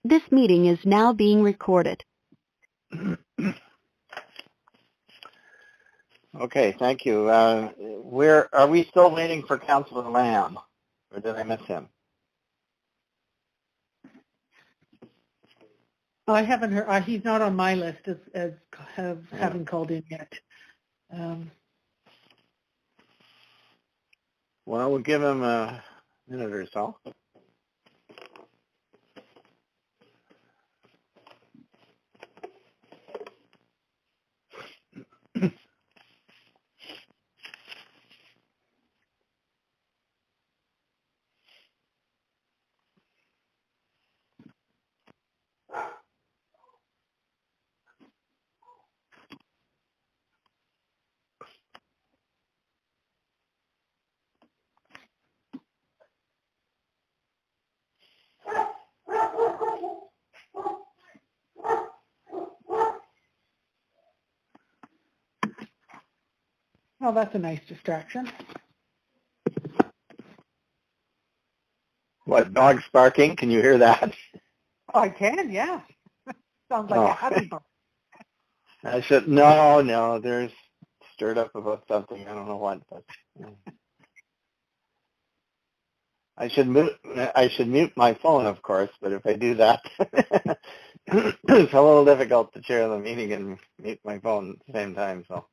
This meeting is now being recorded. Okay, thank you. Are we still waiting for Councillor Lamb, or did I miss him? Oh, I haven't heard. He's not on my list as having called in yet. Well, we'll give him a minute or so. Oh, that's a nice distraction. What, dogs barking? Can you hear that? I can, yeah. Sounds like a happy bird. I said, no, there's stirred up about something. I don't know what, but I should mute my phone, of course, but if I do that, it's a little difficult to chair the meeting and mute my phone at the same time, so.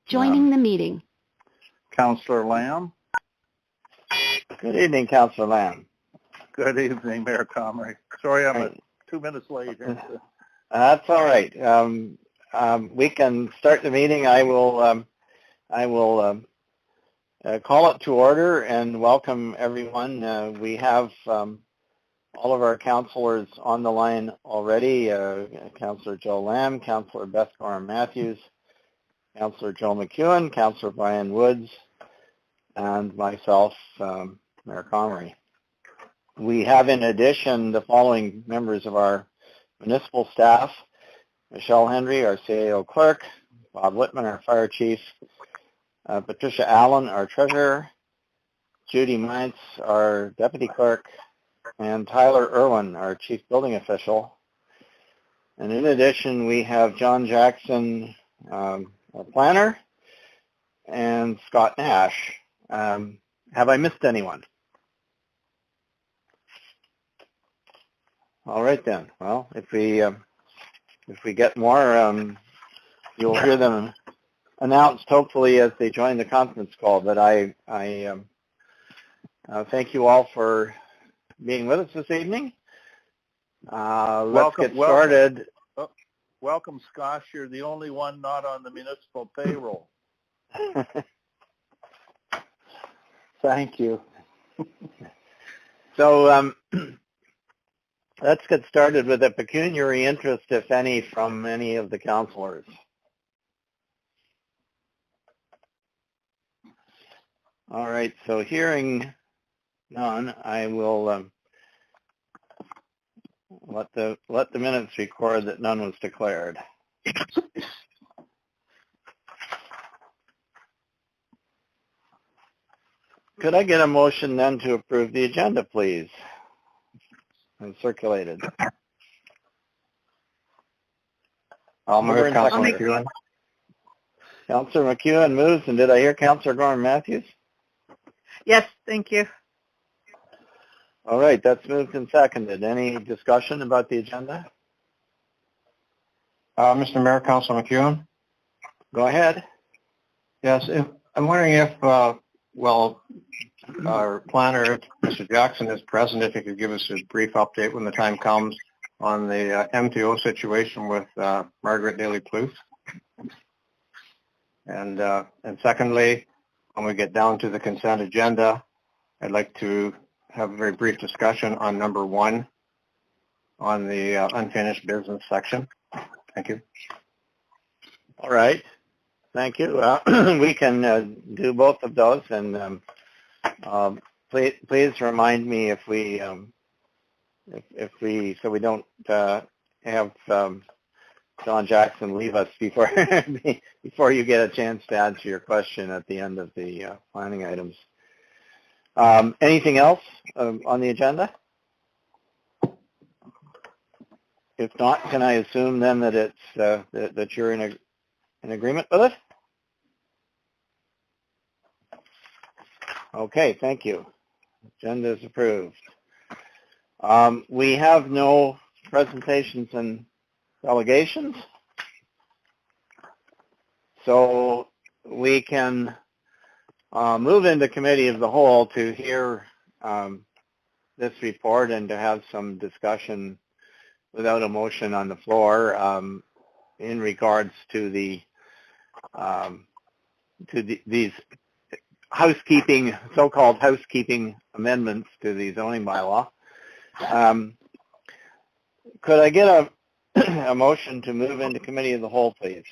Joining the meeting. Councillor Lamb. Good evening, Councillor Lamb. Good evening, Mayor Comrie. Sorry, I'm 2 minutes late. That's all right. We can start the meeting. I will call it to order and welcome everyone. We have all of our councillors on the line already. Councillor Joe Lamb, Councillor Beth Gorham-Matthews, Councillor Joe McEwen, Councillor Brian Woods, and myself, Mayor Comrie. We have in addition the following members of our municipal staff: Michelle Henry, our CAO clerk; Bob Whitman, our fire chief; Patricia Allen, our treasurer; Judy Mintz, our deputy clerk; and Tyler Irwin, our chief building official. And in addition, we have John Jackson, our planner, and Scott Nash. Have I missed anyone? All right then. Well, if we get more, you'll hear them announced hopefully as they join the conference call. But I thank you all for being with us this evening. Let's get started. Welcome, Scott. You're the only one not on the municipal payroll. Thank you. So let's get started with a pecuniary interest, if any, from any of the councillors. All right, so hearing none, I will let the minutes record that none was declared. Could I get a motion then to approve the agenda, please? And circulated. I'll move, Councillor McEwen. Councillor McEwen moves, and did I hear Councillor Gorham-Matthews? Yes, thank you. All right, that's moved and seconded. Any discussion about the agenda? Mr. Mayor, Councillor McEwen. Go ahead. Yes, I'm wondering if, our planner, Mr. Jackson, is present, if he could give us a brief update when the time comes on the MTO situation with Margaret Daly Plouffe. And secondly, when we get down to the consent agenda, I'd like to have a very brief discussion on number 1 on the unfinished business section. Thank you. All right. Thank you. We can do both of those, and please remind me if we so we don't have John Jackson leave us before before you get a chance to answer your question at the end of the planning items. Anything else on the agenda? If not, can I assume then that it's that you're in agreement with it? Okay, thank you. Agenda is approved. We have no presentations and delegations, so we can move into committee of the whole to hear this report and to have some discussion without a motion on the floor in regards to these housekeeping, so-called housekeeping amendments to the zoning bylaw. Could I get a motion to move into committee of the whole, please?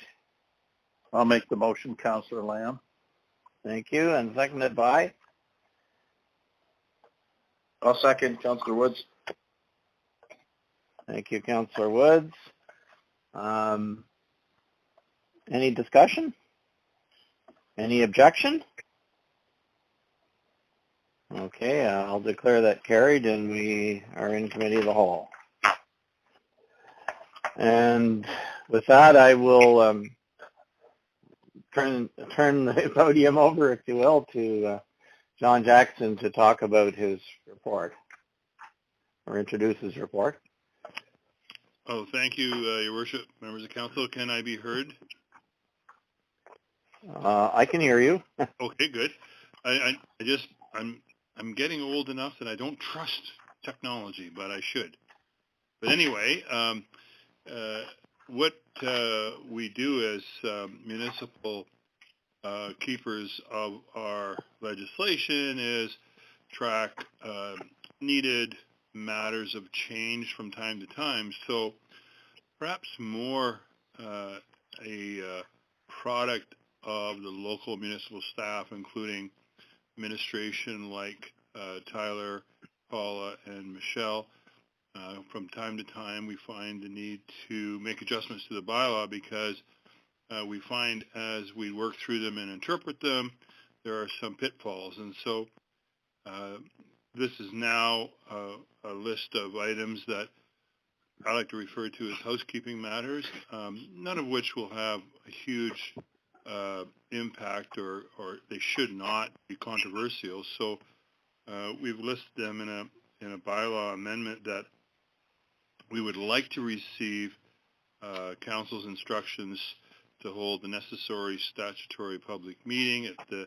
I'll make the motion, Councillor Lamb. Thank you, and seconded by? I'll second, Councillor Woods. Thank you, Councillor Woods. Any discussion? Any objection? Okay, I'll declare that carried, and we are in committee of the whole. And with that, I will turn the podium over, if you will, to John Jackson to talk about his report, or introduce his report. Oh, thank you, Your Worship, members of council. Can I be heard? I can hear you. Okay, good. I'm getting old enough that I don't trust technology, but I should. But anyway, what we do as municipal keepers of our legislation is track needed matters of change from time to time. So perhaps more a product of the local municipal staff, including administration like Tyler, Paula, and Michelle. From time to time, we find the need to make adjustments to the bylaw because we find as we work through them and interpret them, there are some pitfalls. And so this is now a list of items that I like to refer to as housekeeping matters, none of which will have a huge impact or they should not be controversial. So we've listed them in a bylaw amendment that we would like to receive council's instructions to hold the necessary statutory public meeting at the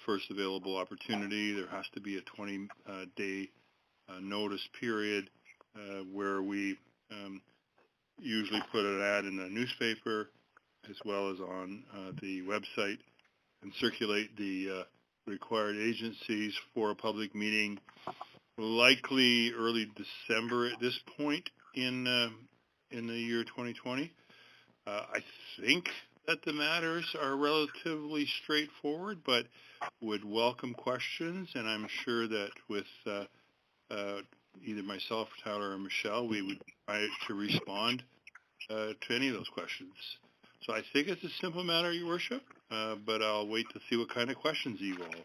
first available opportunity. There has to be a 20-day notice period where we usually put an ad in the newspaper as well as on the website and circulate the required agencies for a public meeting, likely early December at this point in the year 2020. I think that the matters are relatively straightforward, but would welcome questions, and I'm sure that with either myself, Tyler, or Michelle, we would try to respond to any of those questions. So I think it's a simple matter, Your Worship, but I'll wait to see what kind of questions evolve.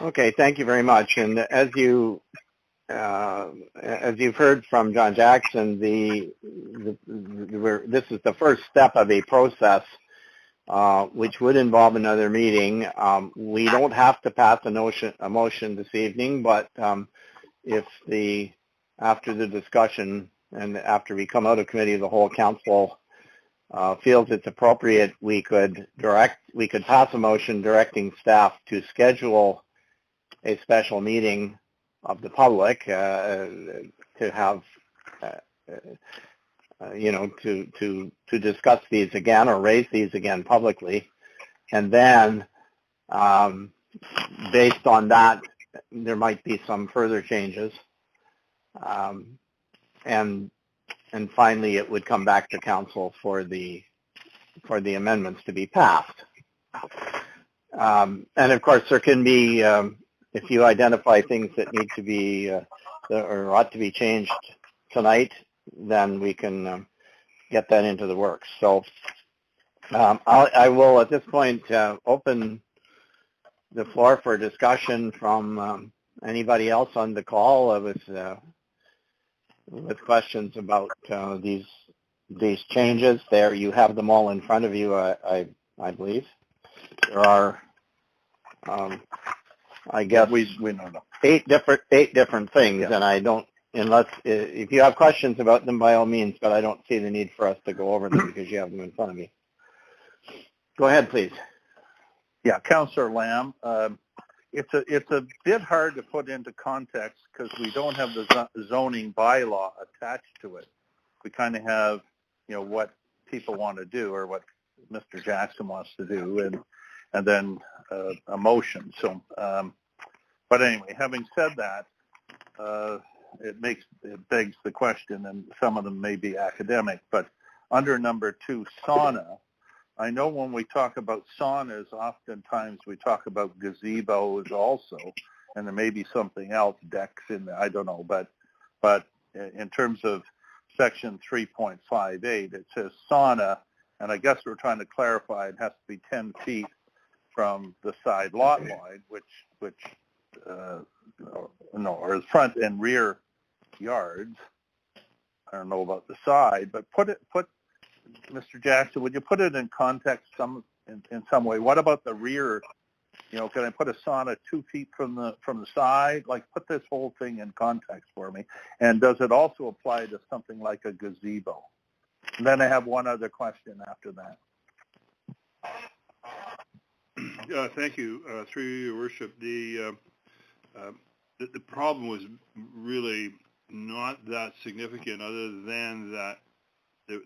Okay, thank you very much. And as you've heard from John Jackson, this is the first step of a process which would involve another meeting. We don't have to pass a motion this evening, but if after the discussion and after we come out of committee of the whole, council feels it's appropriate, we could pass a motion directing staff to schedule a special meeting of the public to have, to discuss these again or raise these again publicly. And then based on that, there might be some further changes. And finally, it would come back to council for the amendments to be passed. And of course, there can be, if you identify things that need to be or ought to be changed tonight, then we can get that into the works. So I will at this point open the floor for discussion from anybody else on the call. with questions about these changes. There, you have them all in front of you. I believe there are, I guess, we don't know. eight different things, Yeah. and I don't. Unless if you have questions about them, by all means, but I don't see the need for us to go over them because you have them in front of me. Go ahead, please. Yeah, Councillor Lamb. It's a bit hard to put into context because we don't have the zoning bylaw attached to it. We kind of have, what people want to do or what Mr. Jackson wants to do, and then a motion. So, but anyway, having said that, it begs the question, and some of them may be academic, but under number 2, sauna, I know when we talk about saunas, oftentimes we talk about gazebos also, and there may be something else, decks in there, I don't know, but in terms of section 3.58, it says sauna, and I guess we're trying to clarify it has to be 10 feet from the side lot line, which or the front and rear yards. I don't know about the side, but put Mr. Jackson, would you put it in context in some way? What about the rear? Can I put a sauna 2 feet from the side? Like, put this whole thing in context for me. And does it also apply to something like a gazebo? And then I have one other question after that. Thank you. Through your worship, the problem was really not that significant, other than that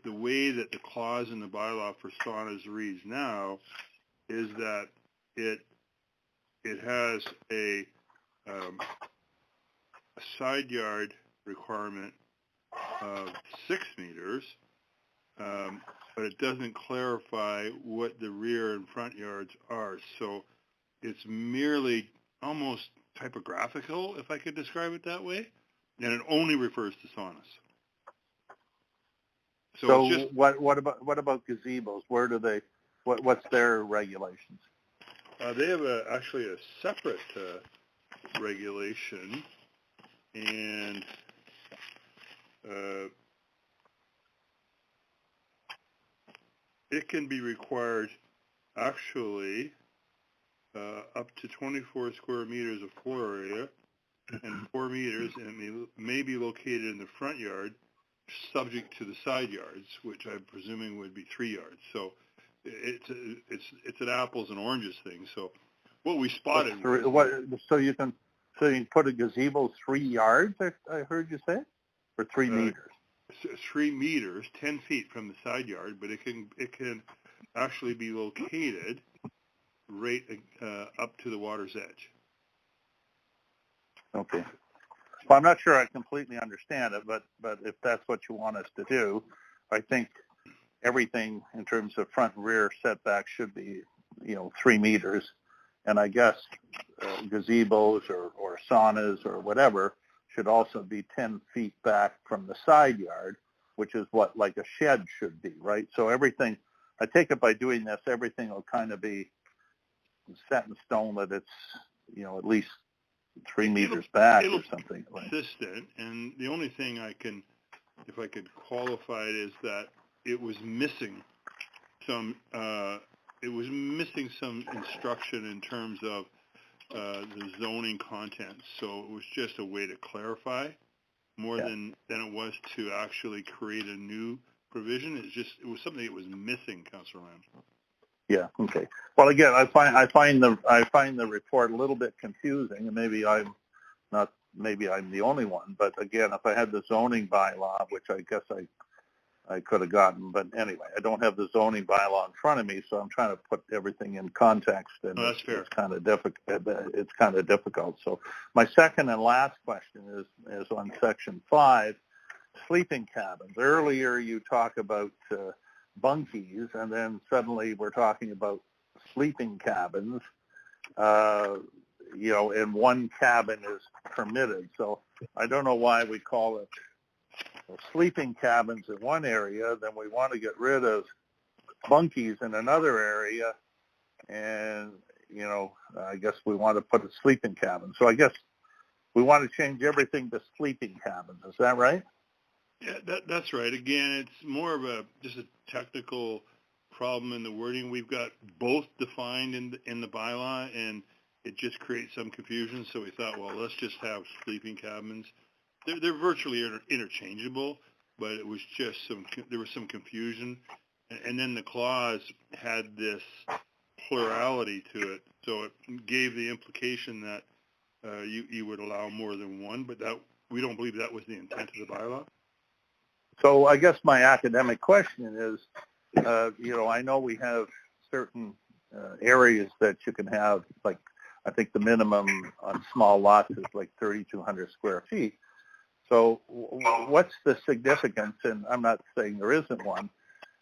the way that the clause in the bylaw for saunas reads now is that it has a side yard requirement of 6 meters, but it doesn't clarify what the rear and front yards are. So it's merely almost typographical, if I could describe it that way, and it only refers to saunas. So it's just, what about gazebos? Where do they? What's their regulations? they have actually a separate regulation, and it can be required actually up to 24 square meters of floor area and 4 meters, and it may be located in the front yard, subject to the side yards, which I'm presuming would be 3 yards. So it's an apples and oranges thing. So what we spotted so you can put a gazebo 3 yards, I heard you say, or 3 meters. 3 meters, 10 feet from the side yard, but it can actually be located right up to the water's edge. Okay. Well, I'm not sure I completely understand it, but if that's what you want us to do, I think everything in terms of front and rear setback should be, 3 meters. And I guess gazebos or saunas or whatever should also be 10 feet back from the side yard, which is what like a shed should be, right? So everything, I take it by doing this, everything will kind of be set in stone that it's, at least 3 meters back or something. Consistent, and the only thing if I could qualify it, is that it was missing some instruction in terms of the zoning content. So it was just a way to clarify more than it was to actually create a new provision. It was something that was missing, Councillor Lamb. Yeah. Okay. Well, again, I find the report a little bit confusing, and maybe I'm the only one. But again, if I had the zoning bylaw, which I guess I could have gotten, but anyway, I don't have the zoning bylaw in front of me, so I'm trying to put everything in context, and that's fair. It's kind of difficult. So my second and last question is on section 5, sleeping cabins. Earlier, you talk about bunkies, and then suddenly we're talking about sleeping cabins, and one cabin is permitted. So I don't know why we call it sleeping cabins in one area, then we want to get rid of bunkies in another area, and, I guess we want to put a sleeping cabin. So I guess we want to change everything to sleeping cabins. Is that right? Yeah, that's right. Again, it's more of just a technical problem in the wording. We've got both defined in the bylaw, and it just creates some confusion. So we thought, well, let's just have sleeping cabins. They're virtually interchangeable, but it was just there was some confusion, and then the clause had this plurality to it, so it gave the implication that you would allow more than one, but that we don't believe that was the intent of the bylaw. So I guess my academic question is, I know we have certain areas that you can have, like I think the minimum on small lots is like 3,200 square feet. So what's the significance, and I'm not saying there isn't one,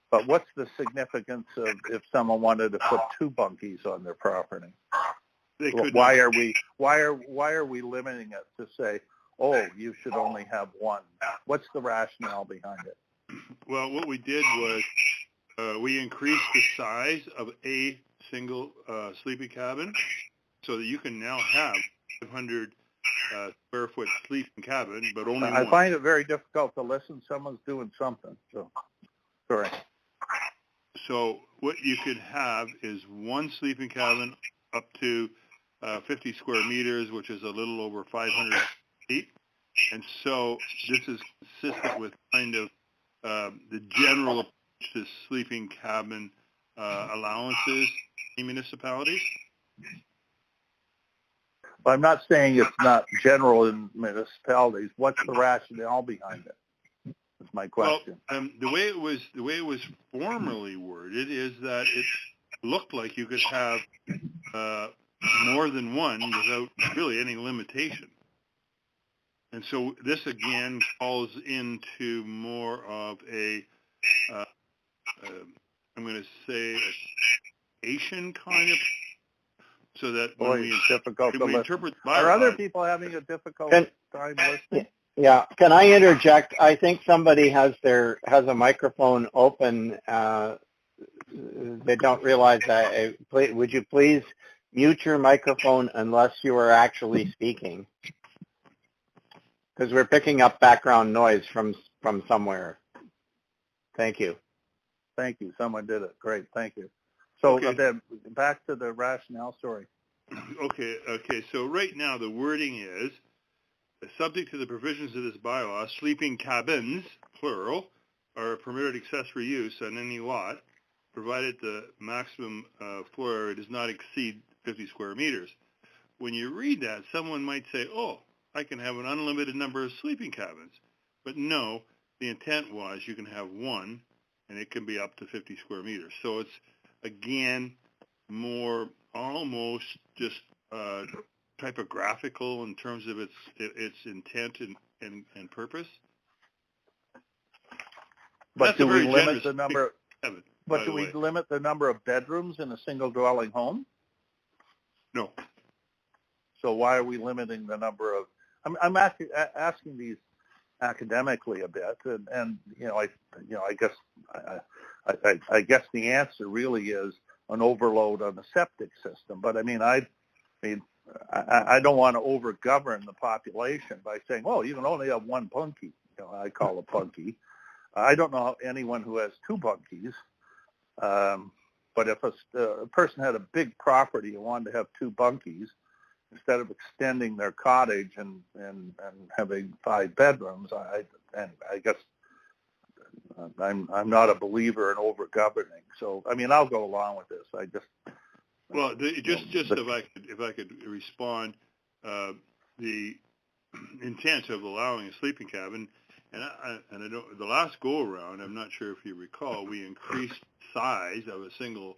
but what's the significance of if someone wanted to put 2 bunkies on their property? Why are we limiting it to say, oh, you should only have 1? What's the rationale behind it? Well, what we did was we increased the size of a single sleeping cabin so that you can now have 500 square foot sleeping cabin, but only I one. find it very difficult to listen. Someone's doing something. So, sorry. So what you could have is 1 sleeping cabin up to 50 square meters, which is a little over 500 feet. And so this is consistent with kind of the general approach to sleeping cabin allowances in municipalities. But I'm not saying it's not general in municipalities. What's the rationale behind it? That's my question. Well, the way it was formerly worded is that it looked like you could have more than one without really any limitation. And so this again falls into more of a, I'm going to say, Asian kind of, so that when we interpret the bylaw, are other people having a difficult time listening? Yeah, can I interject? I think somebody has a microphone open. They don't realize that. Would you please mute your microphone unless you are actually speaking? Because we're picking up background noise from somewhere. Thank you. Thank you. Someone did it. Great. Thank you. So Okay. Then back to the rationale. Sorry. Okay. So right now the wording is, subject to the provisions of this bylaw, sleeping cabins, plural, are a permitted accessory use on any lot, provided the maximum floor area does not exceed 50 square meters. When you read that, someone might say, oh, I can have an unlimited number of sleeping cabins. But no, the intent was you can have 1, and it can be up to 50 square meters. So it's, again, more almost just typographical in terms of its intent and purpose. But do we limit the number? Cabin, but do we limit the number of bedrooms in a single dwelling home? No. So why are we limiting the number of? I'm asking these academically a bit, and I guess the answer really is an overload on the septic system. But I don't want to overgovern the population by saying, oh, you can only have 1 bunkie. I call a bunkie. I don't know anyone who has 2 bunkies. But if a person had a big property and wanted to have 2 bunkies, instead of extending their cottage and having 5 bedrooms, I guess I'm not a believer in over-governing. So I'll go along with this. Well, if I could respond, the intent of allowing a sleeping cabin, and I don't, the last go around, I'm not sure if you recall, we increased size of a single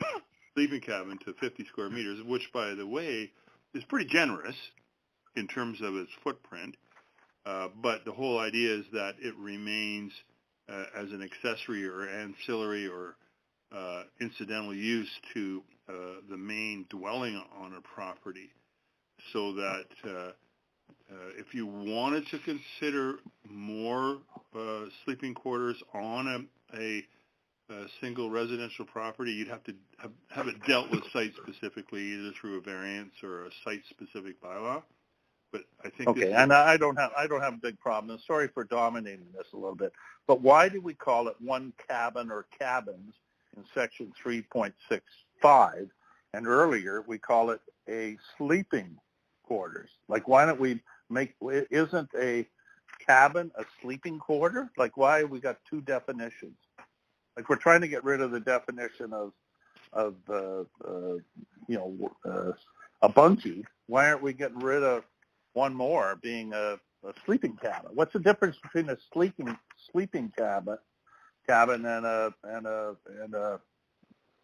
sleeping cabin to 50 square meters, which, by the way, is pretty generous in terms of its footprint. But the whole idea is that it remains as an accessory or ancillary or incidental use to the main dwelling on a property, so that if you wanted to consider more sleeping quarters on a single residential property, you'd have to have it dealt with site-specifically, either through a variance or a site-specific bylaw. but I think Okay, and I don't have a big problem. And sorry for dominating this a little bit, but why do we call it one cabin or cabins in section 3.65, and earlier we call it a sleeping quarters? Like, why don't we isn't a cabin a sleeping quarter? Like, why have we got two definitions? Like, we're trying to get rid of the definition of a bunkie. Why aren't we getting rid of one more, being a sleeping cabin? What's the difference between a sleeping cabin and a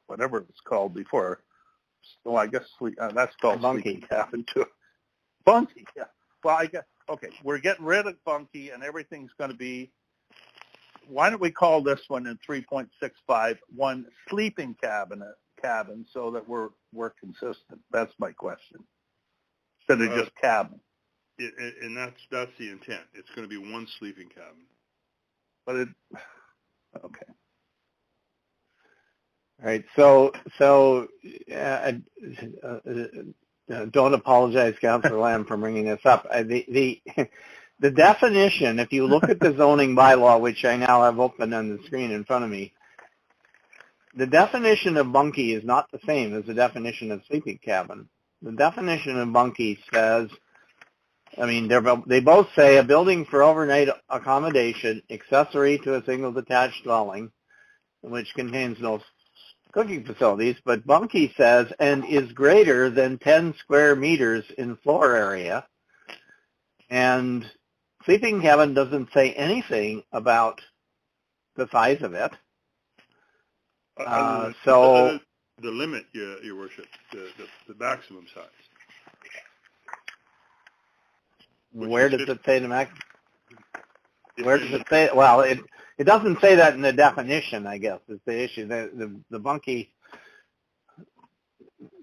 whatever it was called before? Well, I guess that's called sleeping cabin too. Bunkie, yeah. Well, I guess, okay, we're getting rid of bunkie and everything's going to be. Why don't we call this one in 3.65 one sleeping cabin so that we're consistent? That's my question. Instead of just cabin. And that's the intent. It's going to be one sleeping cabin. But okay. All right. So don't apologize, Councillor Lamb, for bringing this up. The definition, if you look at the zoning bylaw, which I now have open on the screen in front of me, the definition of bunkie is not the same as the definition of sleeping cabin. The definition of bunkie says, I mean, they both say a building for overnight accommodation accessory to a single detached dwelling, which contains no cooking facilities, but bunkie says, and is greater than 10 square meters in floor area. And sleeping cabin doesn't say anything about the size of it. So the limit, Your Worship, the maximum size. Where does it say the max? Where does it say? Well, it doesn't say that in the definition, I guess, is the issue. The bunkie,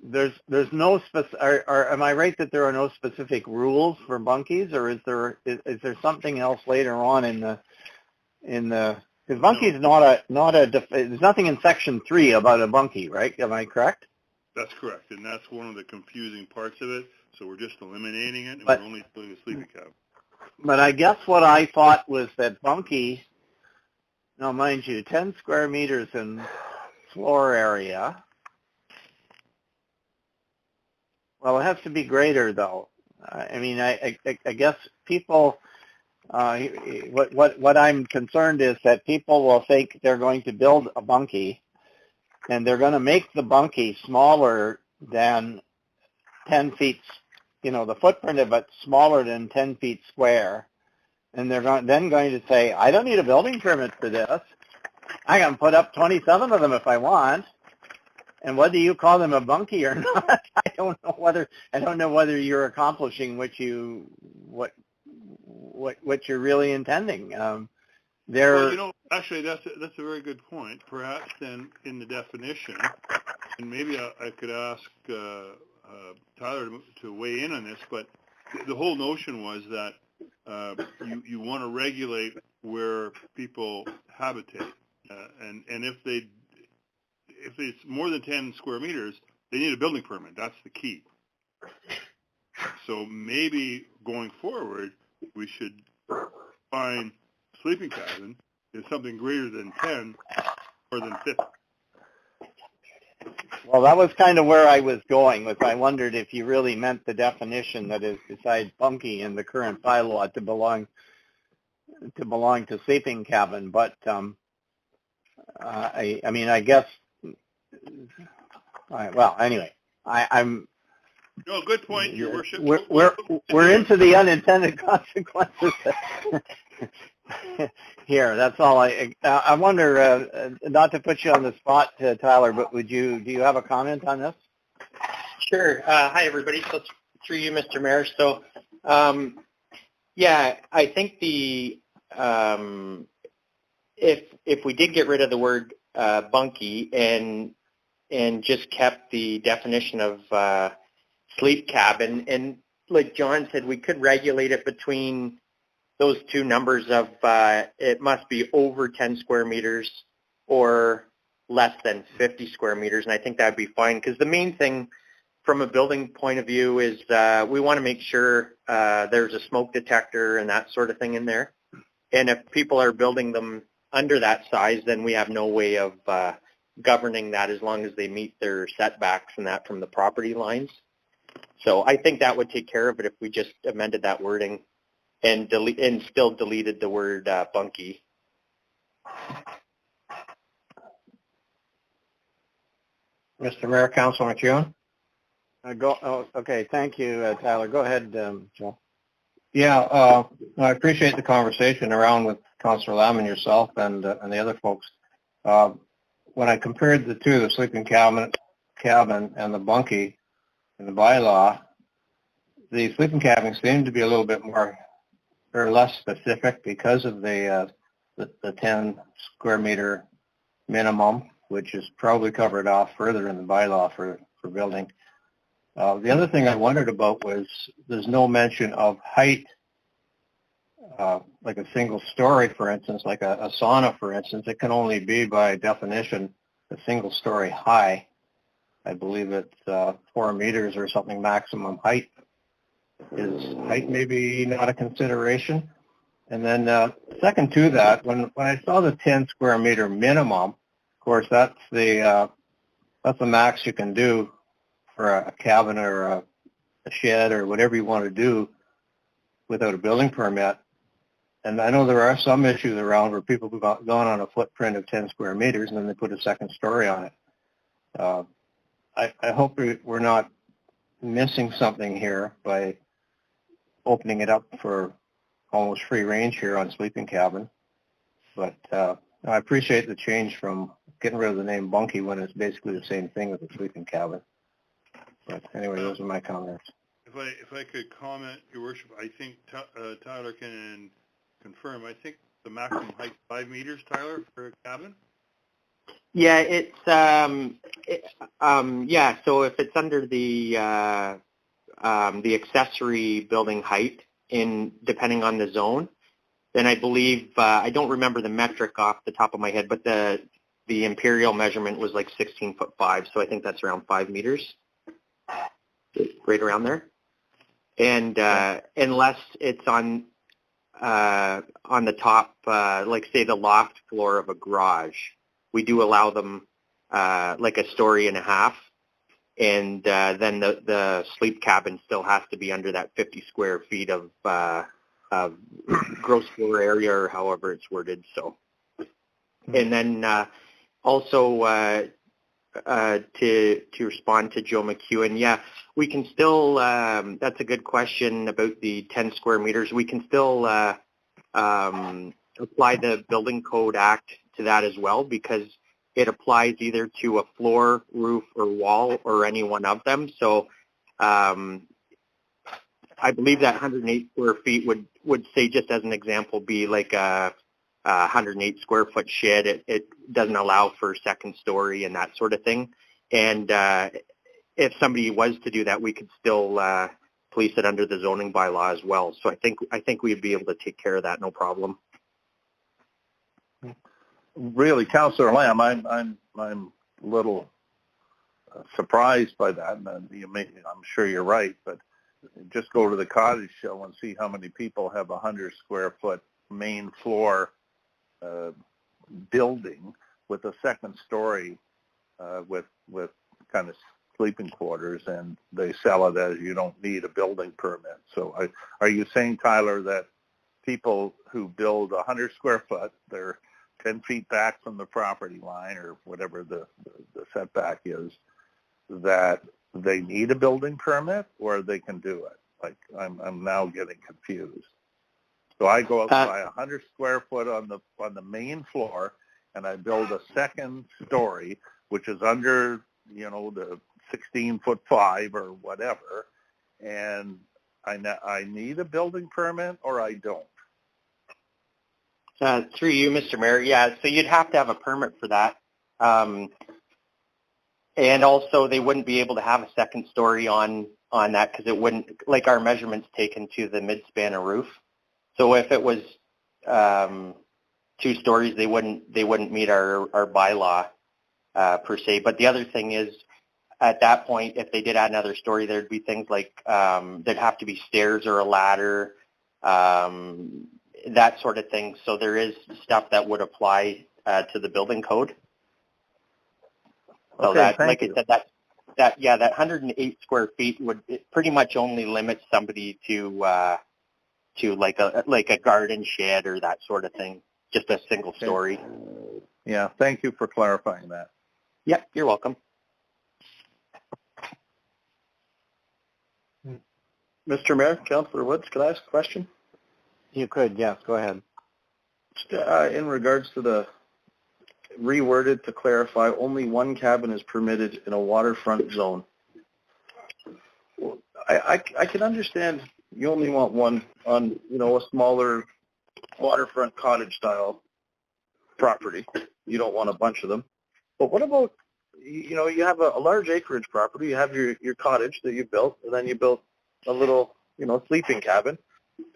there's no or am I right that there are no specific rules for bunkies, or is there something else later on in the because bunkie is there's nothing in section 3 about a bunkie, right? Am I correct? That's correct, and that's one of the confusing parts of it. So we're just eliminating it, and But, we're only doing a sleeping cabin. But I guess what I thought was that bunkie, now mind you, 10 square meters in floor area. Well, it has to be greater, though. I mean, I guess people, what I'm concerned is that people will think they're going to build a bunkie, and they're going to make the bunkie smaller than 10 feet, the footprint of it smaller than 10 feet square. And they're then going to say, I don't need a building permit for this. I can put up 27 of them if I want. And whether you call them a bunkie or not, I don't know whether you're accomplishing what you're really intending. Well, actually, that's a very good point. Perhaps then in the definition, and maybe I could ask Tyler to weigh in on this, but the whole notion was that you want to regulate where people habitate, and if it's more than 10 square meters, they need a building permit. That's the key. So maybe going forward, we should find sleeping cabin is something greater than 10 or than 50. Well, that was kind of where I was going. I wondered if you really meant the definition that is beside bunkie in the current bylaw to belong to sleeping cabin. But I mean, I guess. Well, anyway, I'm. No, good point, Your Worship. We're into the unintended consequences here. That's all. I wonder, not to put you on the spot, Tyler, but do you have a comment on this? Sure. Hi, everybody. So through you, Mr. Mayor. So, yeah, I think if we did get rid of the word bunkie and just kept the definition of sleep cabin, and like John said, we could regulate it between those two numbers of it must be over 10 square meters or less than 50 square meters, and I think that would be fine, because the main thing from a building point of view is we want to make sure there's a smoke detector and that sort of thing in there. And if people are building them under that size, then we have no way of governing that as long as they meet their setbacks and that from the property lines. So I think that would take care of it if we just amended that wording and still deleted the word bunkie. Mr. Mayor, Councilor McEwen? Okay, thank you, Tyler. Go ahead, Joe. Yeah, I appreciate the conversation around with Councilor Lamb and yourself and the other folks. When I compared the two, the sleeping cabin and the bunkie in the bylaw, the sleeping cabin seemed to be a little bit more or less specific because of the 10 square meter minimum, which is probably covered off further in the bylaw for building. The other thing I wondered about was there's no mention of height, like a single story, for instance, like a sauna, for instance. It can only be by definition a single story high. I believe it's 4 meters or something maximum height. Is height maybe not a consideration? And then second to that, when I saw the 10 square meter minimum, of course, that's the max you can do for a cabin or a shed or whatever you want to do without a building permit. And I know there are some issues around where people have gone on a footprint of 10 square meters and then they put a second story on it. I hope we're not missing something here by opening it up for almost free range here on sleeping cabin. But I appreciate the change from getting rid of the name bunkie when it's basically the same thing with the sleeping cabin. But anyway, those are my comments. If I could comment, Your Worship, I think Tyler can confirm. I think the maximum height 5 meters, Tyler, for a cabin. Yeah, it's yeah. So if it's under the accessory building height, depending on the zone, then I believe I don't remember the metric off the top of my head, but the imperial measurement was like 16'5", so I think that's around 5 meters, right around there. And unless it's on the top, like say the loft floor of a garage, we do allow them like a story and a half, and then the sleep cabin still has to be under that 50 square feet of gross floor area, or however it's worded. So, and then also to respond to Joe McEwen, yeah, we can still. That's a good question about the 10 square meters. We can still apply the Building Code Act to that as well, because it applies either to a floor, roof, or wall, or any one of them. So I believe that 108 square feet would say, just as an example, be like a 108 square foot shed. It doesn't allow for second story and that sort of thing. And if somebody was to do that, we could still police it under the zoning bylaw as well. So I think we'd be able to take care of that, no problem. Really, Councillor Lamb, I'm a little surprised by that. And I'm sure you're right, but just go to the cottage show and see how many people have 100 square foot main floor building with a second story with kind of sleeping quarters, and they sell it as you don't need a building permit. So are you saying, Tyler, that people who build 100 square foot, they're 10 feet back from the property line or whatever the setback is, that they need a building permit, or they can do it? Like, I'm now getting confused. So I go up by 100 square foot on the main floor, and I build a second story, which is under, the 16'5" or whatever, and I need a building permit, or I don't? Through you, Mr. Mayor, yeah, so you'd have to have a permit for that. And also they wouldn't be able to have a second story on that, because it wouldn't, like, our measurements taken to the midspan of roof. So if it was 2 stories, they wouldn't meet our bylaw per se. But the other thing is, at that point, if they did add another story, there'd be things like there'd have to be stairs or a ladder, that sort of thing. So there is stuff that would apply to the building code. So Okay, that, thank like you. I said, that 108 square feet would pretty much only limit somebody to like a garden shed or that sort of thing, just a single story. Yeah, thank you for clarifying that. Yep, you're welcome. Mr. Mayor, Councillor Woods, could I ask a question? You could, yes, go ahead. Just, in regards to the reworded to clarify, only one cabin is permitted in a waterfront zone. Well, I can understand you only want one on, a smaller waterfront cottage style property. You don't want a bunch of them. But what about, you have a large acreage property, you have your cottage that you built, and then you built a little, sleeping cabin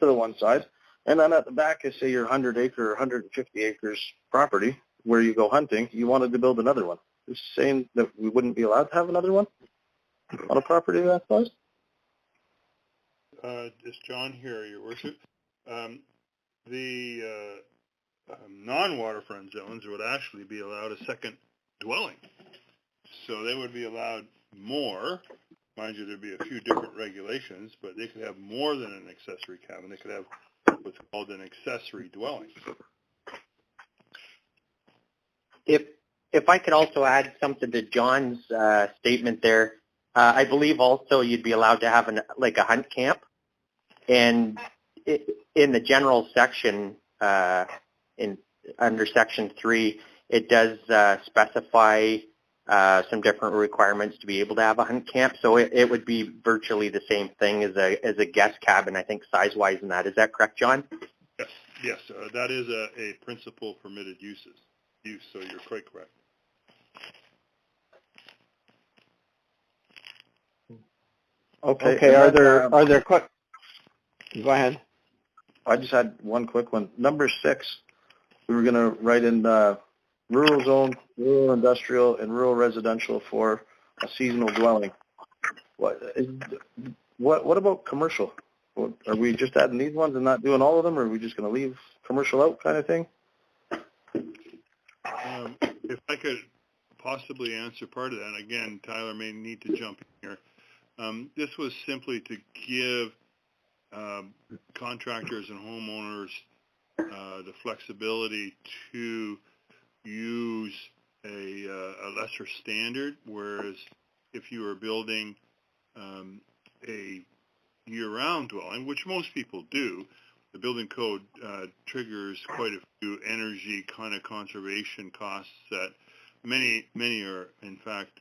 to the one side. And then at the back is, say, your 100-acre or 150 acres property where you go hunting. You wanted to build another one. You're saying that we wouldn't be allowed to have another one on a property of that size? It's John here, Your Worship. The non-waterfront zones would actually be allowed a second dwelling. So they would be allowed more. Mind you, there'd be a few different regulations, but they could have more than an accessory cabin. They could have what's called an accessory dwelling. If I could also add something to John's statement there, I believe also you'd be allowed to have a hunt camp. And in the general section, under Section 3, it does specify some different requirements to be able to have a hunt camp. So it would be virtually the same thing as a guest cabin, I think, size-wise in that. Is that correct, John? Yes, that is a principal permitted use, so you're quite correct. Okay, are there quick? Go ahead. I just had one quick one. Number 6, we were going to write in rural zone, rural industrial, and rural residential for a seasonal dwelling. What about commercial? Are we just adding these ones and not doing all of them, or are we just going to leave commercial out kind of thing? If I could possibly answer part of that, and again, Tyler may need to jump in here. This was simply to give contractors and homeowners the flexibility to use a lesser standard, whereas if you are building a year-round dwelling, which most people do, the building code triggers quite a few energy kind of conservation costs that many are in fact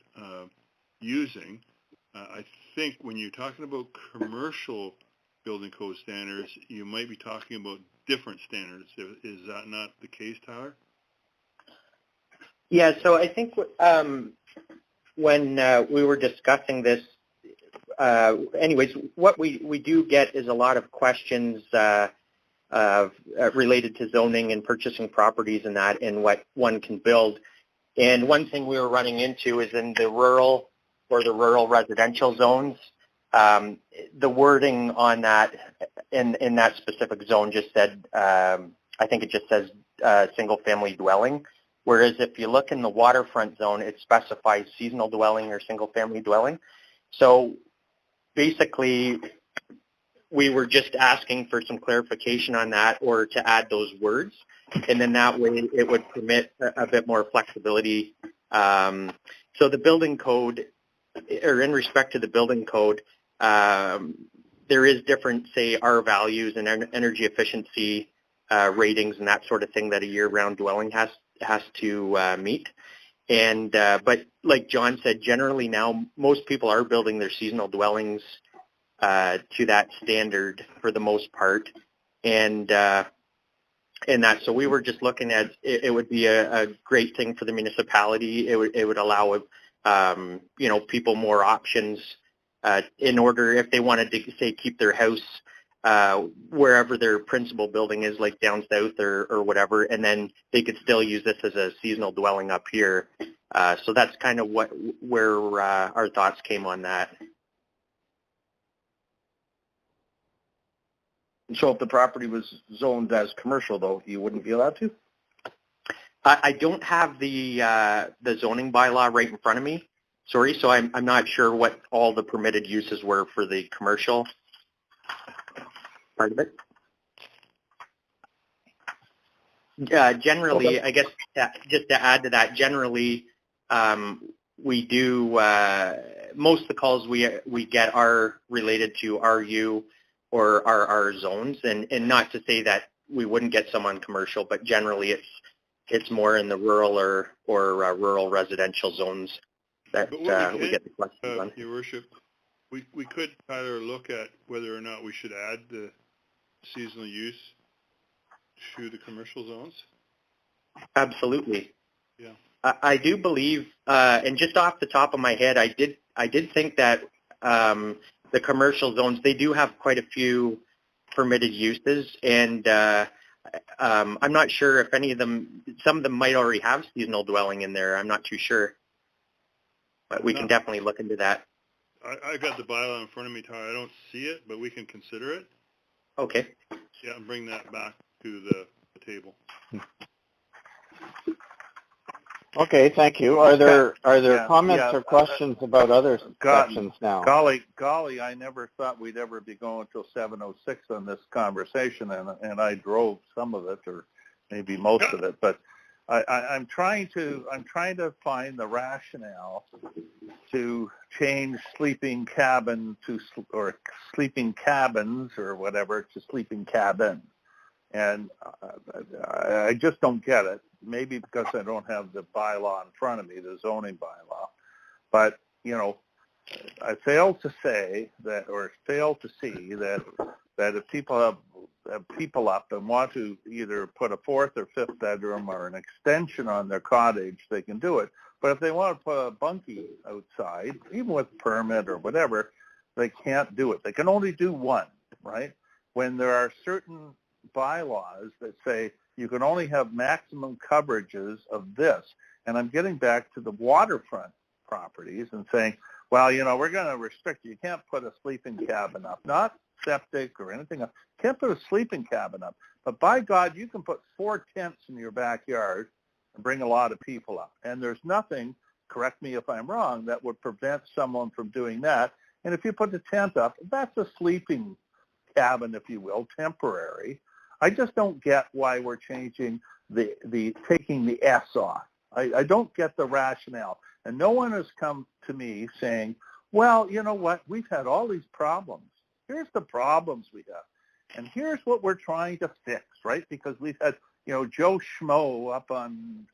using. I think when you're talking about commercial building code standards, you might be talking about different standards. Is that not the case, Tyler? Yeah, so I think when we were discussing this, anyways, what we do get is a lot of questions related to zoning and purchasing properties and that, and what one can build. And one thing we were running into is in the rural or the rural residential zones, the wording on that in that specific zone just said, I think it just says single-family dwelling. Whereas if you look in the waterfront zone, it specifies seasonal dwelling or single-family dwelling. So basically, we were just asking for some clarification on that or to add those words. And then that way it would permit a bit more flexibility. So the building code, or in respect to the building code, there is different, say, R values and energy efficiency ratings and that sort of thing that a year-round dwelling has to meet. And but like John said, generally now most people are building their seasonal dwellings to that standard for the most part, and that. So we were just looking at it would be a great thing for the municipality. It would allow people more options in order if they wanted to say keep their house wherever their principal building is, like down south or whatever, and then they could still use this as a seasonal dwelling up here. So that's kind of where our thoughts came on that. So if the property was zoned as commercial, though, you wouldn't be allowed to? I don't have the zoning bylaw right in front of me. Sorry, so I'm not sure what all the permitted uses were for the commercial part of it. Generally, I guess just to add to that, generally we do most of the calls we get are related to RU or RR zones, and not to say that we wouldn't get some on commercial, but generally it's more in the rural or rural residential zones that we get the questions on. Your Worship, we could, Tyler, look at whether or not we should add the seasonal use to the commercial zones. Absolutely. Yeah. I do believe, and just off the top of my head, I did think that the commercial zones, they do have quite a few permitted uses, and I'm not sure if any of them, some of them might already have seasonal dwelling in there. I'm not too sure, but we can definitely look into that. I got the bylaw in front of me, Tyler. I don't see it, but we can consider it. Okay. Yeah, and bring that back to the table. Okay, thank you. Are there comments or questions about other sections now? Golly, I never thought we'd ever be going till 7:06 on this conversation, and I drove some of it, or maybe most of it. But I'm trying to find the rationale to change sleeping cabin or sleeping cabins or whatever to sleeping cabin. And I just don't get it. Maybe because I don't have the bylaw in front of me, the zoning bylaw. But, you know, I fail to say that, or fail to see that if people have people up and want to either put a fourth or fifth bedroom or an extension on their cottage, they can do it. But if they want to put a bunkie outside, even with a permit or whatever, they can't do it. They can only do one, right? When there are certain bylaws that say you can only have maximum coverages of this. And I'm getting back to the waterfront properties and saying, well, you know, we're going to restrict you. You can't put a sleeping cabin up, not septic or anything else. You can't put a sleeping cabin up. But by God, you can put 4 tents in your backyard and bring a lot of people up. And there's nothing, correct me if I'm wrong, that would prevent someone from doing that. And if you put the tent up, that's a sleeping cabin, if you will, temporary. I just don't get why we're changing taking the S off. I don't get the rationale. And no one has come to me saying, well, you know what, we've had all these problems. Here's the problems we have. And here's what we're trying to fix, right? Because we've had, you know, Joe Schmo up on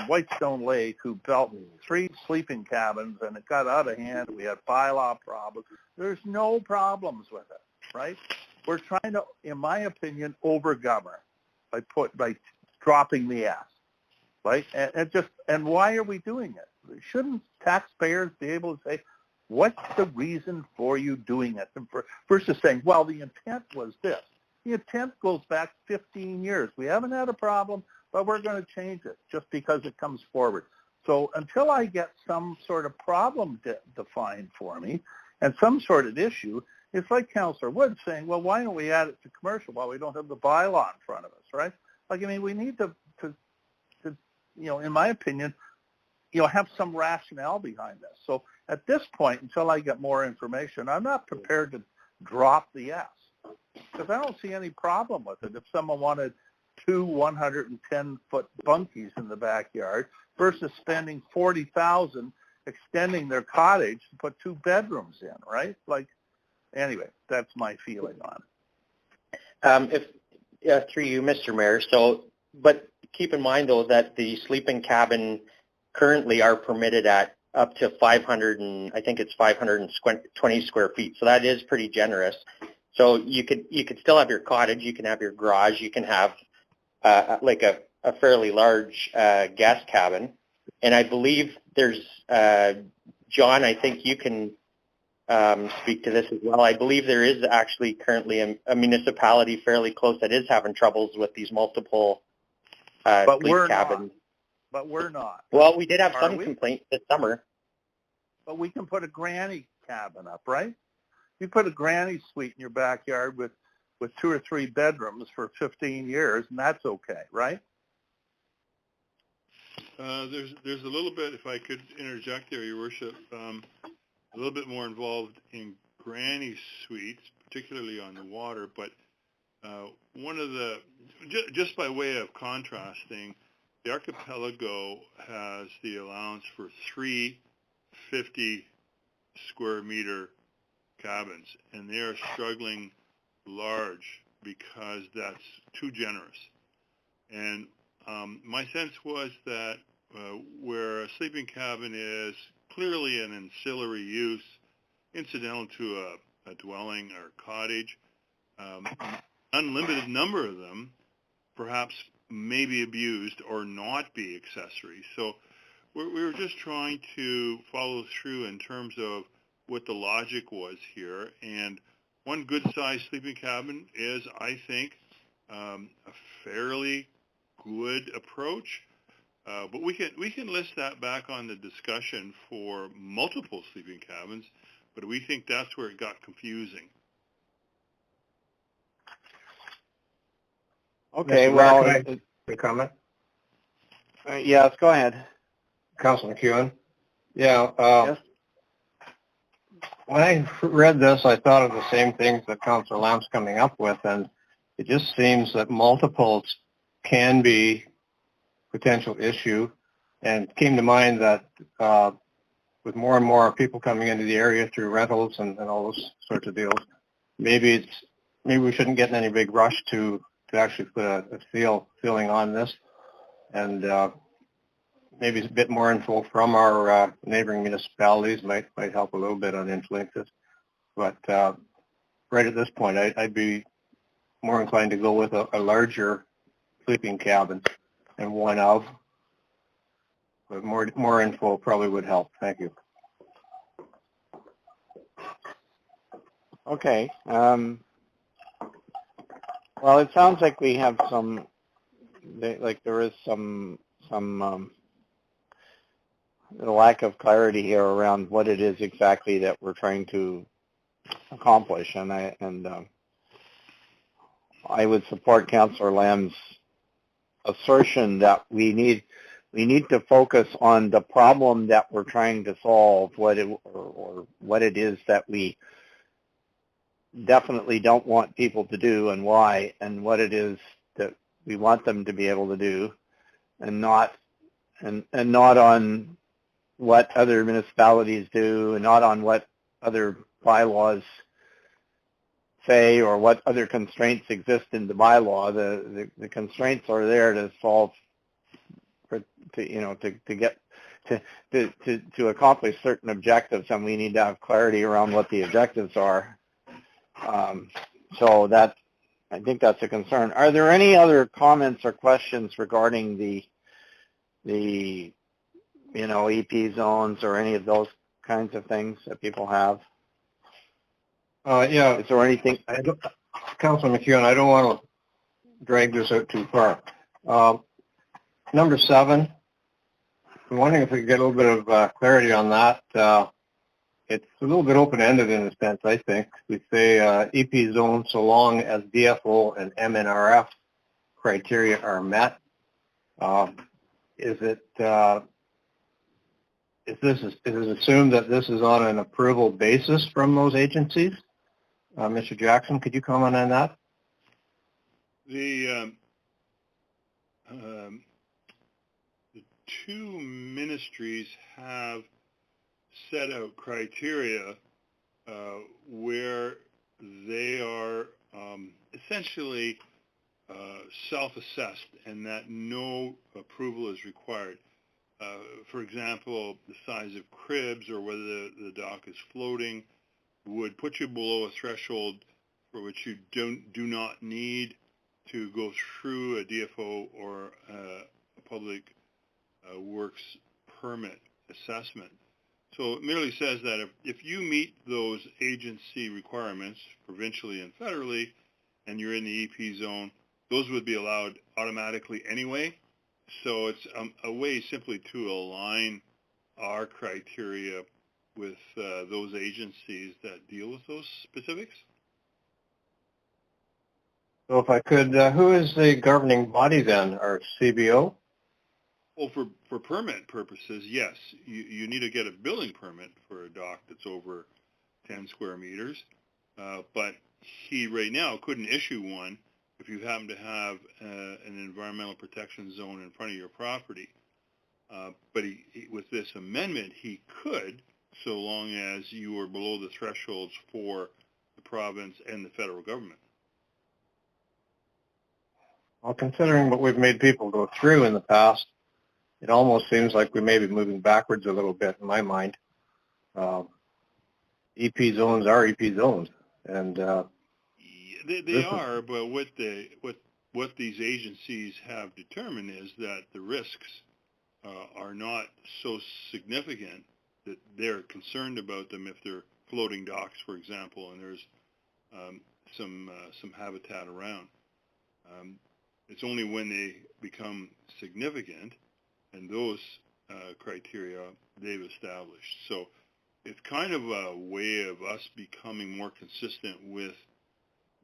Whitestone Lake who built 3 sleeping cabins and it got out of hand. We had bylaw problems. There's no problems with it, right? We're trying to, in my opinion, overgovern by dropping the S, right? And why are we doing it? Shouldn't taxpayers be able to say, what's the reason for you doing it? Versus saying, well, the intent was this. The intent goes back 15 years. We haven't had a problem, but we're going to change it just because it comes forward. So until I get some sort of problem defined for me and some sort of issue, it's like Councillor Wood saying, well, why don't we add it to commercial? Well, we don't have the bylaw in front of us, right? Like, I mean, we need to you know, in my opinion, you know, have some rationale behind this. So at this point, until I get more information, I'm not prepared to drop the S because I don't see any problem with it. If someone wanted 2 110-foot bunkies in the backyard versus spending $40,000 extending their cottage to put 2 bedrooms in, right? Like, anyway, that's my feeling on it. Through you, Mr. Mayor. So, but keep in mind though that the sleeping cabin currently are permitted at up to 520 square feet. So that is pretty generous. So you could still have your cottage, you can have your garage, you can have like a fairly large guest cabin. And I believe there's John, I think you can speak to this as well. I believe there is actually currently a municipality fairly close that is having troubles with these multiple sleep cabins. but we're not. Well, we did have Are some we? complaints this summer. But we can put a granny cabin up, right? You put a granny suite in your backyard with 2 or 3 bedrooms for 15 years, and that's okay, right? There's a little bit, if I could interject there, Your Worship, a little bit more involved in granny suites, particularly on the water. But one of the, just by way of contrasting, the archipelago has the allowance for 3 50 square meter cabins, and they are struggling large because that's too generous. And my sense was that where a sleeping cabin is clearly an ancillary use, incidental to a dwelling or cottage, unlimited number of them perhaps may be abused or not be accessories. So we were just trying to follow through in terms of what the logic was here. And one good-sized sleeping cabin is, I think, a fairly good approach. But we can list that back on the discussion for multiple sleeping cabins, but we think that's where it got confusing. Okay, Mr. well, Mayor, can I comment? yes, go ahead. Councilor McEwen. Yeah. Yes. When I read this, I thought of the same things that Councilor Lamb's coming up with, and it just seems that multiples can be a potential issue. And it came to mind that with more and more people coming into the area through rentals and all those sorts of deals, maybe we shouldn't get in any big rush to actually put a ceiling on this, and maybe a bit more info from our neighboring municipalities might help a little bit on influence this. But right at this point, I'd be more inclined to go with a larger sleeping cabin and one of. But more info probably would help. Thank you. Okay. Well, it sounds like we have there is some lack of clarity here around what it is exactly that we're trying to accomplish, and I would support Councillor Lamb's assertion that we need to focus on the problem that we're trying to solve, what it is that we definitely don't want people to do and why, and what it is that we want them to be able to do, and not on what other municipalities do, and not on what other bylaws say or what other constraints exist in the bylaw. The constraints are there to solve, to accomplish certain objectives, and we need to have clarity around what the objectives are. So I think that's a concern. Are there any other comments or questions regarding the EP zones or any of those kinds of things that people have? Yeah. Is there anything? Councilor McEwen, I don't want to drag this out too far. Number 7, I'm wondering if we could get a little bit of clarity on that. It's a little bit open-ended in a sense, I think. We say EP zone so long as DFO and MNRF criteria are met. Is it assumed that this is on an approval basis from those agencies? Mr. Jackson, could you comment on that? The 2 ministries have set out criteria where they are essentially self-assessed and that no approval is required. For example, the size of cribs or whether the dock is floating would put you below a threshold for which you do not need to go through a DFO or a public works permit assessment. So it merely says that if you meet those agency requirements, provincially and federally, and you're in the EP zone, those would be allowed automatically anyway. So it's a way simply to align our criteria with those agencies that deal with those specifics. So if I could, who is the governing body then? Our CBO? Well, for permit purposes, yes. You need to get a building permit for a dock that's over 10 square meters. But he right now couldn't issue one if you happen to have an environmental protection zone in front of your property. But with this amendment, he could, so long as you are below the thresholds for the province and the federal government. Well, considering what we've made people go through in the past, it almost seems like we may be moving backwards a little bit in my mind. EP zones are EP zones, and they are. But what these agencies have determined is that the risks are not so significant that they're concerned about them if they're floating docks, for example, and there's some habitat around. It's only when they become significant, and those criteria they've established. So it's kind of a way of us becoming more consistent with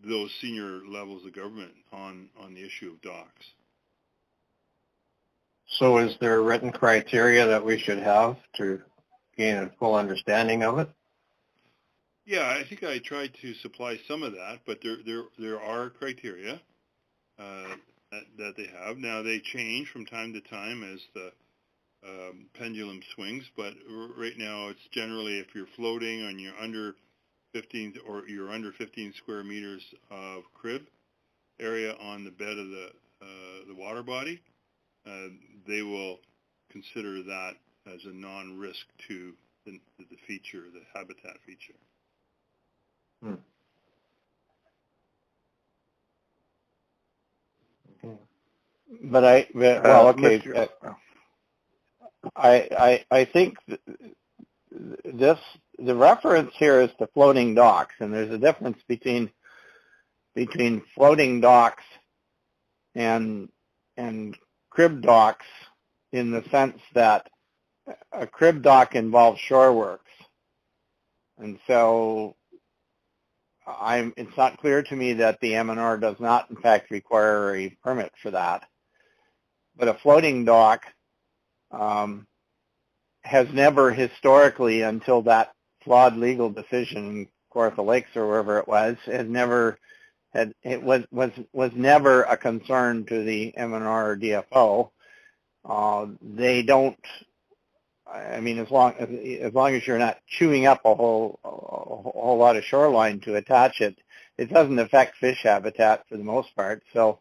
those senior levels of government on the issue of docks. so is there written criteria that we should have to gain a full understanding of it? Yeah, I think I tried to supply some of that, but there are criteria that they have. Now they change from time to time as the pendulum swings, but right now it's generally if you're floating and you're under 15 square meters of crib area on the bed of the water body, they will consider that as a non-risk to the feature, the habitat feature. But I think the reference here is to floating docks, and there's a difference between floating docks and crib docks in the sense that a crib dock involves shore works, and so it's not clear to me that the MNR does not in fact require a permit for that. But a floating dock has never historically, until that flawed legal decision in Kawartha Lakes or wherever it was, was never a concern to the MNR or DFO. They don't. I mean, as long as you're not chewing up a whole lot of shoreline to attach it, it doesn't affect fish habitat for the most part. So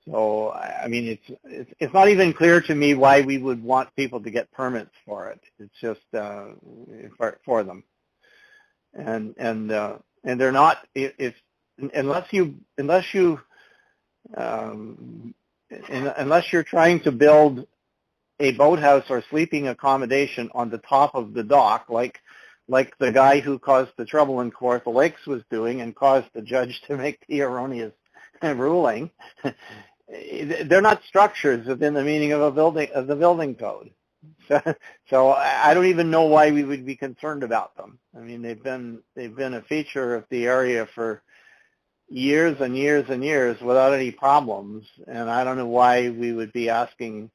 I mean, it's not even clear to me why we would want people to get permits for it. It's just for them, and they're not. Unless you're trying to build a boathouse or sleeping accommodation on the top of the dock, like the guy who caused the trouble in Kawartha Lakes was doing and caused the judge to make the erroneous ruling. They're not structures within the meaning of the building code. So I don't even know why we would be concerned about them. I mean, they've been a feature of the area for years and years and years without any problems, and I don't know why we would be asking.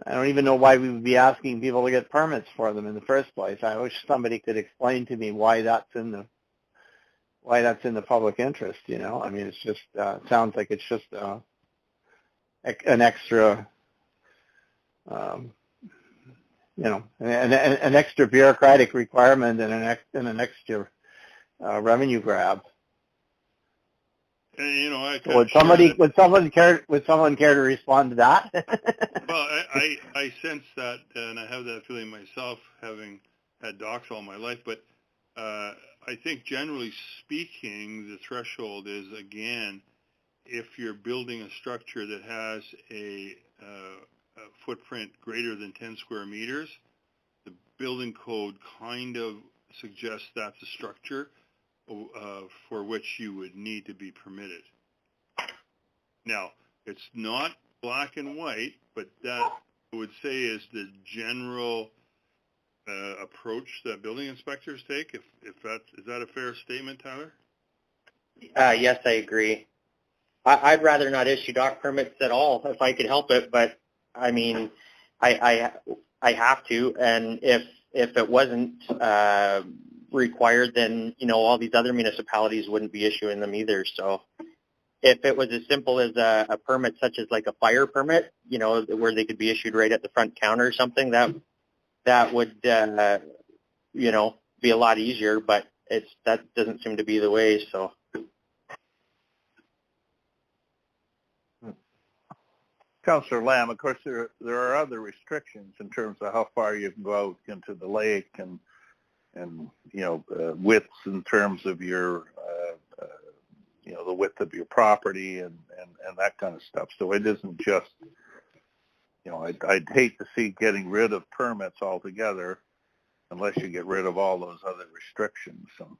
I don't even know why we would be asking people to get permits for them in the first place. I wish somebody could explain to me why that's in the public interest. You know, I mean, it's just sounds like it's just an extra, an extra bureaucratic requirement and an extra revenue grab. And, you know, would someone care to respond to that? Well, I sense that, and I have that feeling myself, having had docks all my life. But I think generally speaking, the threshold is, again, if you're building a structure that has a footprint greater than 10 square meters, the building code kind of suggests that's a structure for which you would need to be permitted. Now, it's not black and white, but that I would say is the general approach that building inspectors take. Is that a fair statement, Tyler? Yes, I agree. I'd rather not issue dock permits at all if I could help it, but I mean, I have to, and if it wasn't required, then all these other municipalities wouldn't be issuing them either. So if it was as simple as a permit, such as like a fire permit, where they could be issued right at the front counter or something, that would be a lot easier. But that doesn't seem to be the way. So. Councillor Lamb, of course, there are other restrictions in terms of how far you can go out into the lake and widths in terms of your the width of your property and that kind of stuff. So it isn't just I'd hate to see getting rid of permits altogether unless you get rid of all those other restrictions. So,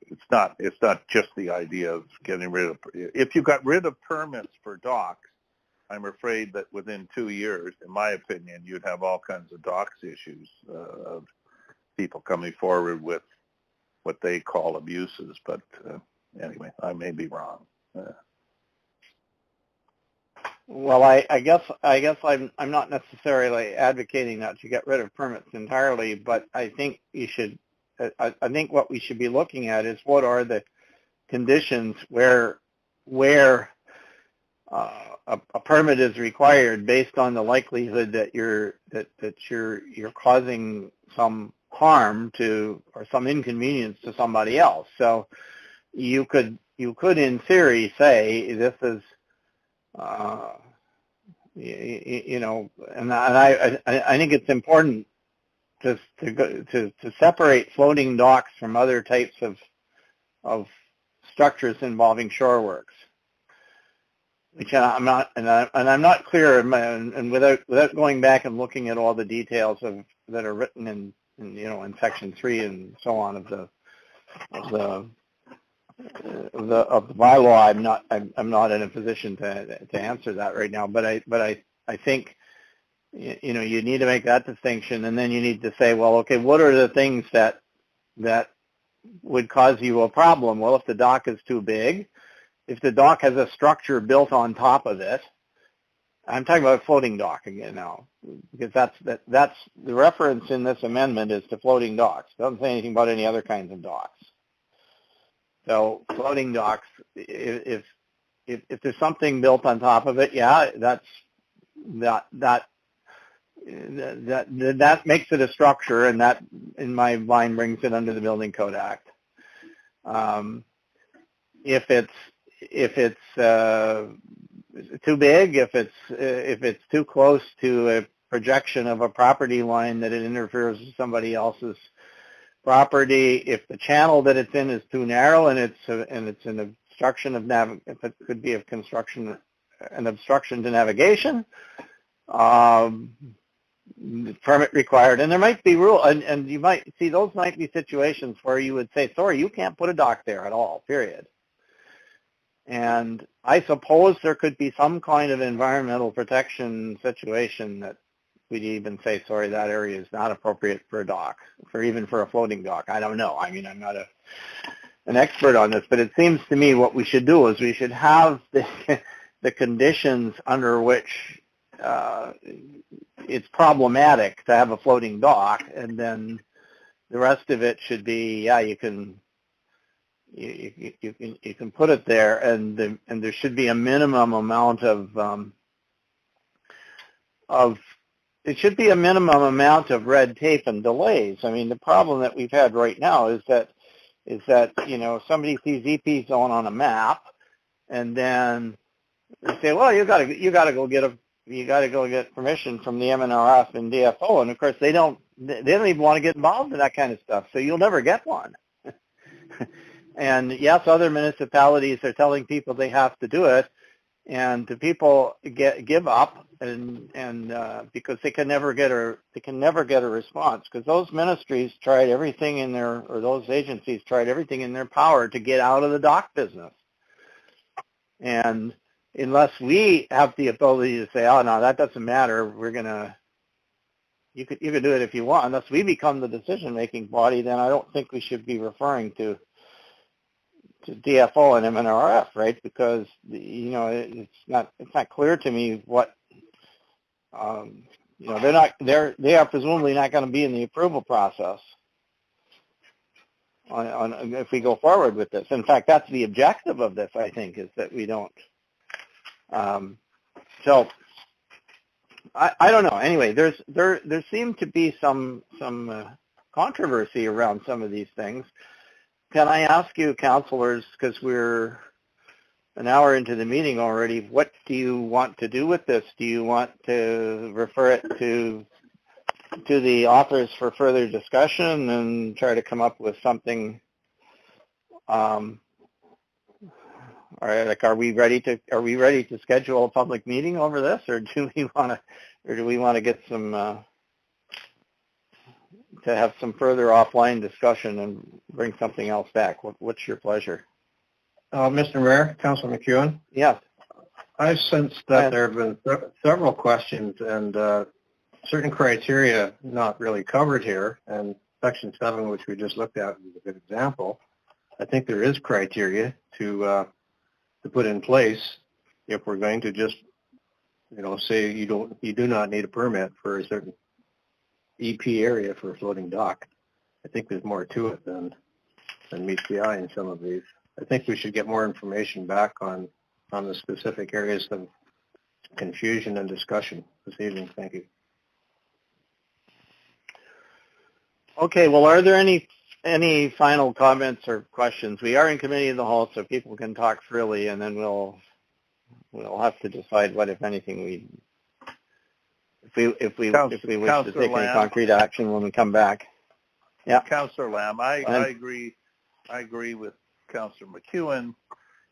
it's not just the idea of getting rid of. If you got rid of permits for docks, I'm afraid that within 2 years, in my opinion, you'd have all kinds of docks issues of people coming forward with what they call abuses. But anyway, I may be wrong. Well, I guess I'm not necessarily advocating that you get rid of permits entirely, but I think you should. I think what we should be looking at is what are the conditions where a permit is required based on the likelihood that you're causing some harm to or some inconvenience to somebody else. So you could in theory say this is and I think it's important to separate floating docks from other types of structures involving shore works. Which I'm not clear, and without going back and looking at all the details that are written in Section 3 and so on of the bylaw, I'm not in a position to answer that right now. But I think you need to make that distinction, and then you need to say, well, okay, what are the things that would cause you a problem? Well, if the dock is too big, if the dock has a structure built on top of it, I'm talking about floating dock again now, because that's the reference in this amendment is to floating docks. It doesn't say anything about any other kinds of docks. So floating docks, if there's something built on top of it, yeah, that makes it a structure, and that, in my mind, brings it under the Building Code Act. If it's too big, if it's too close to a projection of a property line that it interferes with somebody else's property, if the channel that it's in is too narrow and it's an obstruction of if it could be an obstruction to navigation, permit required. And there might be and you might see those might be situations where you would say, sorry, you can't put a dock there at all, period. And I suppose there could be some kind of environmental protection situation that we'd even say, sorry, that area is not appropriate for a dock, even for a floating dock. I don't know. I mean, I'm not an expert on this, but it seems to me what we should do is we should have the conditions under which it's problematic to have a floating dock, and then the rest of it should be, yeah, you can put it there, and there should be a minimum amount of it should be a minimum amount of red tape and delays. I mean, the problem that we've had right now is that somebody sees EP zone on a map, and then they say, well, you got to go get permission from the MNRF and DFO, and of course they don't even want to get involved in that kind of stuff, so you'll never get one. And yes, other municipalities are telling people they have to do it, and the people give up, and because they can never get a response, because those ministries tried everything those agencies tried everything in their power to get out of the dock business, and unless we have the ability to say, oh no, that doesn't matter, you could do it if you want, unless we become the decision-making body, then I don't think we should be referring to DFO and MNRF, right? Because it's not clear to me what they are presumably not going to be in the approval process on if we go forward with this. In fact, that's the objective of this, I think, is that we don't. So I don't know. Anyway, there seemed to be some controversy around some of these things. Can I ask you, councillors, because we're an hour into the meeting already, what do you want to do with this? Do you want to refer it to the authors for further discussion and try to come up with something? Are we ready to schedule a public meeting over this, or do we want to get some to have some further offline discussion and bring something else back? What's your pleasure? Mr. Mayor, Councilor McEwen? Yes. I sensed that there have been several questions and certain criteria not really covered here, and Section 7, which we just looked at, is a good example. I think there is criteria to put in place if we're going to just, say you do not need a permit for a certain EP area for a floating dock. I think there's more to it than meets the eye in some of these. I think we should get more information back on the specific areas of confusion and discussion this evening. Thank you. Okay, well, are there any final comments or questions? We are in committee of the whole, so people can talk freely, and then we'll have to decide what, if anything, if we wish to take any concrete action when we come back. Yeah, Councillor Lamb, I agree with Councillor McEwen.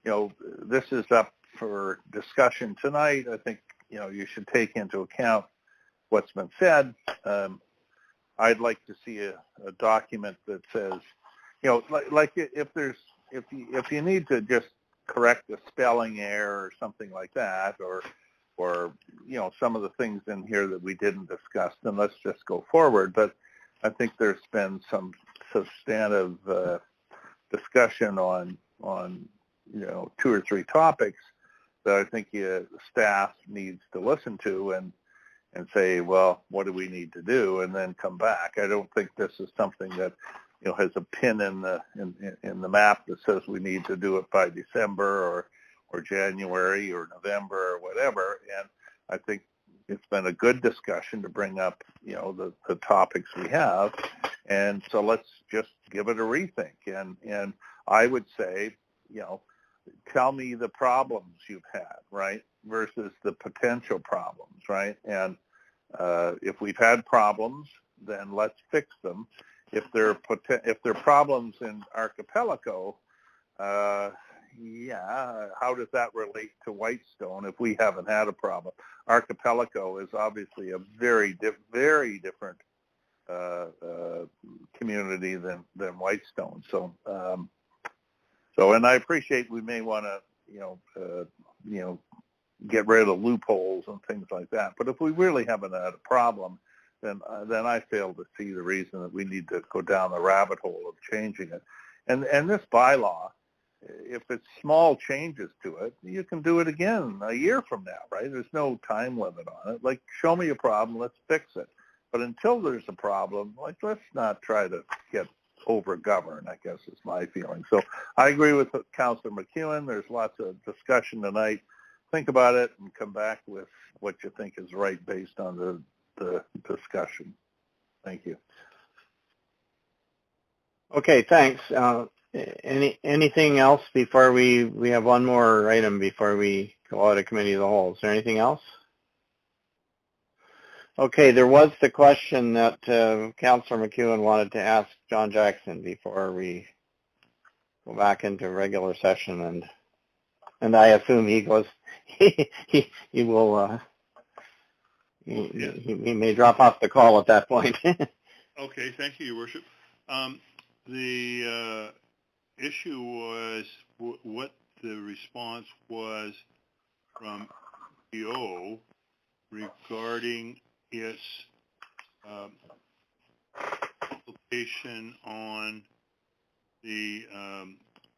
This is up for discussion tonight. I think you should take into account what's been said. I'd like to see a document that says, like if you need to just correct a spelling error or something like that, or some of the things in here that we didn't discuss, then let's just go forward. But I think there's been some substantive discussion on 2 or 3 topics that I think staff needs to listen to and say, well, what do we need to do, and then come back. I don't think this is something that has a pin in the map that says we need to do it by December or January or November or whatever. And I think it's been a good discussion to bring up the topics we have, and so let's just give it a rethink. And I would say, tell me the problems you've had, right, versus the potential problems, right? And if we've had problems, then let's fix them. If there are problems in Archipelago, how does that relate to Whitestone if we haven't had a problem? Archipelago is obviously a very different community than Whitestone. So, and I appreciate we may want to, get rid of loopholes and things like that. But if we really haven't had a problem, then I fail to see the reason that we need to go down the rabbit hole of changing it. And this bylaw, if it's small changes to it, you can do it again a year from now, right? There's no time limit on it. Like, show me a problem, let's fix it. But until there's a problem, let's not try to get over-govern, I guess is my feeling. So I agree with Councillor McEwen. There's lots of discussion tonight. Think about it and come back with what you think is right based on the discussion. Thank you. Okay, thanks. Anything else before we have one more item before we go out of committee of the whole? Is there anything else? Okay, there was the question that Councillor McEwen wanted to ask John Jackson before we go back into regular session, and I assume he goes. He will. He may drop off the call at that point. Okay, thank you, Your Worship. The issue was what the response was from MTO regarding its application on the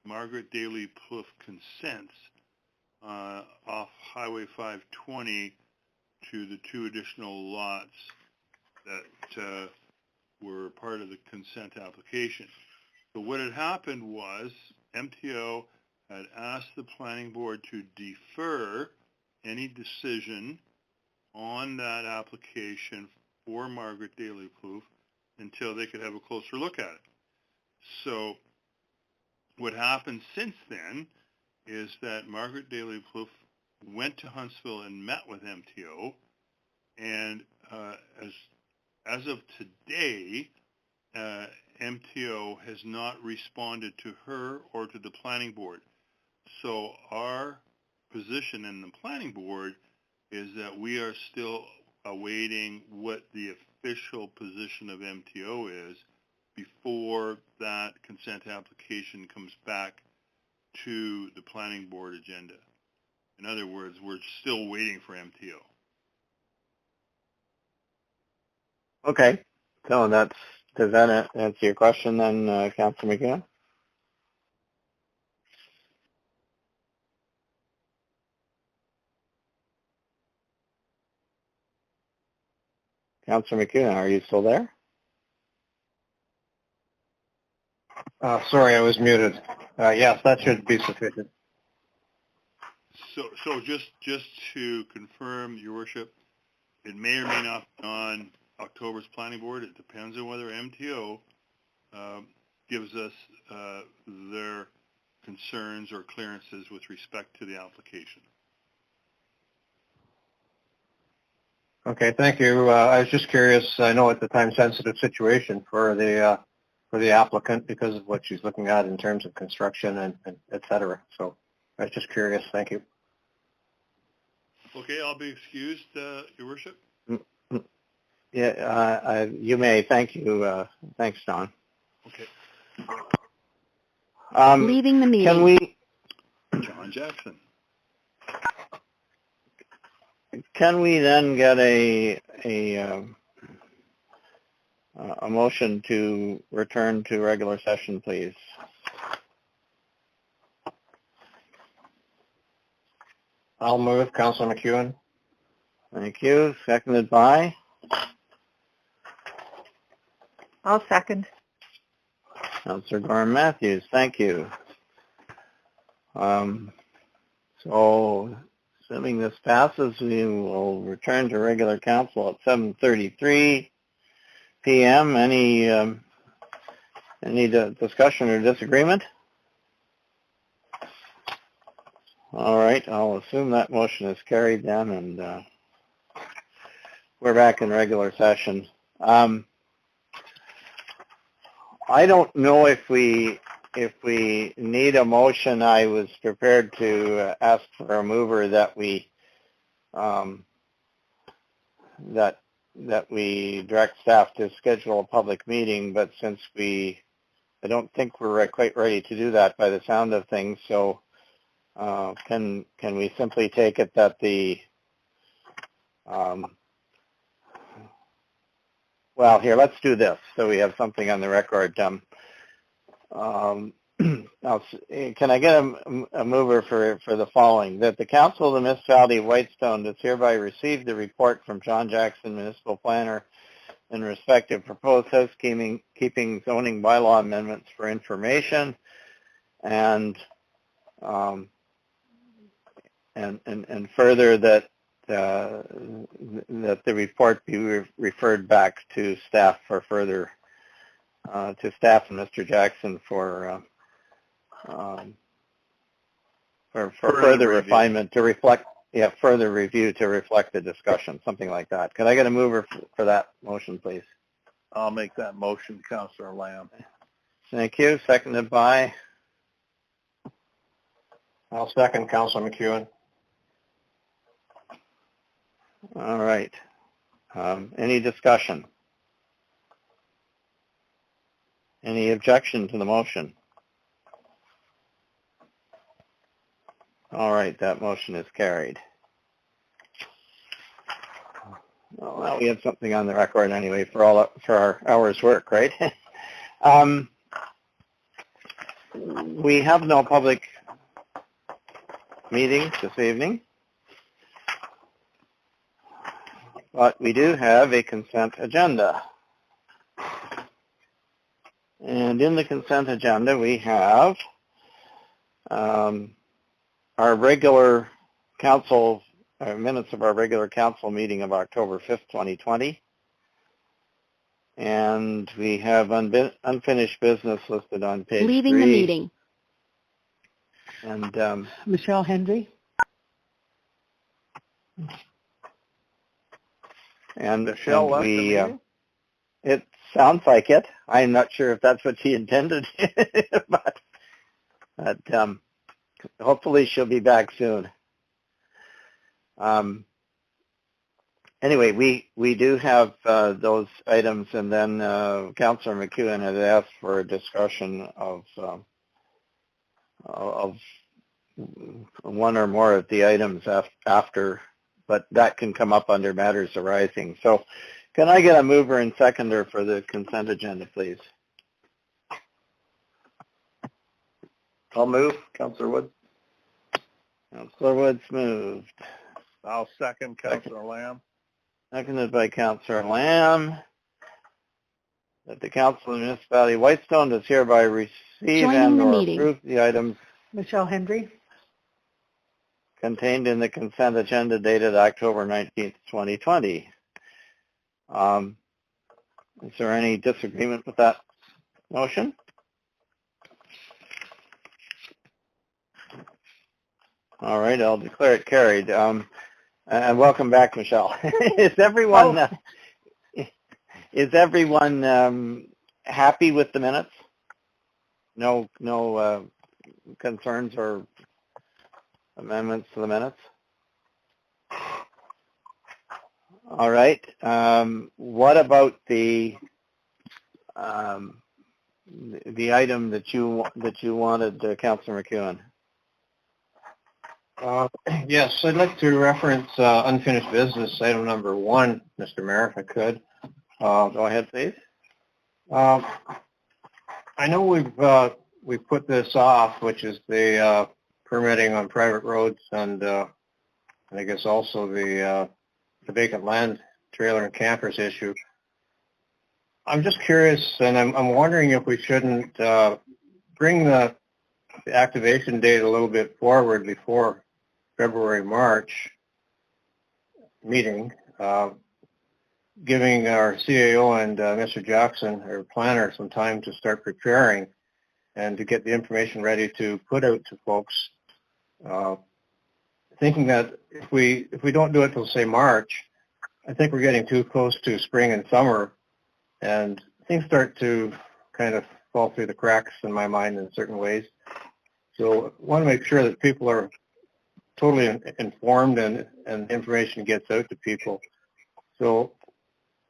Margaret Daly Plouffe consents off Highway 520 to the 2 additional lots that were part of the consent application. So what had happened was MTO had asked the planning board to defer any decision on that application for Margaret Daly Plouffe until they could have a closer look at it. So what happened since then is that Margaret Daly Plouffe went to Huntsville and met with MTO, and as of today, MTO has not responded to her or to the planning board. So our position in the planning board is that we are still awaiting what the official position of MTO is before that consent application comes back to the planning board agenda. In other words, we're still waiting for MTO. Okay. So does that answer your question then, Councillor McKeon? Councillor McKeon, are you still there? Sorry, I was muted. Yes, that should be sufficient. So just to confirm, Your Worship, it may or may not be on October's planning board. It depends on whether MTO gives us their concerns or clearances with respect to the application. Okay, thank you. I was just curious. I know it's a time-sensitive situation for the applicant because of what she's looking at in terms of construction and et cetera. So I was just curious. Thank you. Okay, I'll be excused, Your Worship. Yeah, you may. Thank you. Thanks, John. Okay. Leaving the meeting. Can we? John Jackson. Can we then get a motion to return to regular session, please? I'll move. Councillor McEwen. Thank you. Seconded by? I'll second. Councillor Gorham Matthews. Thank you. So, assuming this passes, we will return to regular council at 7:33 p.m. Any discussion or disagreement? All right, I'll assume that motion is carried then, and we're back in regular session. I don't know if we need a motion. I was prepared to ask for a mover that we direct staff to schedule a public meeting, but since I don't think we're quite ready to do that by the sound of things, so can we simply take it that well, here, let's do this so we have something on the record. Can I get a mover for the following? That the Council of the Municipality of Whitestone does hereby receive the report from John Jackson, Municipal Planner, in respect of proposed housekeeping zoning bylaw amendments for information, and further that the report be referred back to staff for further to staff and Mr. Jackson for further refinement to reflect, further review to reflect the discussion, something like that. Could I get a mover for that motion, please? I'll make that motion, Councillor Lamb. Thank you. Seconded by? I'll second, Councillor McEwen. All right. Any discussion? Any objection to the motion? All right, that motion is carried. Well, we have something on the record anyway for our hour's work, right? We have no public meetings this evening, but we do have a consent agenda. And in the consent agenda, we have our regular council, minutes of our regular council meeting of October 5th, 2020. And we have unfinished business listed on page 3. Leaving the meeting. And Michelle Hendry. and Michelle left the we, meeting? it sounds like it. I'm not sure if that's what she intended, but hopefully she'll be back soon. Anyway, we do have those items, and then Councillor McEwen has asked for a discussion of one or more of the items after, but that can come up under matters arising. So can I get a mover and seconder for the consent agenda, please? I'll move. Councillor Wood. Councillor Woods moved. I'll second Councillor Lamb. Seconded by Councillor Lamb. That the Council of the Municipality of Whitestone does hereby receive Joining and the or meeting. approve the items Michelle Hendry. contained in the consent agenda dated October 19th, 2020. Is there any disagreement with that motion? All right, I'll declare it carried. And welcome back, Michelle. Is everyone happy with the minutes? No concerns or amendments to the minutes? All right. What about the item that you wanted, Councillor McEwen? Yes, I'd like to reference unfinished business item number 1, Mr. Mayor, if I could. Go ahead, please. I know we've put this off, which is the permitting on private roads, and I guess also the vacant land trailer and campers issue. I'm just curious, and I'm wondering if we shouldn't bring the activation date a little bit forward before February-March meeting, giving our CAO and Mr. Jackson, our planner, some time to start preparing and to get the information ready to put out to folks. Thinking that if we don't do it till, say, March, I think we're getting too close to spring and summer, and things start to kind of fall through the cracks in my mind in certain ways. So I want to make sure that people are totally informed and information gets out to people. So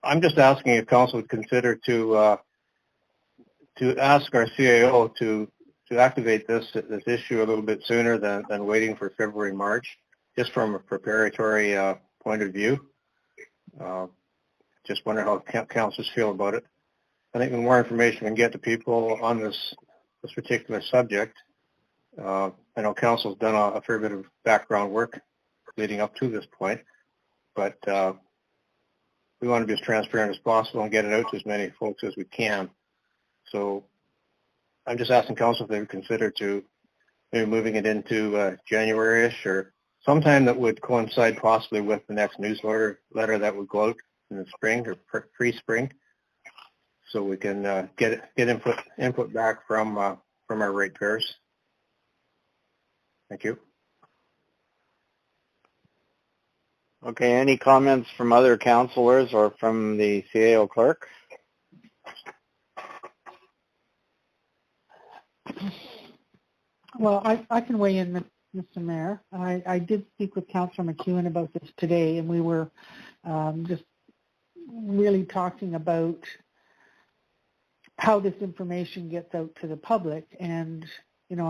I'm just asking if council would consider to ask our CAO to activate this issue a little bit sooner than waiting for February, March, just from a preparatory point of view. Just wonder how councils feel about it. I think the more information we can get to people on this particular subject, I know council's done a fair bit of background work leading up to this point, but we want to be as transparent as possible and get it out to as many folks as we can. So I'm just asking council if they would consider to maybe moving it into January-ish or sometime that would coincide possibly with the next newsletter that would go out in the spring or pre-spring, so we can get input back from our ratepayers. Thank you. Okay, any comments from other councillors or from the CAO clerk? Well, I can weigh in, Mr. Mayor. I did speak with Councillor McEwen about this today, and we were just really talking about how this information gets out to the public, and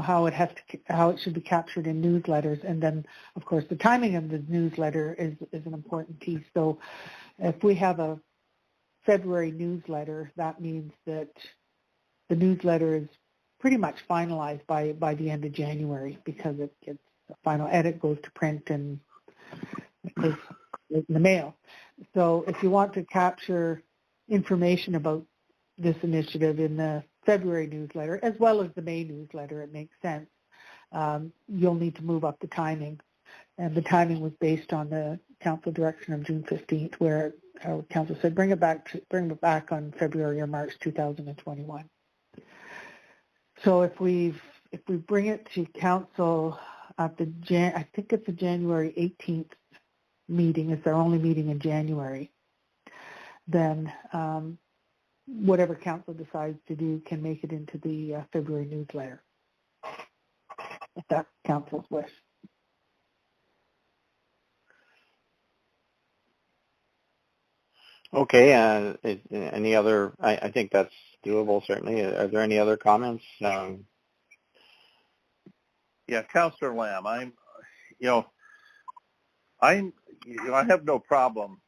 how it should be captured in newsletters, and then of course the timing of the newsletter is an important piece. So if we have a February newsletter, that means that the newsletter is pretty much finalized by the end of January, because it gets the final edit, goes to print, and it goes in the mail. So if you want to capture information about this initiative in the February newsletter, as well as the May newsletter, it makes sense. You'll need to move up the timing. And the timing was based on the council direction of June 15th, where our council said bring it back on February or March 2021. So if we bring it to council at the I think it's the January 18th meeting, it's our only meeting in January, then whatever council decides to do can make it into the February newsletter, if that's council's wish. Okay, any other, I think that's doable, certainly. Are there any other comments? Yeah, Councillor Lamb, I have no problem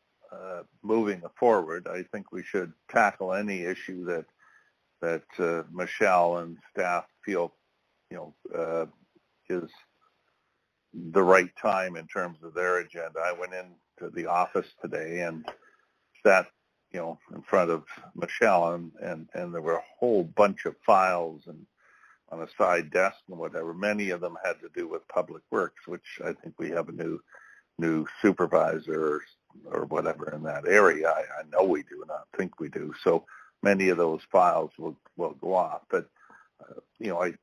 moving it forward. I think we should tackle any issue that Michelle and staff feel, is the right time in terms of their agenda. I went into the office today and sat, in front of Michelle, and there were a whole bunch of files and on a side desk and whatever. Many of them had to do with public works, which I think we have a new supervisor or whatever in that area. I know we do, not think we do. So many of those files will go off. But I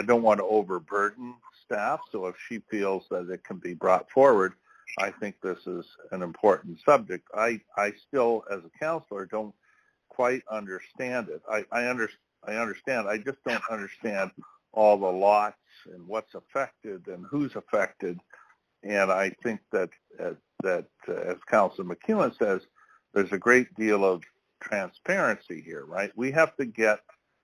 don't want to overburden staff. So if she feels that it can be brought forward, I think this is an important subject. I still, as a counselor, don't quite understand it. I understand. I just don't understand all the lots and what's affected and who's affected. And I think that as Councilor McEwen says, there's a great deal of transparency here, right? We have to get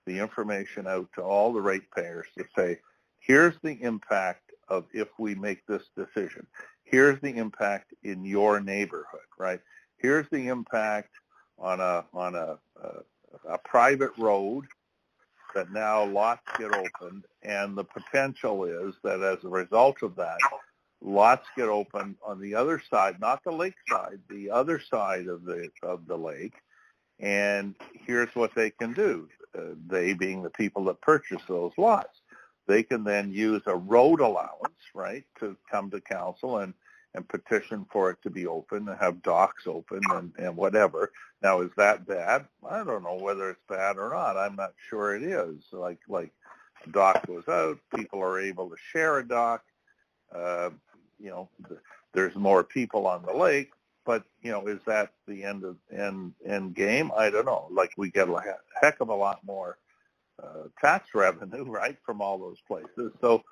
the information out to all the ratepayers to say, here's the impact of if we make this decision. Here's the impact in your neighborhood, right? Here's the impact on a private road that now lots get opened, and the potential is that as a result of that, lots get opened on the other side, not the lake side, the other side of the lake, and here's what they can do. They being the people that purchase those lots. They can then use a road allowance, right, to come to council and petition for it to be open and have docks open and whatever. Now, is that bad? I don't know whether it's bad or not. I'm not sure it is. Like a dock goes out, people are able to share a dock. There's more people on the lake, but is that the end game? I don't know. Like, we get a heck of a lot more tax revenue, right, from all those places. So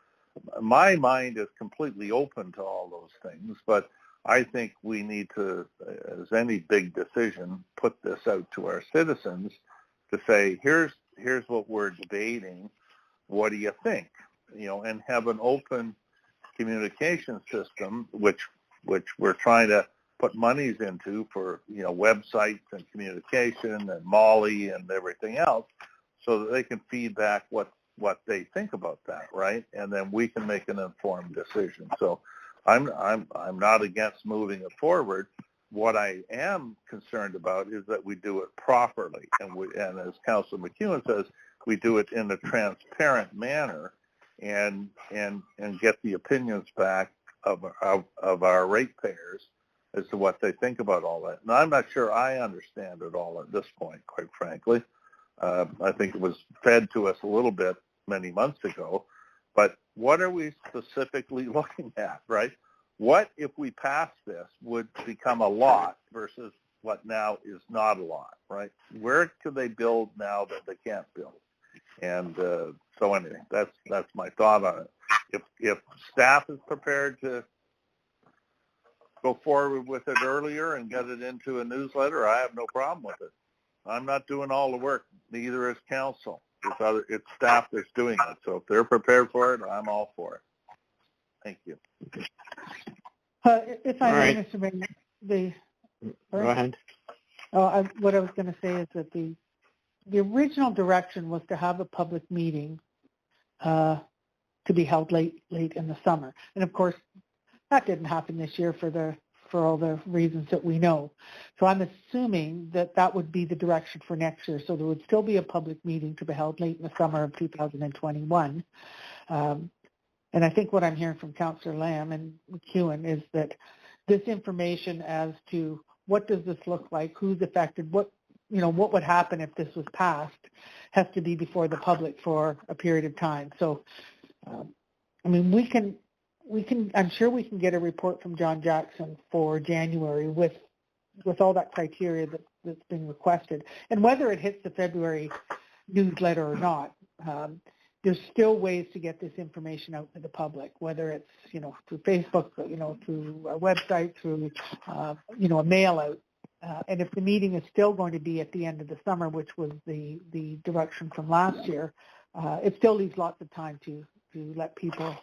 my mind is completely open to all those things, but I think we need to, as any big decision, put this out to our citizens to say, here's what we're debating. What do you think? And have an open communication system, which we're trying to put monies into for, websites and communication and Molly and everything else, so that they can feed back what they think about that, right? And then we can make an informed decision. So I'm not against moving it forward. What I am concerned about is that we do it properly, and as Councilor McEwen says, we do it in a transparent manner, and get the opinions back of our ratepayers as to what they think about all that. And I'm not sure I understand it all at this point, quite frankly. I think it was fed to us a little bit many months ago, but what are we specifically looking at, right? What, if we pass this, would become a lot versus what now is not a lot, right? Where could they build now that they can't build? And so anyway, that's my thought on it. If staff is prepared to go forward with it earlier and get it into a newsletter, I have no problem with it. I'm not doing all the work, neither is council. It's staff that's doing it. So if they're prepared for it, I'm all for it. Thank you. If I may, Mr. Mayor, Go ahead. What I was going to say is that the original direction was to have a public meeting to be held late in the summer, and of course that didn't happen this year for all the reasons that we know. So I'm assuming that would be the direction for next year. So there would still be a public meeting to be held late in the summer of 2021. And I think what I'm hearing from Councillor Lamb and McEwen is that this information as to what does this look like, who's affected, what would happen if this was passed, has to be before the public for a period of time. So, I mean, we can. I'm sure we can get a report from John Jackson for January with all that criteria that's been requested, and whether it hits the February newsletter or not. There's still ways to get this information out to the public, whether it's through Facebook, through our website, through a mail out. And if the meeting is still going to be at the end of the summer, which was the direction from last year, it still leaves lots of time to let people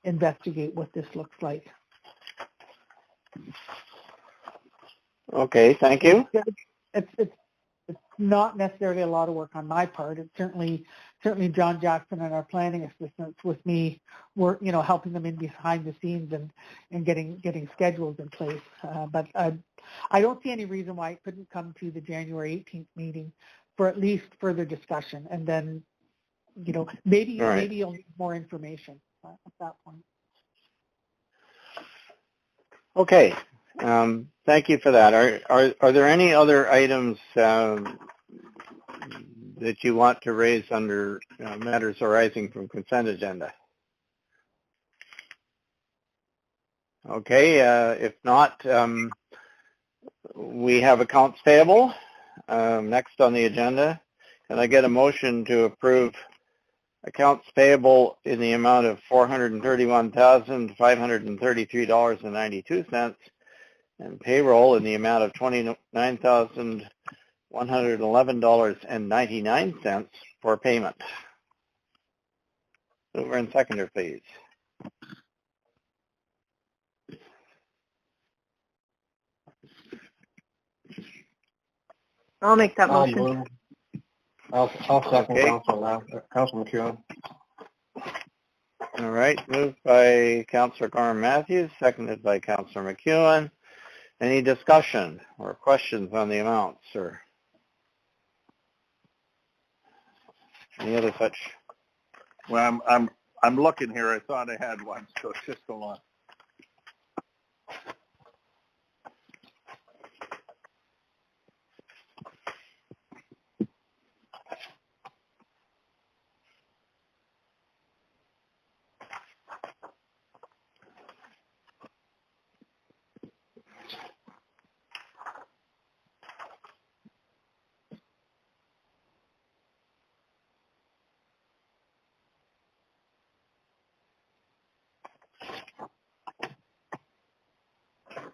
investigate what this looks like. Okay, thank you. It's not necessarily a lot of work on my part. It's certainly John Jackson and our planning assistants with me were helping them in behind the scenes and getting schedules in place. But I don't see any reason why it couldn't come to the January 18th meeting for at least further discussion, and then maybe you'll need more information at that point. Okay, thank you for that. Are there any other items that you want to raise under matters arising from consent agenda? Okay, if not, we have accounts payable next on the agenda. Can I get a motion to approve accounts payable in the amount of $431,533.92 and payroll in the amount of $29,111.99 for payment? Mover and seconder, please. I'll make that motion. I'll second. Okay. Councilor McEwen. All right, moved by Councillor Gorham Matthews, seconded by Councillor McEwen. Any discussion or questions on the amounts or any other such? Well, I'm looking here. I thought I had one, so just hold on.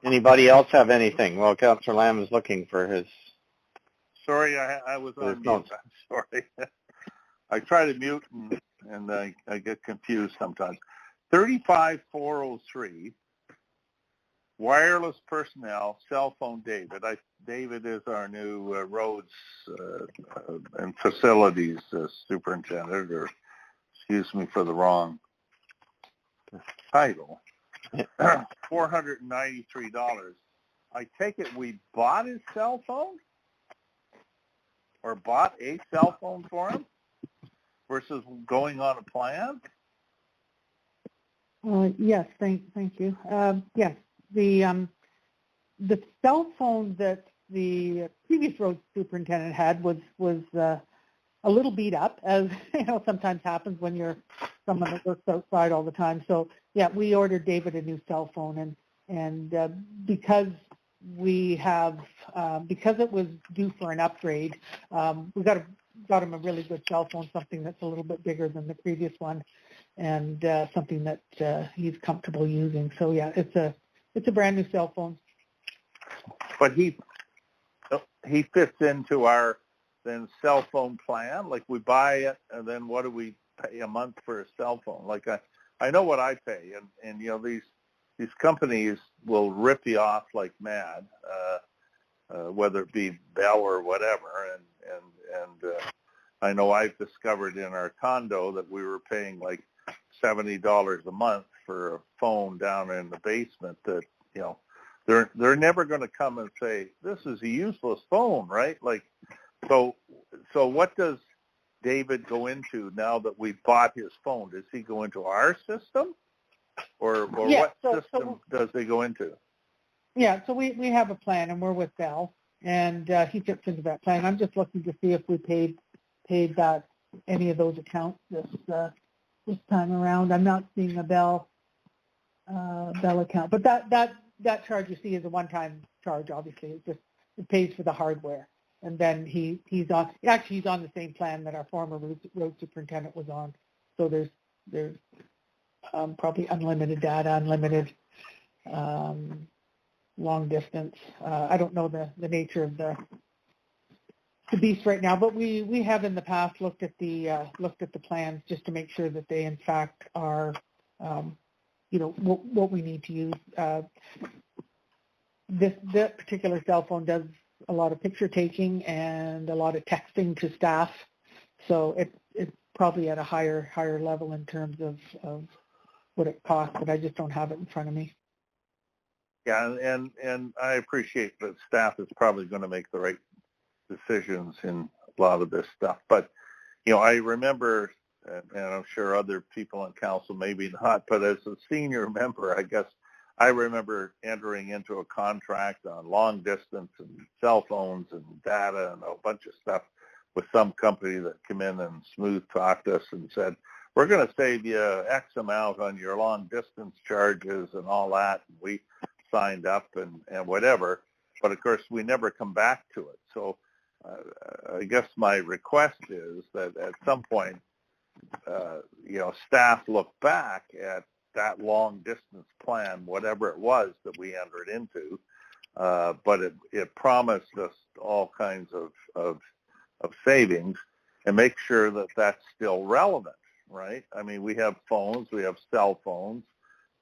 Anybody else have anything? Well, Councillor Lamb is looking for his. Sorry, I was on mute. I'm sorry. I try to mute and I get confused sometimes. 35403, wireless personnel, cell phone David. David is our new roads and facilities superintendent, or excuse me for the wrong title. $493. I take it we bought his cell phone or bought a cell phone for him versus going on a plan? Yes, thank you. Yes, the cell phone that the previous road superintendent had was a little beat up, as sometimes happens when you're someone that works outside all the time. So yeah, we ordered David a new cell phone, and because we have because it was due for an upgrade, we got him a really good cell phone, something that's a little bit bigger than the previous one, and something that he's comfortable using. So yeah, it's a brand new cell phone. But he fits into our then cell phone plan. Like we buy it, and then what do we pay a month for a cell phone? Like I know what I pay, and these companies will rip you off like mad. whether it be Bell or whatever. And I know I've discovered in our condo that we were paying like $70 a month for a phone down in the basement that, you know, they're never going to come and say, this is a useless phone, right? Like, so what does David go into now that we bought his phone? Does he go into our system? Or Yeah, what system does he go into? Yeah, so we have a plan, and we're with Bell, and he fits into that plan. I'm just looking to see if we paid that any of those accounts this time around. I'm not seeing a Bell account, but that charge you see is a one-time charge. Obviously, it pays for the hardware, and then he's on the same plan that our former road superintendent was on. So there's probably unlimited data, unlimited long distance. I don't know the nature of the beast right now, but we have in the past looked at the plans just to make sure that they in fact are what we need to use. This particular cell phone does a lot of picture taking and a lot of texting to staff, so it's probably at a higher level in terms of what it costs, but I just don't have it in front of me. Yeah, and I appreciate that staff is probably going to make the right decisions in a lot of this stuff. But, you know, I remember, and I'm sure other people on council maybe not, but as a senior member, I guess I remember entering into a contract on long distance and cell phones and data and a bunch of stuff with some company that came in and smooth talked us and said, we're going to save you X amount on your long distance charges and all that. And we signed up and whatever, but of course we never come back to it. So I guess my request is that at some point, staff look back at that long distance plan, whatever it was that we entered into, but it promised us all kinds of savings, and make sure that that's still relevant, right? I mean, we have phones, we have cell phones.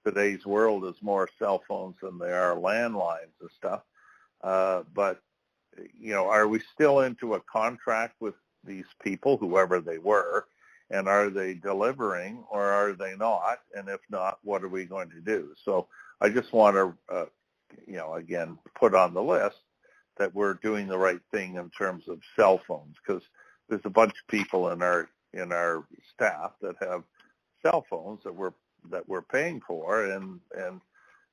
Today's world is more cell phones than they are landlines and stuff. But, you know, are we still into a contract with these people, whoever they were, and are they delivering or are they not? And if not, what are we going to do? So I just want to, again, put on the list that we're doing the right thing in terms of cell phones, because there's a bunch of people in our staff that have cell phones that we're paying for, and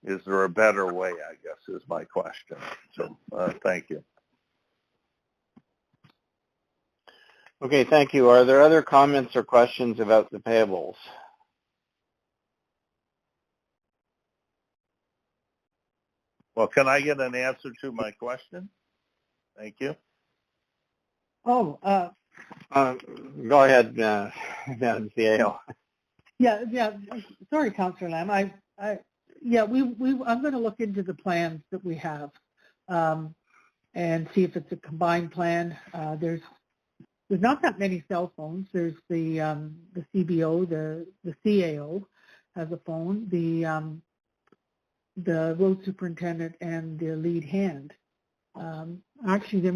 is there a better way, I guess, is my question. So thank you. Okay, thank you. Are there other comments or questions about the payables? Well, can I get an answer to my question? Thank you. Oh, go ahead, Madam CAO. Yeah. Sorry, Councillor Lamb. I'm going to look into the plans that we have and see if it's a combined plan. There's not that many cell phones. There's the CBO, the CAO has a phone, the road superintendent, and the lead hand. Actually, there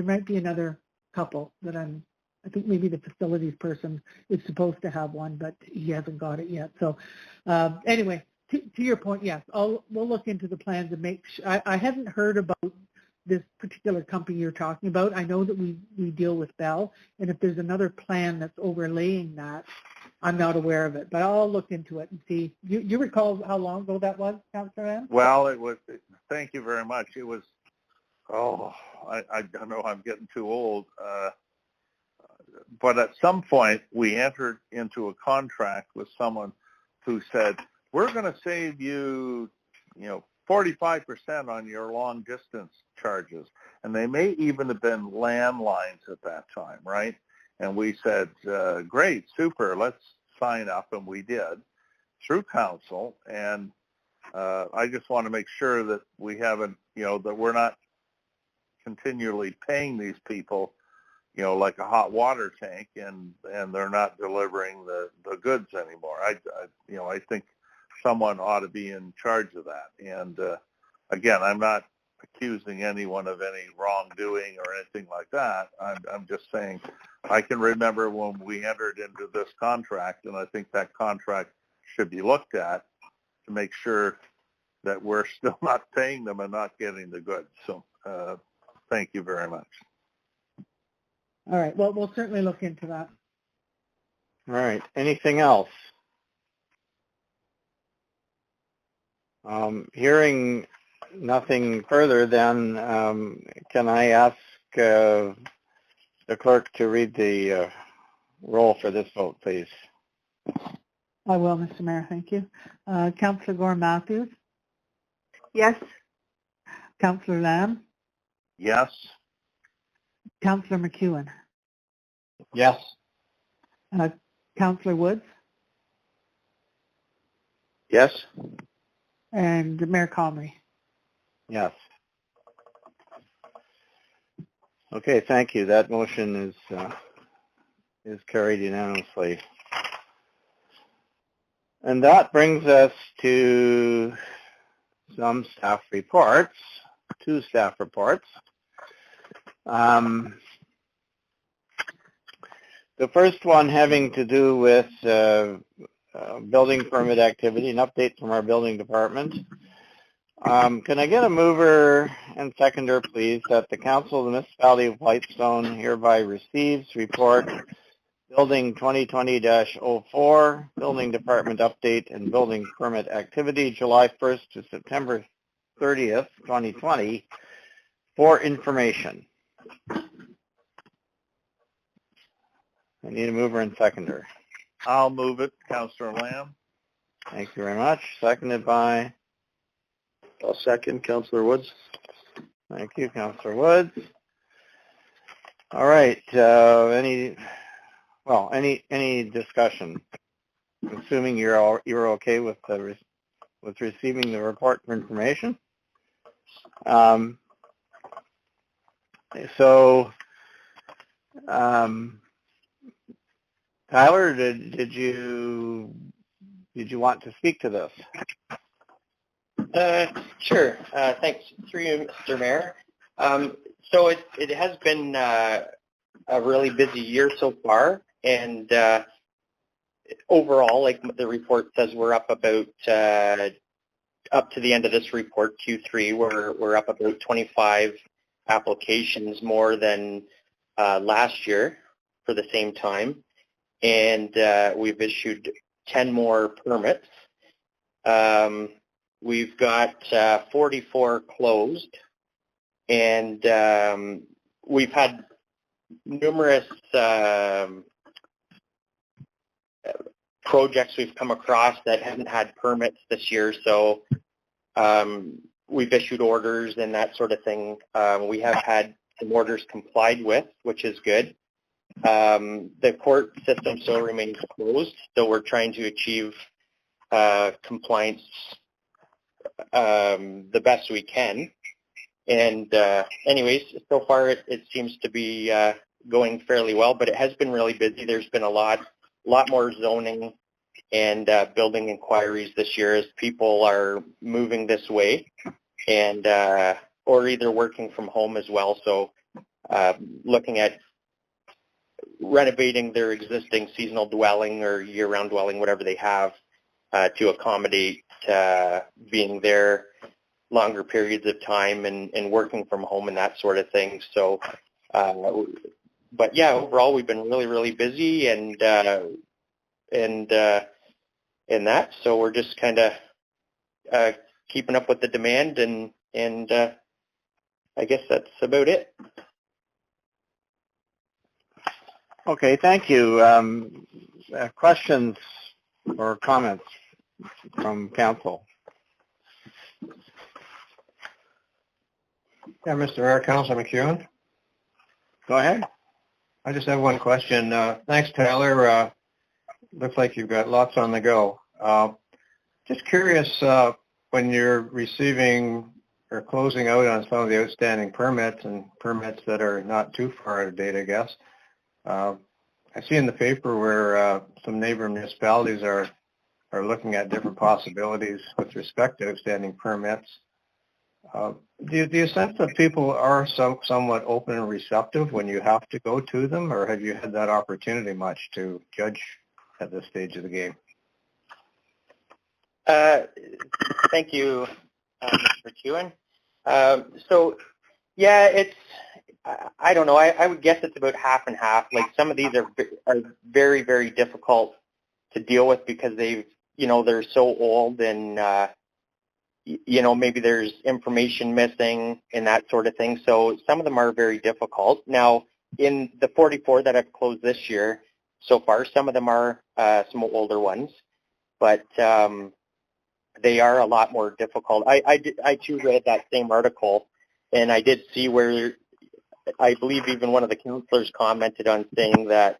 might be another couple that I think maybe the facilities person is supposed to have one, but he hasn't got it yet. So anyway, to your point, yes, we'll look into the plans and make sure. I hadn't heard about this particular company you're talking about. I know that we deal with Bell, and if there's another plan that's overlaying that, I'm not aware of it, but I'll look into it and see. You recall how long ago that was, Councillor Ann? Well, it was, thank you very much. It was, I don't know, I'm getting too old. But at some point, we entered into a contract with someone who said, we're going to save you, 45% on your long distance charges. And they may even have been landlines at that time, right? And we said, great, super, let's sign up. And we did through council. And I just want to make sure that we haven't, that we're not continually paying these people, like a hot water tank, and they're not delivering the goods anymore. I think someone ought to be in charge of that. And again, I'm not accusing anyone of any wrongdoing or anything like that. I'm just saying I can remember when we entered into this contract, and I think that contract should be looked at to make sure that we're still not paying them and not getting the goods. So thank you very much. All right. Well, we'll certainly look into that. All right. Anything else? Hearing nothing further, then can I ask the clerk to read the roll for this vote, please? I will, Mr. Mayor. Thank you. Councillor Gore-Matthews, Yes. Councillor Lamb, Yes. Councillor McEwen, Yes. Councillor Woods, Yes? and Mayor Comrie. Yes. Okay, thank you. That motion is carried unanimously. And that brings us to some staff reports, 2 staff reports. The first one having to do with building permit activity, an update from our building department. Can I get a mover and seconder, please, that the Council of the Municipality of Whitestone hereby receives report Building 2020-04, Building Department Update and Building Permit Activity, July 1st to September 30th, 2020, for information. I need a mover and seconder. I'll move it, Councillor Lamb. Thank you very much. Seconded by? I'll second, Councillor Woods. Thank you, Councillor Woods. All right. Any discussion? Assuming you're okay with receiving the report for information. Tyler, did you want to speak to this? Sure. Thanks, through you, Mr. Mayor. So it has been a really busy year so far, and overall, like the report says, we're up about up to the end of this report, Q3, we're up about 25 applications more than last year for the same time, and we've issued 10 more permits. We've got 44 closed, and we've had numerous projects we've come across that haven't had permits this year, so we've issued orders and that sort of thing. We have had some orders complied with, which is good. The court system still remains closed, so we're trying to achieve compliance the best we can. And anyways, so far it seems to be going fairly well, but it has been really busy. There's been a lot more zoning and building inquiries this year as people are moving this way, and or either working from home as well. So looking at renovating their existing seasonal dwelling or year-round dwelling, whatever they have, to accommodate being there longer periods of time and working from home and that sort of thing. So, but yeah, overall we've been really busy and that. So we're just kind of keeping up with the demand, and I guess that's about it. Okay, thank you. Questions or comments from council? Yeah, Mr. Mayor, Councillor McEwen. Go ahead. I just have one question. Thanks, Tyler. Looks like you've got lots on the go. Just curious, when you're receiving or closing out on some of the outstanding permits and permits that are not too far out of date, I guess, I see in the paper where some neighbor municipalities are looking at different possibilities with respect to outstanding permits. Do you sense that people are somewhat open and receptive when you have to go to them, or have you had that opportunity much to judge at this stage of the game? Thank you, Mr. Kewen. So, yeah, it's, I don't know, I would guess it's about half and half. Like, some of these are very, very difficult to deal with because they've, you know, they're so old and, you know, maybe there's information missing and that sort of thing. So some of them are very difficult. Now, in the 44 that I've closed this year so far, some of them are some older ones, but they are a lot more difficult. I too read that same article, and I did see where I believe even one of the councillors commented on saying that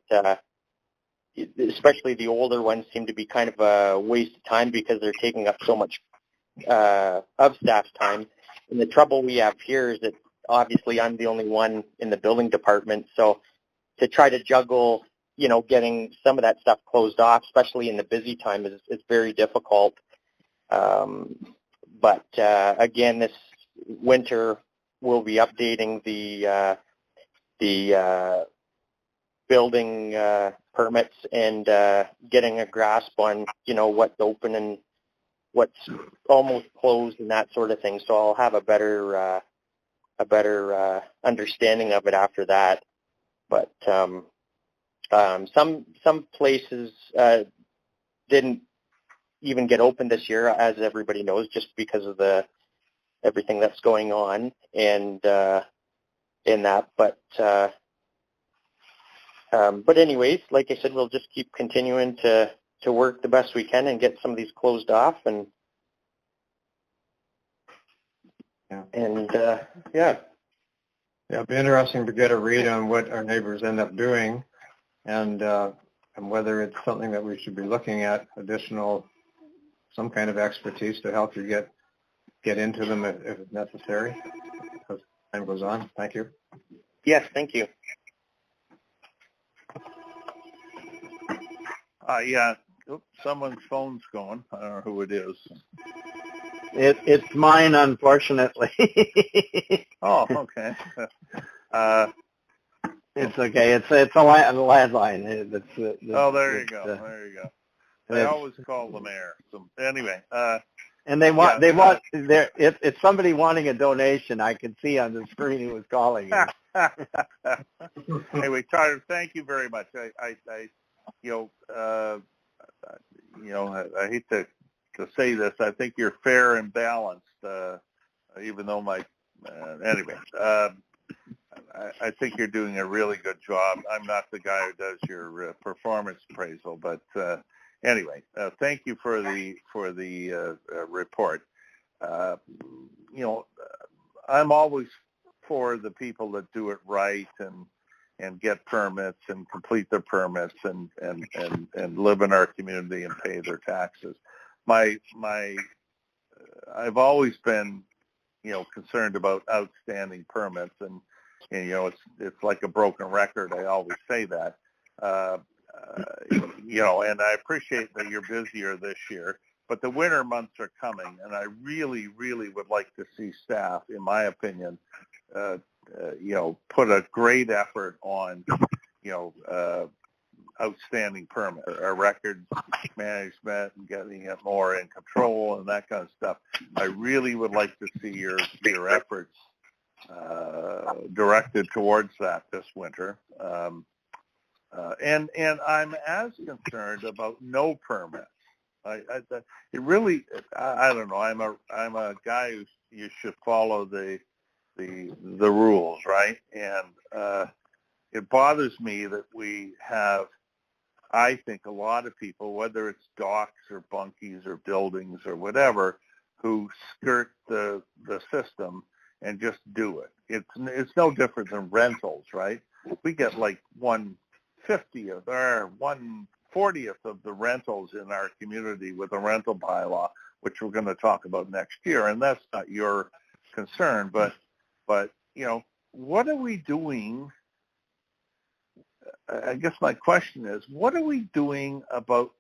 especially the older ones seem to be kind of a waste of time because they're taking up so much of staff's time. And the trouble we have here is that obviously I'm the only one in the building department, so to try to juggle, you know, getting some of that stuff closed off, especially in the busy time, is very difficult. But again, this winter we'll be updating the building permits and getting a grasp on, you know, what's open and what's almost closed and that sort of thing. So I'll have a better understanding of it after that. But some places didn't even get open this year, as everybody knows, just because of everything that's going on and in that. But anyways, like I said, we'll just keep continuing to work the best we can and get some of these closed off and yeah. Yeah, it'd be interesting to get a read on what our neighbors end up doing, and whether it's something that we should be looking at, some kind of expertise to help you get into them if necessary as time goes on. Thank you. Yes, thank you. Yeah. Oops, someone's phone's going. I don't know who it is. It's mine, unfortunately. Oh, okay. It's okay. It's a landline. Oh, there you go. There you go. I always call the mayor. So anyway. And it's somebody wanting a donation. I can see on the screen who was calling. Anyway, Tyler, thank you very much. I hate to say this. I think you're fair and balanced, even though anyway, I think you're doing a really good job. I'm not the guy who does your performance appraisal, but anyway, thank you for the report. I'm always for the people that do it right and get permits and complete their permits and live in our community and pay their taxes. I've always been, concerned about outstanding permits and it's like a broken record. I always say that, and I appreciate that you're busier this year, but the winter months are coming and I really, really would like to see staff, in my opinion, put a great effort on, outstanding permit, records management and getting it more in control and that kind of stuff. I really would like to see your efforts directed towards that this winter. And I'm as concerned about no permits. I don't know. I'm a guy who you should follow the rules, right? And it bothers me that we have, I think, a lot of people, whether it's docks or bunkies or buildings or whatever, who skirt the system and just do it. It's no different than rentals, right? We get like 1/50th or 1/40th of the rentals in our community with a rental bylaw, which we're going to talk about next year, and that's not your concern, but what are we doing? I guess my question is, what are we doing about,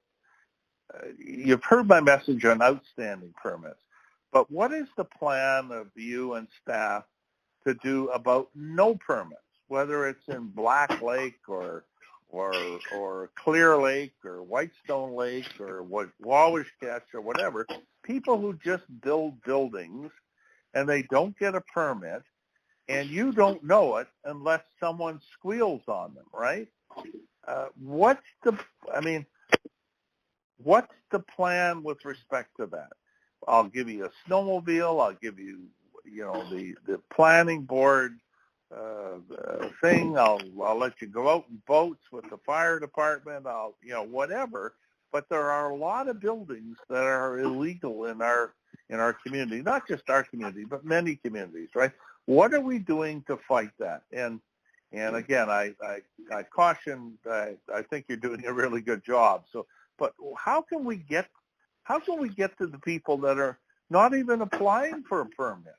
you've heard my message on outstanding permits, But what is the plan of you and staff to do about no permits, whether it's in Black Lake or Clear Lake or Whitestone Lake or Wawashketch or whatever, people who just build buildings and they don't get a permit, and you don't know it unless someone squeals on them, right? What's the plan with respect to that? I'll give you a snowmobile. I'll give you, the planning board thing. I'll let you go out in boats with the fire department. Whatever. But there are a lot of buildings that are illegal in our community, not just our community, but many communities, right? What are we doing to fight that? And again, I caution. I think you're doing a really good job. So, but how can we get to the people that are not even applying for a permit?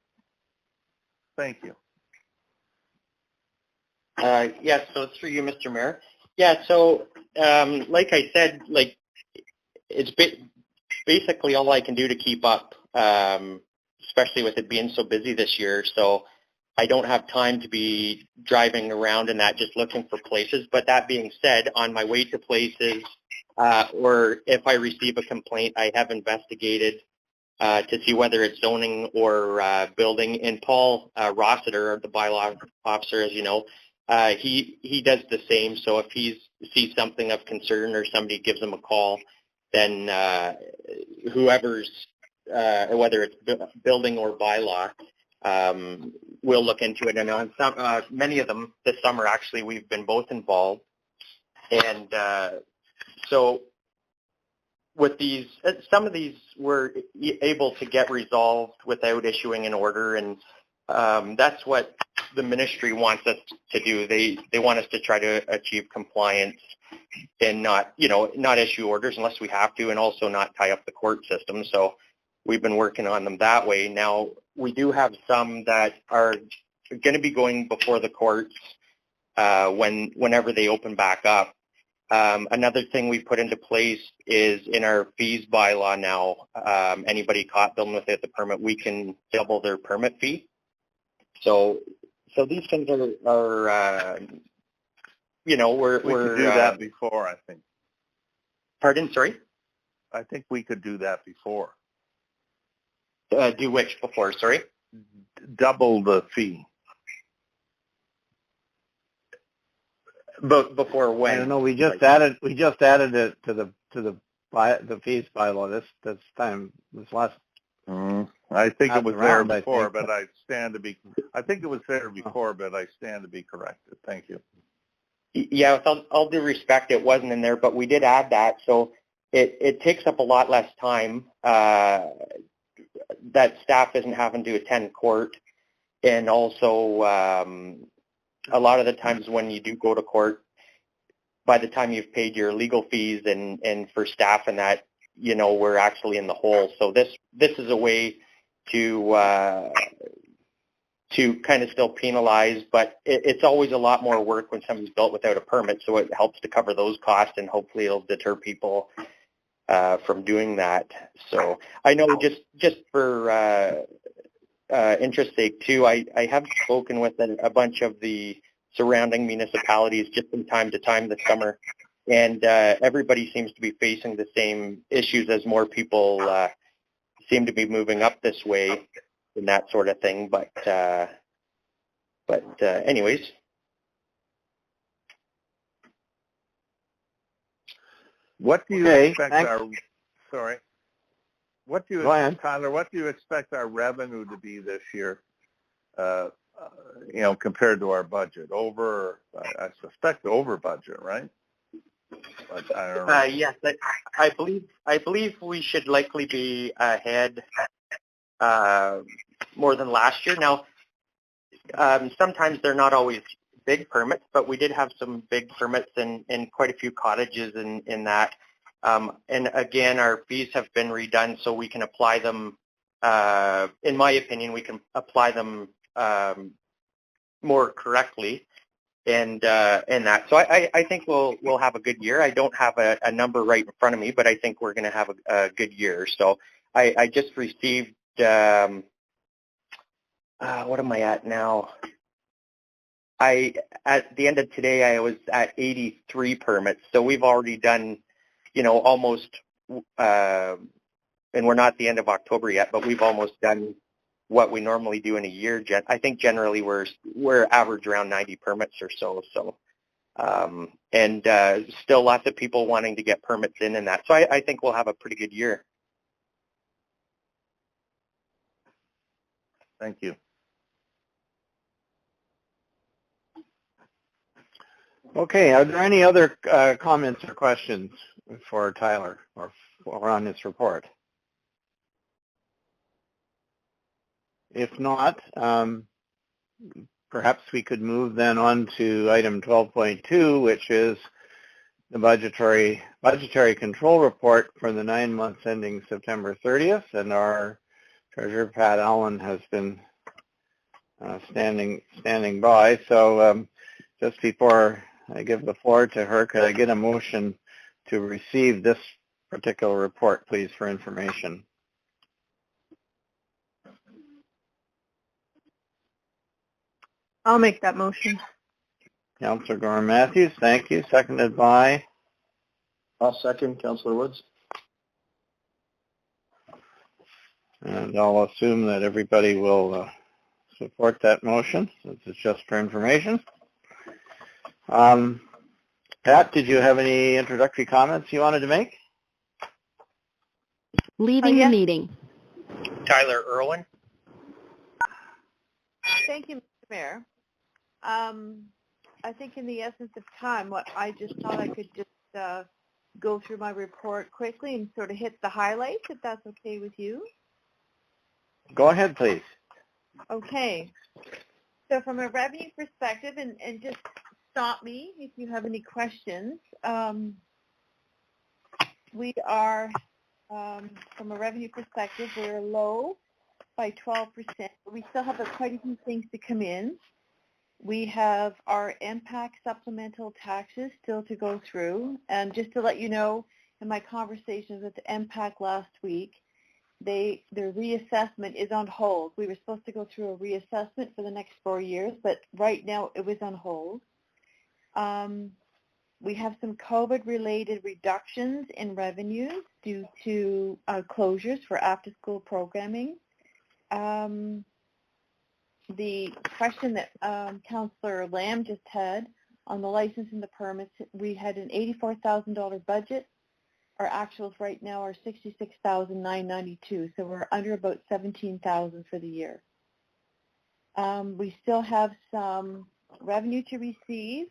Thank you. Yes, so it's for you, Mr. Mayor. Yeah, so like I said, it's basically all I can do to keep up, especially with it being so busy this year. So I don't have time to be driving around and that, just looking for places. But that being said, on my way to places, or if I receive a complaint, I have investigated to see whether it's zoning or building. And Paul Rossiter, the bylaw officer, as you know, he does the same. So if he sees something of concern or somebody gives him a call, then whoever's, whether it's building or bylaw, we'll look into it. And on some, many of them this summer, actually, we've been both involved. And so with these, some of these we're able to get resolved without issuing an order, and that's what the ministry wants us to do. They want us to try to achieve compliance and not issue orders unless we have to, and also not tie up the court system. So we've been working on them that way. Now, we do have some that are going to be going before the courts whenever they open back up. Another thing we put into place is in our fees bylaw now, anybody caught building without the permit, we can double their permit fee. So these things are we could do that before, I think. Pardon, sorry? I think we could do that before. Do which before, sorry? Double the fee. But before when? I don't know. We just added it to the fees bylaw this last. I think it was there before, but I think it was there before, but I stand to be corrected. Thank you. Yeah, with all due respect, it wasn't in there, but we did add that, so it takes up a lot less time. That staff isn't having to attend court, and also a lot of the times when you do go to court, by the time you've paid your legal fees and for staff and that, we're actually in the hole. So this is a way to kind of still penalize, but it's always a lot more work when somebody's built without a permit, so it helps to cover those costs, and hopefully it'll deter people from doing that. So I know just for interest sake too, I have spoken with a bunch of the surrounding municipalities just from time to time this summer, and everybody seems to be facing the same issues as more people seem to be moving up this way and that sort of thing. But anyways. What do you expect Tyler, what do you expect our revenue to be this year, compared to our budget? I suspect over budget, right? But I don't know. Yes, I believe we should likely be ahead more than last year. Now, sometimes they're not always big permits, but we did have some big permits in quite a few cottages in that. And again, our fees have been redone, so we can apply them, in my opinion, we can apply them more correctly and that. So I think we'll have a good year. I don't have a number right in front of me, but I think we're going to have a good year. So I just received what am I at now? At the end of today, I was at 83 permits. So we've already done, almost, and we're not at the end of October yet, but we've almost done what we normally do in a year. I think generally we're average around 90 permits or so. So, and still lots of people wanting to get permits in and that. So I think we'll have a pretty good year. Thank you. Okay, are there any other comments or questions for Tyler or on this report? If not, perhaps we could move then on to item 12.2, which is the budgetary control report for the 9 months ending September 30th, and our Treasurer Pat Allen has been standing by. So just before I give the floor to her, could I get a motion to receive this particular report, please, for information? I'll make that motion. Councillor Gorham-Matthews, thank you. Seconded by? I'll second, Councillor Woods. And I'll assume that everybody will support that motion, since it's just for information. Pat, did you have any introductory comments you wanted to make? Leaving the meeting. Tyler Irwin. Thank you, Mr. Mayor. I think in the essence of time, what I just thought I could just go through my report quickly and sort of hit the highlights, if that's okay with you. Go ahead, please. Okay. So from a revenue perspective, and just stop me if you have any questions, we are, from a revenue perspective, we're low by 12%, but we still have quite a few things to come in. We have our MPAC supplemental taxes still to go through. And just to let you know, in my conversations with the MPAC last week, their reassessment is on hold. We were supposed to go through a reassessment for the next 4 years, but right now it was on hold. We have some COVID-related reductions in revenues due to closures for after-school programming. The question that Councillor Lamb just had on the license and the permits, we had an $84,000 budget. Our actuals right now are $66,992, so we're under about $17,000 for the year. We still have some revenue to receive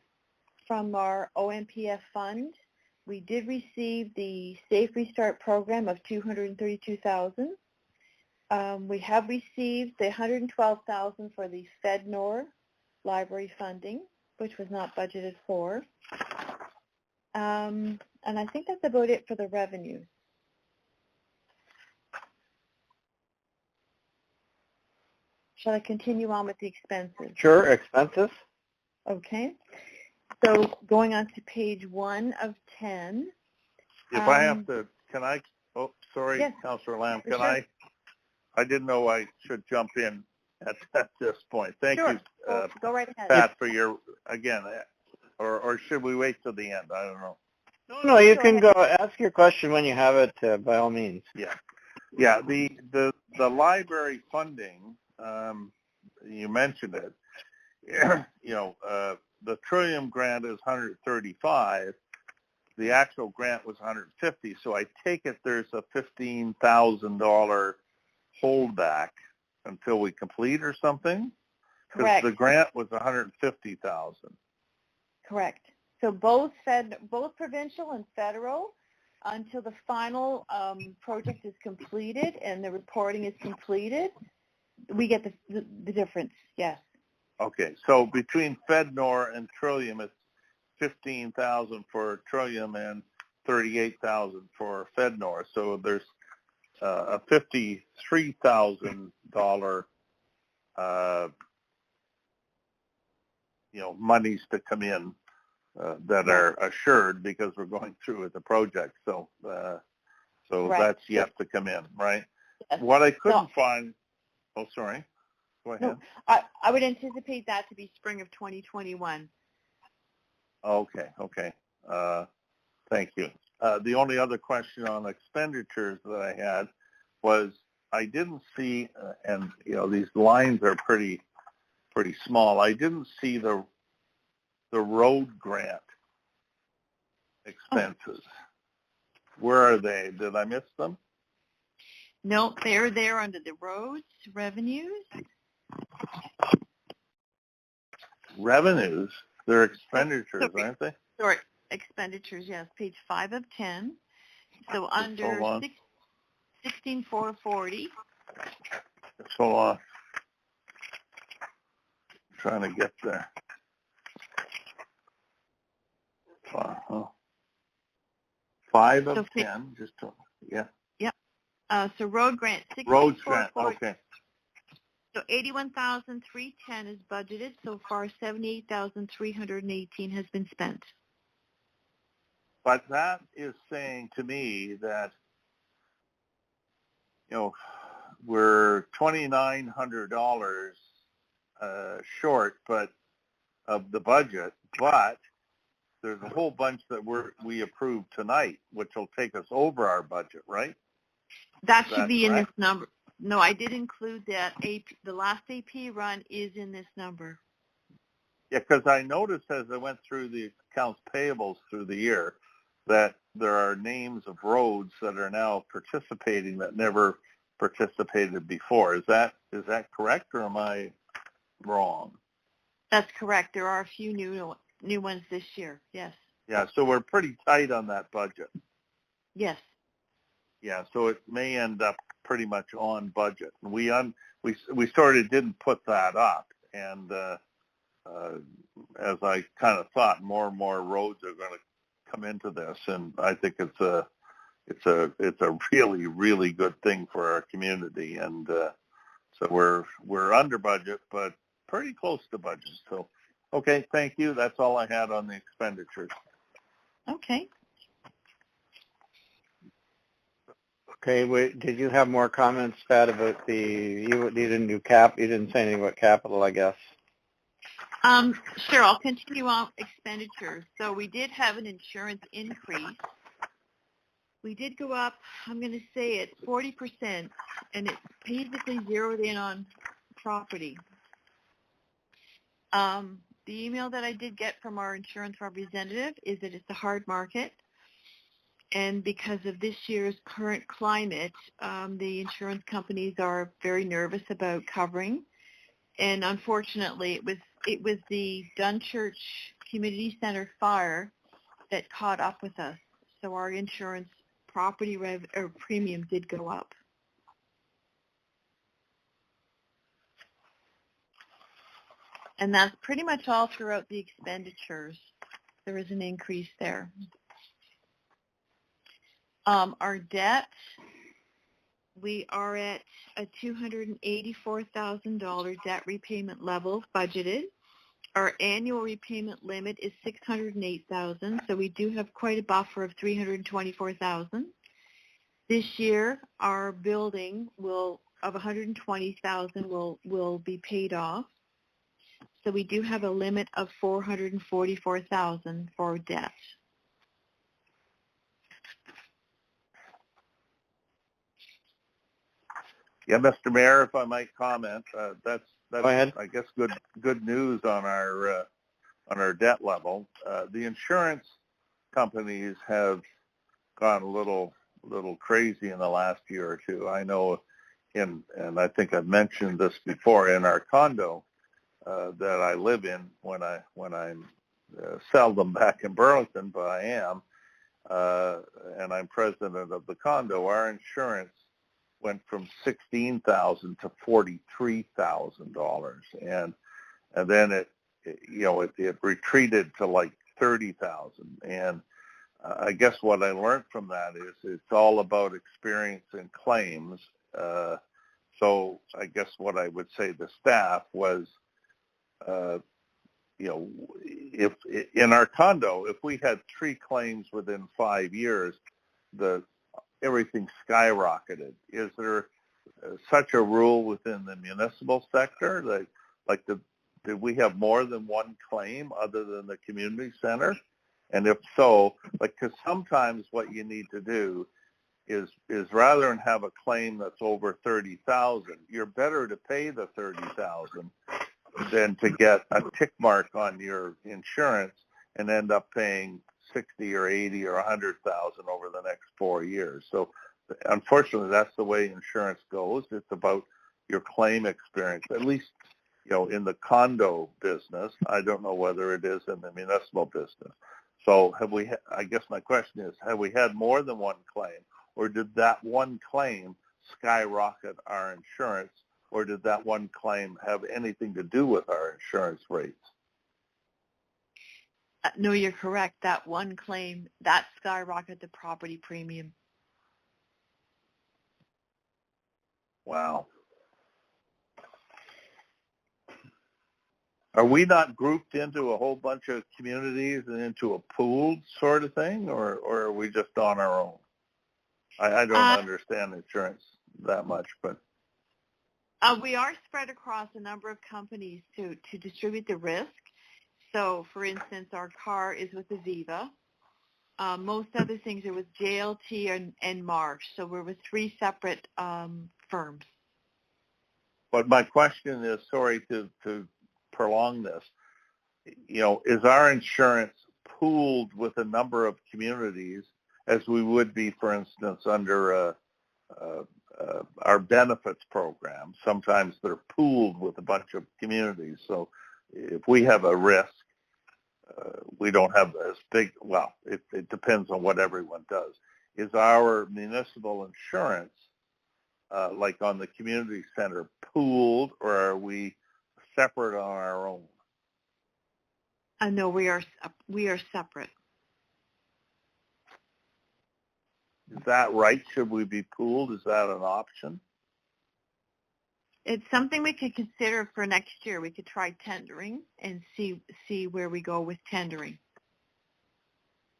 from our OMPF fund. We did receive the Safe Restart program of $232,000. We have received the $112,000 for the FedNor library funding, which was not budgeted for. And I think that's about it for the revenue. Shall I continue on with the expenses? Sure, expenses. Okay. So going on to page 1 of 10. If I have to, can I, oh, sorry, yes, Councillor Lamb, can sure. I didn't know I should jump in at this point. Thank Sure. you, Go right ahead. Pat, for your, again, or should we wait till the end? I don't know. No, you can go ask your question when you have it, by all means. Yeah. The library funding, you mentioned it. The Trillium grant is 135. The actual grant was 150. So I take it there's a $15,000 holdback until we complete or something. Because the grant was 150,000. Correct. So both provincial and federal, until the final project is completed and the reporting is completed, we get the difference. Yes. Okay. So between FedNor and Trillium, it's 15,000 for Trillium and 38,000 for FedNor. So there's a $53,000 monies to come in that are assured because we're going through with the project. So right. That's yet to come in, right? what I couldn't find, oh, sorry, go ahead. No, I would anticipate that to be spring of 2021. Okay. Thank you. The only other question on expenditures that I had was I didn't see, and these lines are pretty small. I didn't see the road grant expenses. Where are they? Did I miss them? No, they're there under the roads revenues. Revenues? They're expenditures, aren't they? Sorry, expenditures, yes, page 5 of 10. So under 16,440. Hold on. I'm trying to get there. 5 of 10, just to, yeah. Yep. So road grant, road grant, okay. So 81,310 is budgeted. So far, 78,318 has been spent. But that is saying to me that, we're $2,900 short, but of the budget, but there's a whole bunch that we approved tonight, which will take us over our budget, right? That should be in this number. No, I did include that. The last AP run is in this number. Yeah, because I noticed as I went through the accounts payables through the year that there are names of roads that are now participating that never participated before. Is that correct, or am I wrong? That's correct. There are a few new ones this year. Yes. Yeah, so we're pretty tight on that budget. Yes. Yeah, so it may end up pretty much on budget. We sort of didn't put that up, and as I kind of thought, more and more roads are going to come into this, and I think it's a really, really good thing for our community, and so we're under budget, but pretty close to budget. So, okay, thank you. That's all I had on the expenditures. Okay. Okay, did you have more comments, Pat, about you didn't do cap, you didn't say anything about capital, I guess. Sure, I'll continue on expenditures. So we did have an insurance increase. We did go up, I'm going to say it's 40%, and it's basically zeroed in on property. The email that I did get from our insurance representative is that it's a hard market. And because of this year's current climate, the insurance companies are very nervous about covering. And unfortunately, it was the Dunchurch Community Center fire that caught up with us. So our insurance property premium did go up. And that's pretty much all throughout the expenditures. There is an increase there. Our debt, we are at a $284,000 debt repayment level budgeted. Our annual repayment limit is $608,000, so we do have quite a buffer of $324,000. This year, our building of $120,000 will be paid off. So we do have a limit of $444,000 for debt. Yeah, Mr. Mayor, if I might comment, that's Go ahead. I guess good news on our debt level. The insurance companies have gone a little crazy in the last year or two. I know, and I think I've mentioned this before, in our condo that I live in when I'm seldom back in Burlington, but I am, and I'm president of the condo. Our insurance went from $16,000 to $43,000, and then it retreated to like $30,000. And I guess what I learned from that is it's all about experience and claims. So I guess what I would say to staff was, if in our condo, if we had 3 claims within 5 years, everything skyrocketed. Is there such a rule within the municipal sector? Did we have more than one claim other than the community center? And if so, because sometimes what you need to do is rather than have a claim that's over 30,000, you're better to pay the 30,000 than to get a tick mark on your insurance and end up paying 60 or 80 or 100,000 over the next 4 years. So unfortunately, that's the way insurance goes. It's about your claim experience, at least, in the condo business. I don't know whether it is in the municipal business. So I guess my question is, have we had more than one claim, or did that one claim skyrocket our insurance, or did that one claim have anything to do with our insurance rates? No, you're correct. That one claim, that skyrocketed the property premium. Wow. Are we not grouped into a whole bunch of communities and into a pooled sort of thing, or are we just on our own? I don't understand insurance that much, but we are spread across a number of companies to distribute the risk. So, for instance, our car is with Aviva. Most other things are with JLT and Marsh. So we're with 3 separate firms. But my question is, sorry to prolong this, is our insurance pooled with a number of communities as we would be, for instance, under our benefits program? Sometimes they're pooled with a bunch of communities. So if we have a risk, we don't have as big, well, it depends on what everyone does. Is our municipal insurance, like on the community center, pooled, or are we separate on our own? No, we are separate. Is that right? Should we be pooled? Is that an option? It's something we could consider for next year. We could try tendering and see where we go with tendering.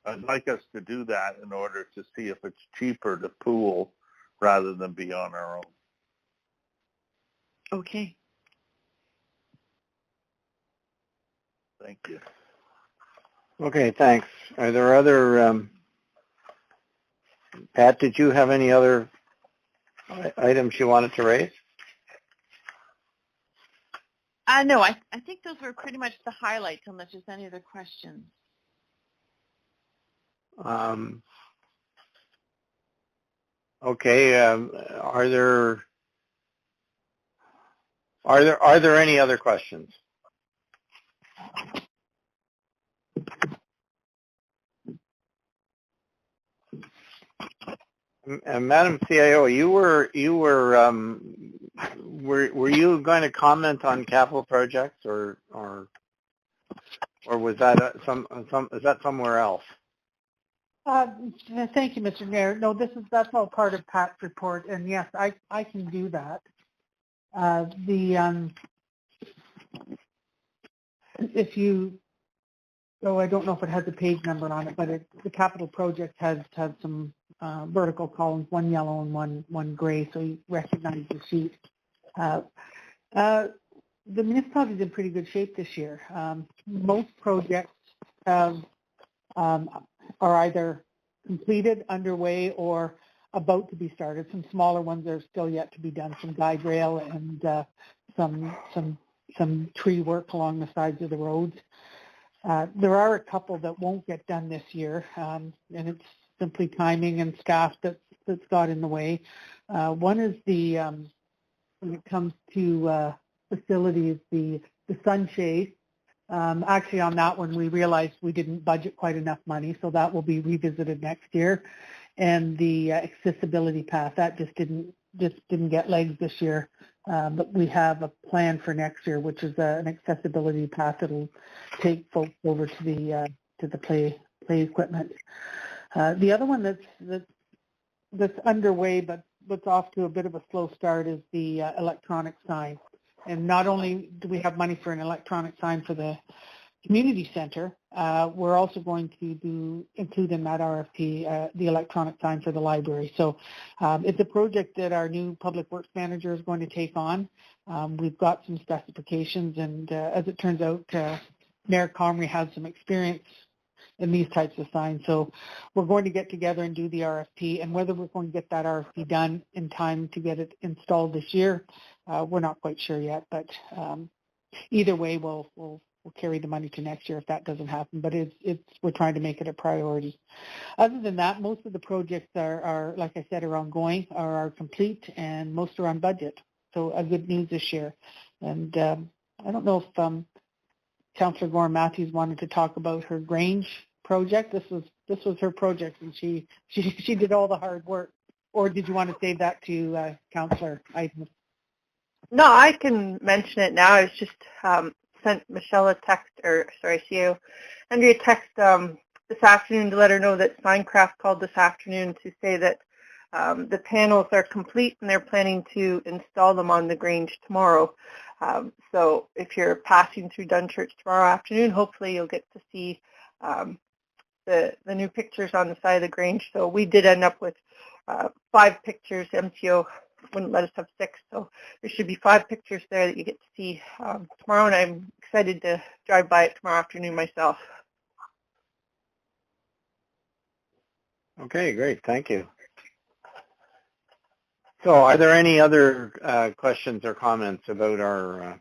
I'd like us to do that in order to see if it's cheaper to pool rather than be on our own. Okay. Thank you. Okay, thanks. Are there other, Pat, did you have any other items you wanted to raise? No, I think those were pretty much the highlights, unless there's any other questions. Okay, are there any other questions? Madam CIO, were you going to comment on capital projects, or was that is that somewhere else? Thank you, Mr. Mayor. No, that's all part of Pat's report, and yes, I can do that. If you, I don't know if it has a page number on it, but the capital project has some vertical columns, one yellow and one gray, so you recognize the sheet. The municipality is in pretty good shape this year. Most projects are either completed, underway, or about to be started. Some smaller ones are still yet to be done, some guide rail and some tree work along the sides of the roads. There are a couple that won't get done this year, and it's simply timing and staff that's got in the way. One is when it comes to facilities, the sunshade. Actually, on that one, we realized we didn't budget quite enough money, so that will be revisited next year. And the accessibility path, that just didn't get legs this year. But we have a plan for next year, which is an accessibility path that'll take folks over to the play equipment. The other one that's underway but off to a bit of a slow start is the electronic sign. And not only do we have money for an electronic sign for the community center, we're also going to include in that RFP the electronic sign for the library. So it's a project that our new public works manager is going to take on. We've got some specifications, and as it turns out, Mayor Comrie has some experience in these types of signs. So we're going to get together and do the RFP, and whether we're going to get that RFP done in time to get it installed this year, we're not quite sure yet. But either way, we'll carry the money to next year if that doesn't happen. But we're trying to make it a priority. Other than that, most of the projects are like I said, are ongoing, are complete, and most are on budget. So good news this year. And I don't know if Councillor Gorham Matthews wanted to talk about her Grange project. This was her project, and she did all the hard work. Or did you want to save that to Councillor Eidman? No, I can mention it now. I was just sent Michelle a text, CAO Andrea a text this afternoon to let her know that Signcraft called this afternoon to say that the panels are complete and they're planning to install them on the Grange tomorrow. So if you're passing through Dunchurch tomorrow afternoon, hopefully you'll get to see the new pictures on the side of the Grange. So we did end up with 5 pictures. MTO wouldn't let us have 6, so there should be 5 pictures there that you get to see tomorrow, and I'm excited to drive by it tomorrow afternoon myself. Okay, great. Thank you. So are there any other questions or comments about our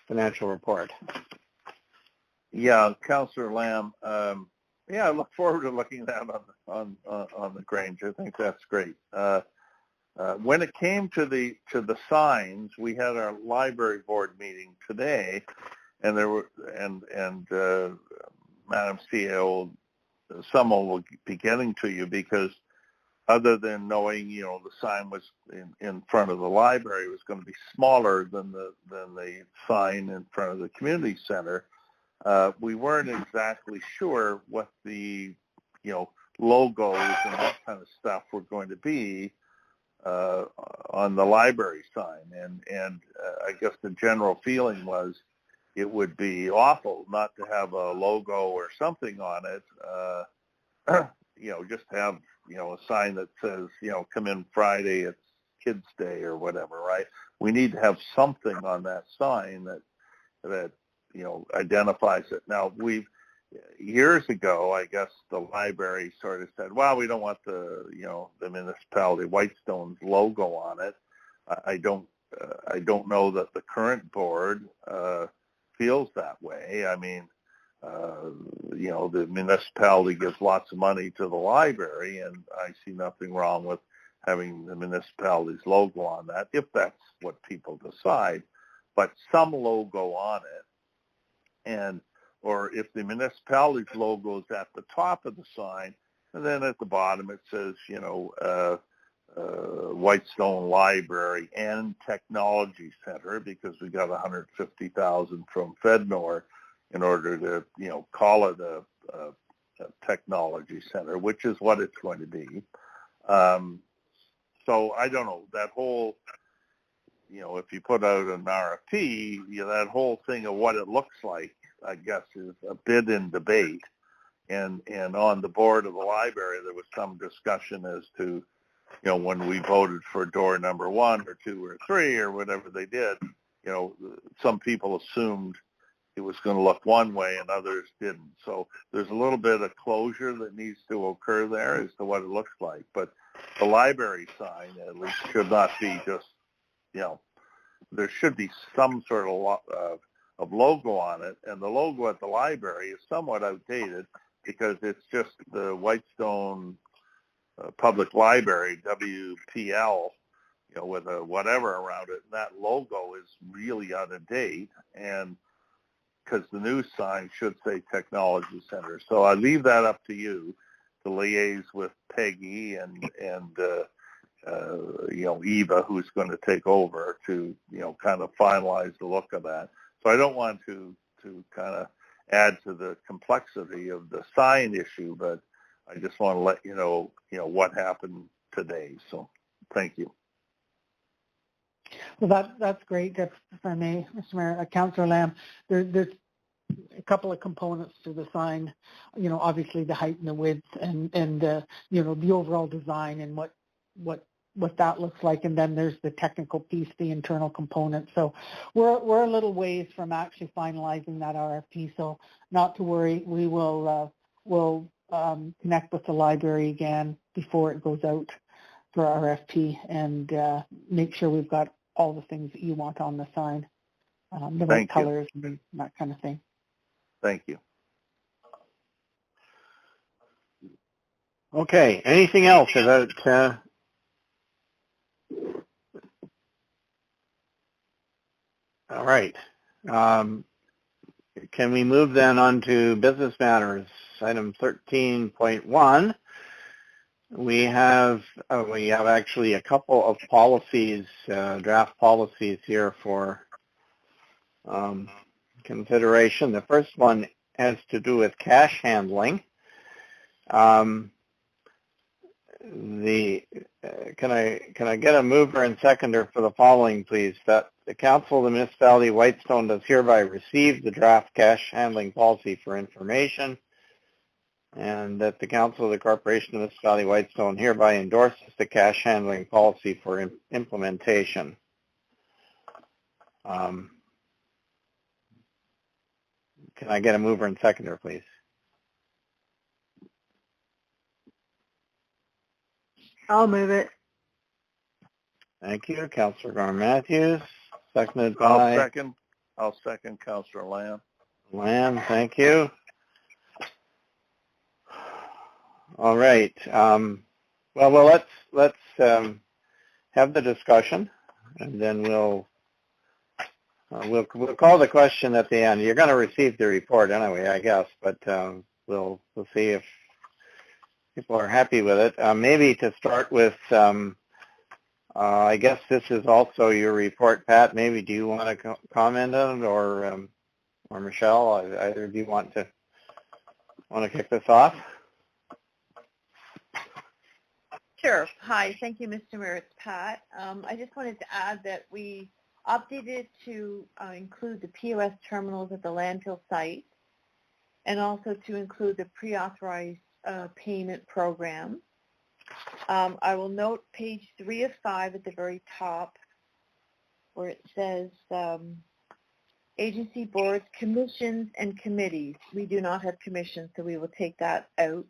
financial report? Yeah, Councillor Lamb. Yeah, I look forward to looking at that on the Grange. I think that's great. When it came to the signs, we had our library board meeting today, and there were Madam CEO, someone will be getting to you, because other than knowing, the sign was in front of the library was going to be smaller than the sign in front of the community center, we weren't exactly sure what the logos and that kind of stuff were going to be on the library sign, and I guess the general feeling was it would be awful not to have a logo or something on it. Just have a sign that says come in Friday, it's Kids Day or whatever, right? We need to have something on that sign that identifies it. Now, years ago, I guess the library sort of said, well, we don't want the municipality Whitestone's logo on it. I don't know that the current board feels that way. I mean, the municipality gives lots of money to the library, and I see nothing wrong with having the municipality's logo on that, if that's what people decide. But some logo on it, or if the municipality's logo is at the top of the sign, and then at the bottom it says, Whitestone Library and Technology Center, because we got $150,000 from FedNor in order to, call it a technology center, which is what it's going to be. So I don't know, that whole, if you put out an RFP, that whole thing of what it looks like, I guess, is a bit in debate. And on the board of the library, there was some discussion as to, when we voted for door number 1 or 2 or 3 or whatever they did, some people assumed it was going to look one way and others didn't. So there's a little bit of closure that needs to occur there as to what it looks like. But the library sign, at least, should not be just, there should be some sort of logo on it. And the logo at the library is somewhat outdated because it's just the Whitestone Public Library, WPL, with a whatever around it. And that logo is really out of date, and because the new sign should say Technology Center. So I leave that up to you to liaise with Peggy and Eva, who's going to take over, to kind of finalize the look of that. So I don't want to kind of add to the complexity of the sign issue, but I just want to let you know what happened today. So thank you. Well, that's great. If I may, Mr. Mayor, Councillor Lamb, there's a couple of components to the sign. You know, obviously the height and the width, and you know, the overall design and what that looks like, and then there's the technical piece, the internal component. So we're a little ways from actually finalizing that RFP. So not to worry, we will connect with the library again before it goes out for RFP and make sure we've got all the things that you want on the sign, the right colors and that kind of thing. Thank you. Okay. Anything else about? All right. Can we move then on to business matters? Item 13.1. We have actually a couple of policies, draft policies here for consideration. The first one has to do with cash handling. Can I get a mover and seconder for the following, please? That the Council of the Municipality of Whitestone does hereby receive the draft cash handling policy for information, and that the Council of the Corporation of the Municipality of Whitestone hereby endorses the cash handling policy for implementation. Can I get a mover and seconder, please? I'll move it. Thank you, Councillor Garn-Matthews. Seconded by... I'll second Councillor Lamb. Lamb, thank you. All right. Well, let's have the discussion, and then we'll call the question at the end. You're going to receive the report anyway, I guess, but we'll see if people are happy with it. Maybe to start with, I guess this is also your report, Pat. Maybe do you want to comment on it, or Michelle? Either of you want to kick this off? Sure. Hi. Thank you, Mr. Mayor. It's Pat. I just wanted to add that we updated to include the POS terminals at the landfill site, and also to include the pre-authorized payment program. I will note page 3 of 5 at the very top, where it says agency boards, commissions, and committees. We do not have commissions, so we will take that out.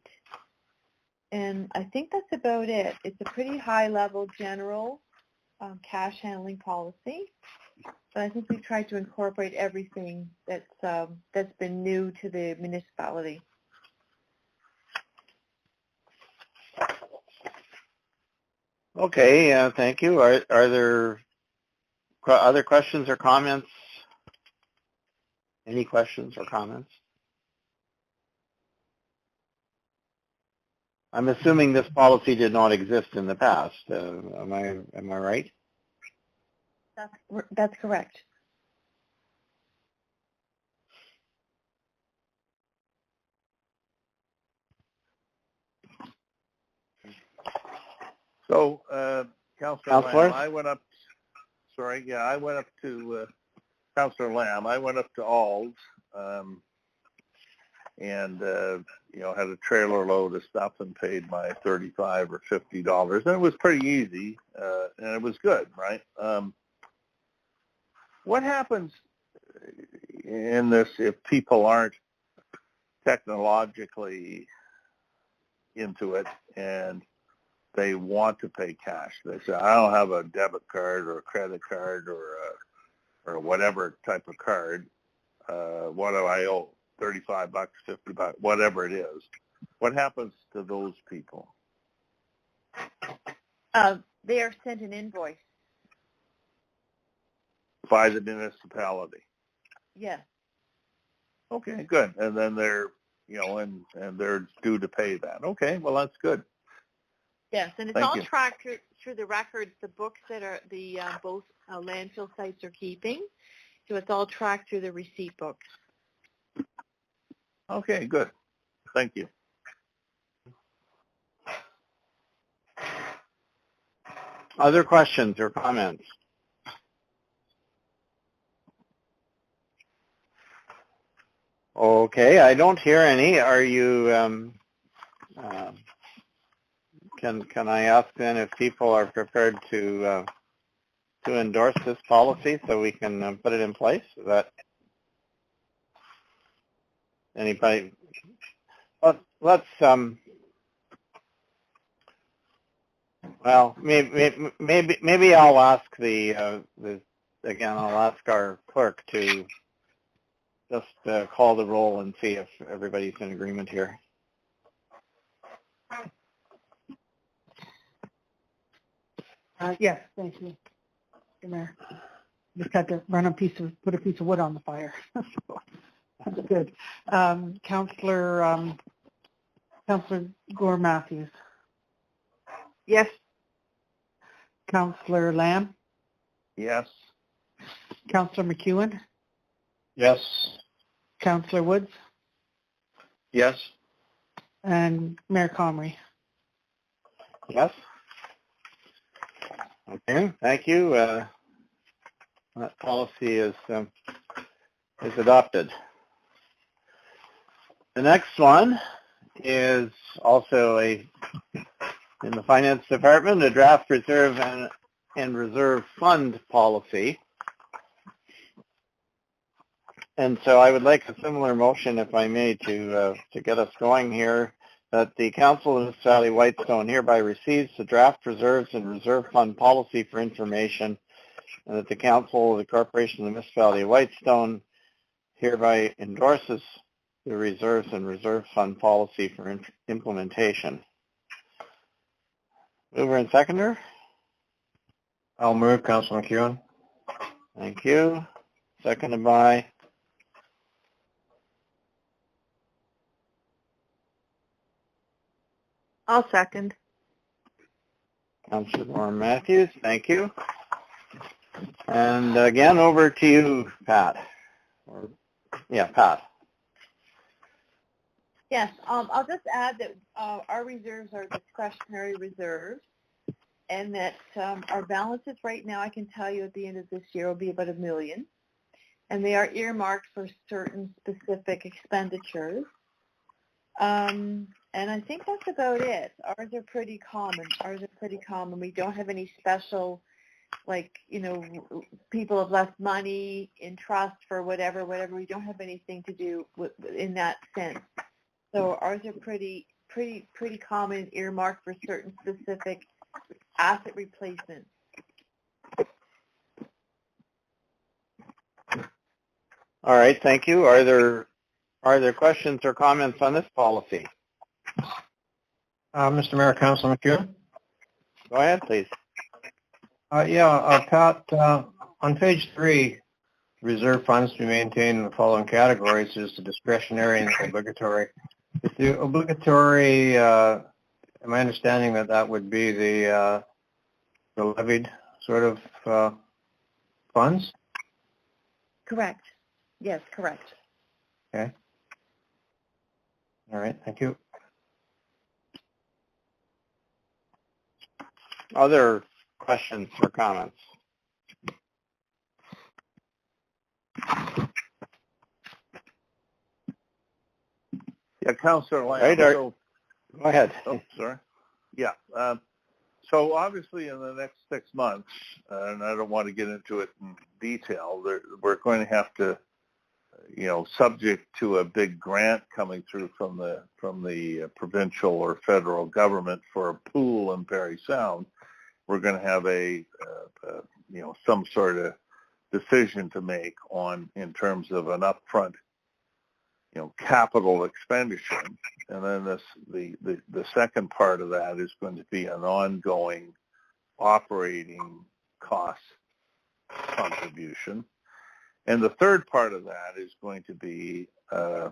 And I think that's about it. It's a pretty high-level general cash handling policy, but I think we've tried to incorporate everything that's been new to the municipality. Okay, thank you. Are there other questions or comments? Any questions or comments? I'm assuming this policy did not exist in the past. Am I right? That's correct. So, Councillor Lamb, I went up to Councillor Lamb. I went up to Alds, and had a trailer load of stuff and paid my $35 or $50, and it was pretty easy, and it was good, right? What happens in this if people aren't technologically into it and they want to pay cash? They say, I don't have a debit card or a credit card or whatever type of card. What do I owe? $35, $50, whatever it is. What happens to those people? They are sent an invoice. By the municipality? Yes. Okay, good. And then they're, and they're due to pay that. Okay, well, that's good. Yes, and it's all tracked through the records, the books that are the both landfill sites are keeping. So it's all tracked through the receipt books. Okay, good. Thank you. Other questions or comments? Okay, I don't hear any. Are you, can I ask then if people are prepared to endorse this policy so we can put it in place? Is that anybody? Let's well, maybe I'll ask again, I'll ask our clerk to just call the roll and see if everybody's in agreement here. Yes, thank you, Mr. Mayor. Just had to put a piece of wood on the fire. That's good. Councillor Gore Matthews. Yes. Councillor Lamb. Yes. Councillor McEwen. Yes. Councillor Woods. Yes. And Mayor Comrie. Yes. Okay, thank you. That policy is adopted. The next one is also in the Finance Department, a draft reserve and reserve fund policy. And so I would like a similar motion, if I may, to get us going here, that the Council of Municipality Whitestone hereby receives the draft reserves and reserve fund policy for information, and that the Council of the Corporation of the Municipality of Whitestone hereby endorses the reserves and reserve fund policy for implementation. Mover and seconder? I'll move, Councillor McEwen. Thank you. Seconded by? I'll second. Councillor Gore Matthews, thank you. And again, over to you, Pat. Pat. Yes, I'll just add that our reserves are discretionary reserves, and that our balances right now, I can tell you at the end of this year, will be about $1 million, and they are earmarked for certain specific expenditures. And I think that's about it. Ours are pretty common. We don't have any special, like, people have left money in trust for whatever. We don't have anything to do in that sense. So ours are pretty common, earmarked for certain specific asset replacements. All right, thank you. Are there questions or comments on this policy? Mr. Mayor, Councillor McEwen. Go ahead, please. Pat, on page 3, reserve funds to be maintained in the following categories is the discretionary and the obligatory. Is the obligatory, am I understanding that would be the levied sort of funds? Correct. Yes, correct. Okay. All right, thank you. Other questions or comments? Yeah, Councillor Lamb. Right, go ahead. Oh, sorry. Yeah. So obviously in the next 6 months, and I don't want to get into it in detail, we're going to have to, subject to a big grant coming through from the provincial or federal government for a pool in Parry Sound, we're going to have some sort of decision to make in terms of an upfront, capital expenditure. And then the second part of that is going to be an ongoing operating cost contribution. And the third part of that is going to be a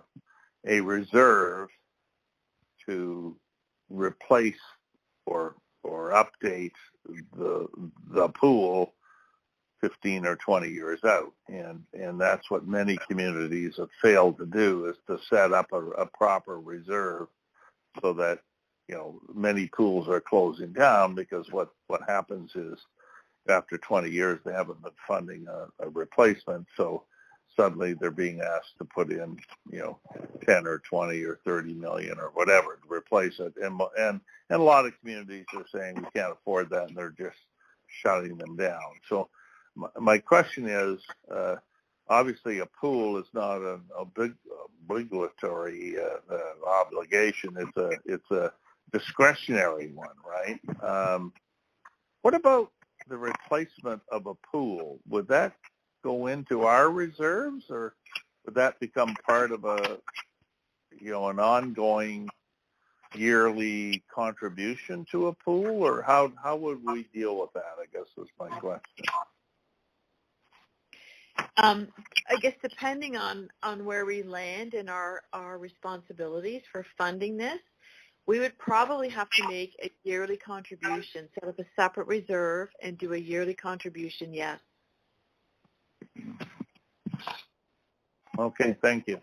reserve to replace or update the pool 15 or 20 years out. And that's what many communities have failed to do, is to set up a proper reserve so that, many pools are closing down because what happens is after 20 years they haven't been funding a replacement. So suddenly they're being asked to put in, 10 or 20 or 30 million or whatever to replace it. And a lot of communities are saying we can't afford that, and they're just shutting them down. So my question is, obviously a pool is not an obligatory obligation. It's a discretionary one, right? What about the replacement of a pool? Would that go into our reserves, or would that become part of an ongoing yearly contribution to a pool, or how would we deal with that, I guess is my question. I guess depending on where we land in our responsibilities for funding this, we would probably have to make a yearly contribution, set up a separate reserve and do a yearly contribution, yes. Okay, thank you.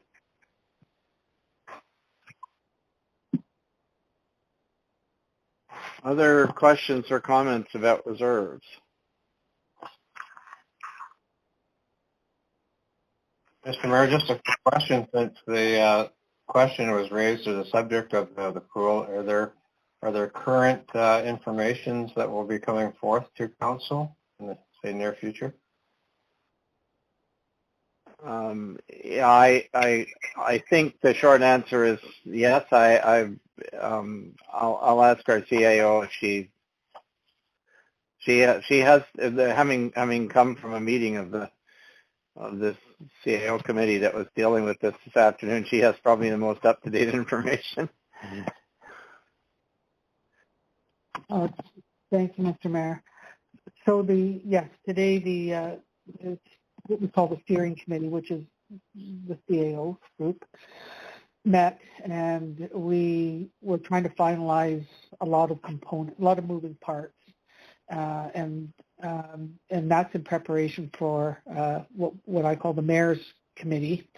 Other questions or comments about reserves? Mr. Mayor, just a question, since the question was raised to the subject of the pool. Are there current informations that will be coming forth to council in the say near future? Yeah, I think the short answer is yes. I'll ask our CAO if she has, having come from a meeting of this CAO committee that was dealing with this afternoon, she has probably the most up-to-date information. Thank you, Mr. Mayor. So today it's what we call the steering committee, which is the CAO group, met, and we were trying to finalize a lot of moving parts, and that's in preparation for what I call the mayor's committee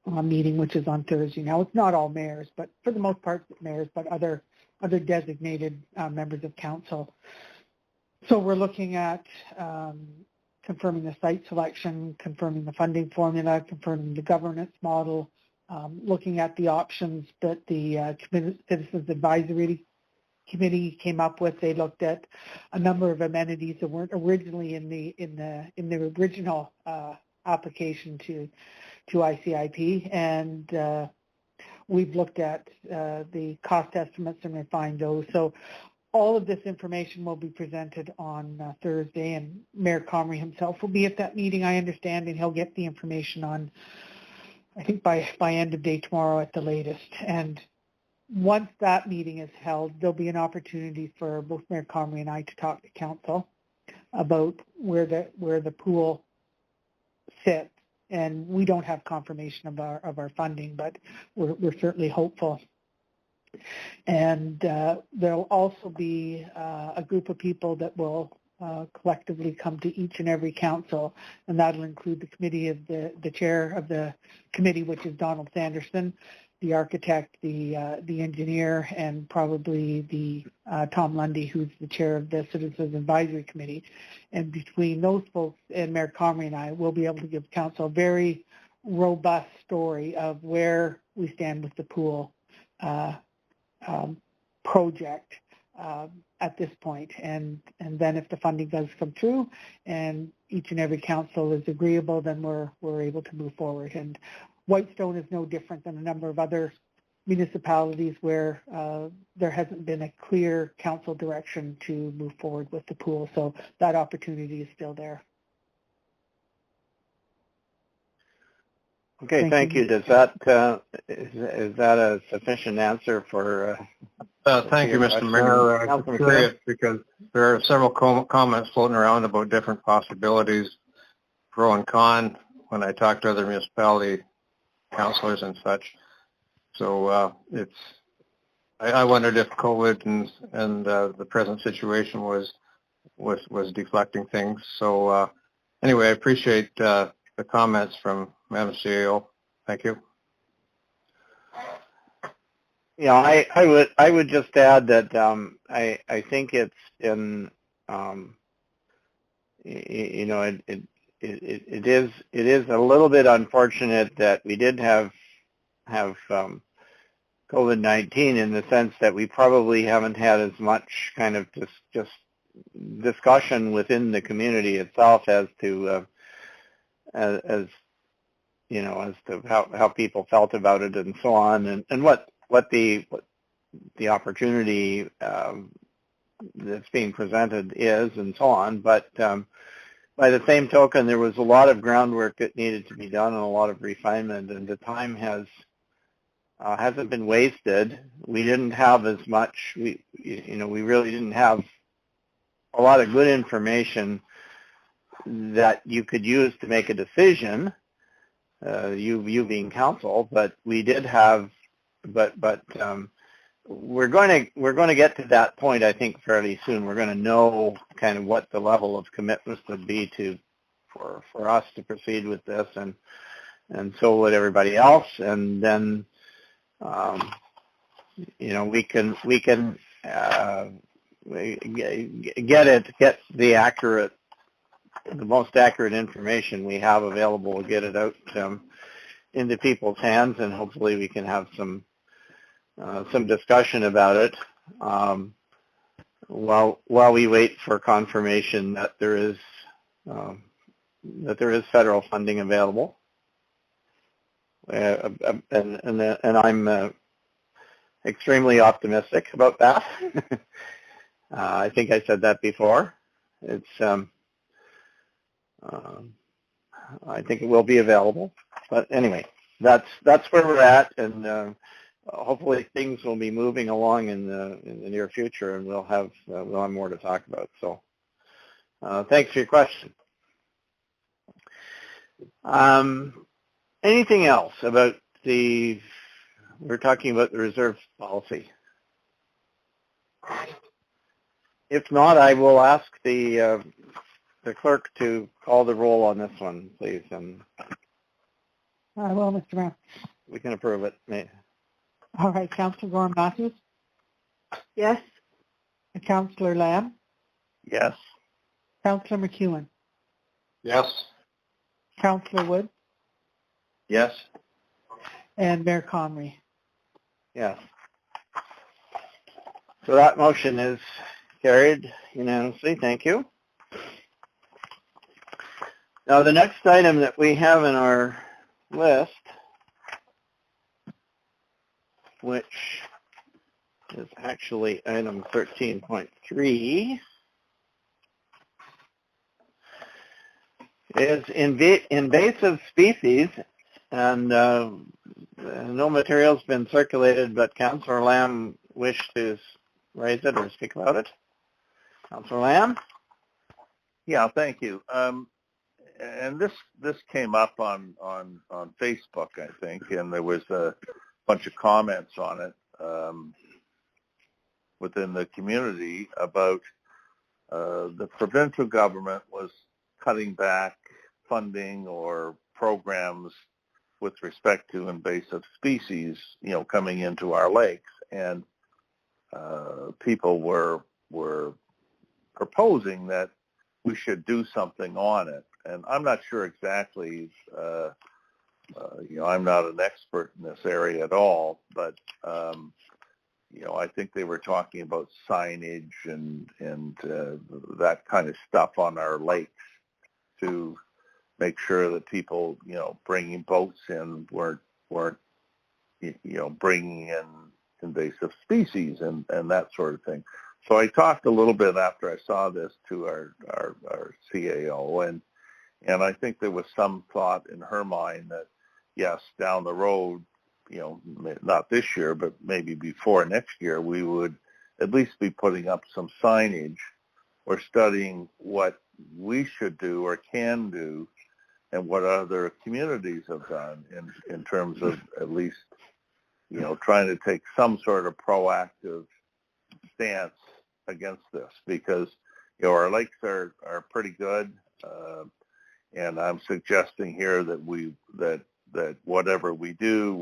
meeting, which is on Thursday. Now, it's not all mayors, but for the most part, mayors, but other designated members of council. So we're looking at confirming the site selection, confirming the funding formula, confirming the governance model, looking at the options that the Citizens Advisory Committee came up with. They looked at a number of amenities that weren't originally in the original application to ICIP, and we've looked at the cost estimates and refined those. So all of this information will be presented on Thursday, and Mayor Comrie himself will be at that meeting, I understand, and he'll get the information on, I think, by end of day tomorrow at the latest. And once that meeting is held, there'll be an opportunity for both Mayor Comrie and I to talk to council about where the pool sits. And we don't have confirmation of our funding, but we're certainly hopeful. And there'll also be a group of people that will collectively come to each and every council, and that'll include the committee of the chair of the committee, which is Donald Sanderson, the architect, the engineer, and probably the Tom Lundy, who's the chair of the Citizens Advisory Committee. And between those folks and Mayor Comrie and I, we'll be able to give council a very robust story of where we stand with the pool project at this point. And then if the funding does come through and each and every council is agreeable, then we're able to move forward. And Whitestone is no different than a number of other municipalities where there hasn't been a clear council direction to move forward with the pool. So that opportunity is still there. Okay, thank you. Does that is that a sufficient answer for? Thank you, Mr. Mayor. I'm curious because there are several comments floating around about different possibilities, pro and con, when I talk to other municipality councilors and such. So I wondered if COVID and the present situation was deflecting things. So anyway, I appreciate the comments from Madam CAO. Thank you. Yeah, I would just add that I think it's in it is a little bit unfortunate that we did have COVID-19 in the sense that we probably haven't had as much kind of just discussion within the community itself as to as you know, as to how people felt about it and so on, and what the opportunity that's being presented is and so on. But by the same token, there was a lot of groundwork that needed to be done and a lot of refinement, and the time hasn't been wasted. We didn't have as much. We really didn't have a lot of good information that you could use to make a decision. You being council, but we did have. But we're going to get to that point, I think, fairly soon. We're going to know kind of what the level of commitments would be for us to proceed with this, and so would everybody else. And then, we can get the most accurate information we have available, get it out into people's hands, and hopefully we can have some discussion about it while we wait for confirmation that there is federal funding available. And I'm extremely optimistic about that. I think I said that before. It's I think it will be available. But anyway, that's where we're at, and hopefully things will be moving along in the near future, and we'll have more to talk about. So thanks for your question. Anything else about we're talking about the reserve policy? If not, I will ask the clerk to call the roll on this one, please, and I will, Mr. Mayor. We can approve it. All right, Councillor Gorham-Matthews? Yes. Councillor Lamb? Yes. Councillor McEwen? Yes. Councillor Wood? Yes. And Mayor Conry? Yes. So that motion is carried unanimously. Thank you. Now, the next item that we have in our list, which is actually item 13.3, is invasive species, and no material's been circulated, but Councillor Lamb wished to raise it or speak about it. Councillor Lamb? Yeah, thank you. And this came up on Facebook, I think, and there was a bunch of comments on it within the community about the provincial government was cutting back funding or programs with respect to invasive species, coming into our lakes, and people were proposing that we should do something on it. And I'm not sure exactly, I'm not an expert in this area at all, but, I think they were talking about signage and that kind of stuff on our lakes to make sure that people, bringing boats in weren't bringing in invasive species and that sort of thing. So I talked a little bit after I saw this to our CAO, and I think there was some thought in her mind that, yes, down the road, not this year, but maybe before next year, we would at least be putting up some signage or studying what we should do or can do and what other communities have done in terms of at least, trying to take some sort of proactive stance against this, because, our lakes are pretty good. And I'm suggesting here that that whatever we do,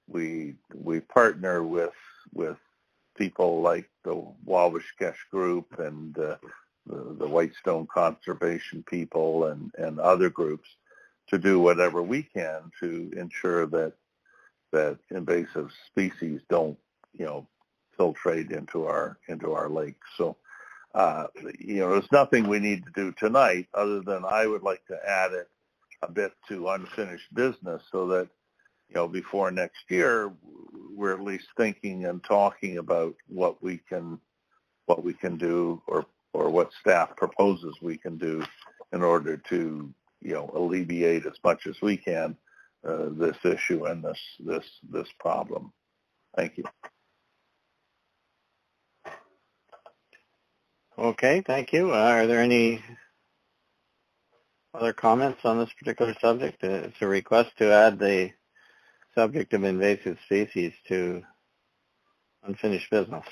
we partner with people like the Wawashkesh group and the Whitestone conservation people and other groups to do whatever we can to ensure that invasive species don't, filtrate into our lakes. So, there's nothing we need to do tonight other than I would like to add it a bit to unfinished business so that, before next year, we're at least thinking and talking about what we can do or what staff proposes we can do in order to, alleviate as much as we can this issue and this problem. Thank you. Okay, thank you. Are there any other comments on this particular subject? It's a request to add the subject of invasive species to unfinished business.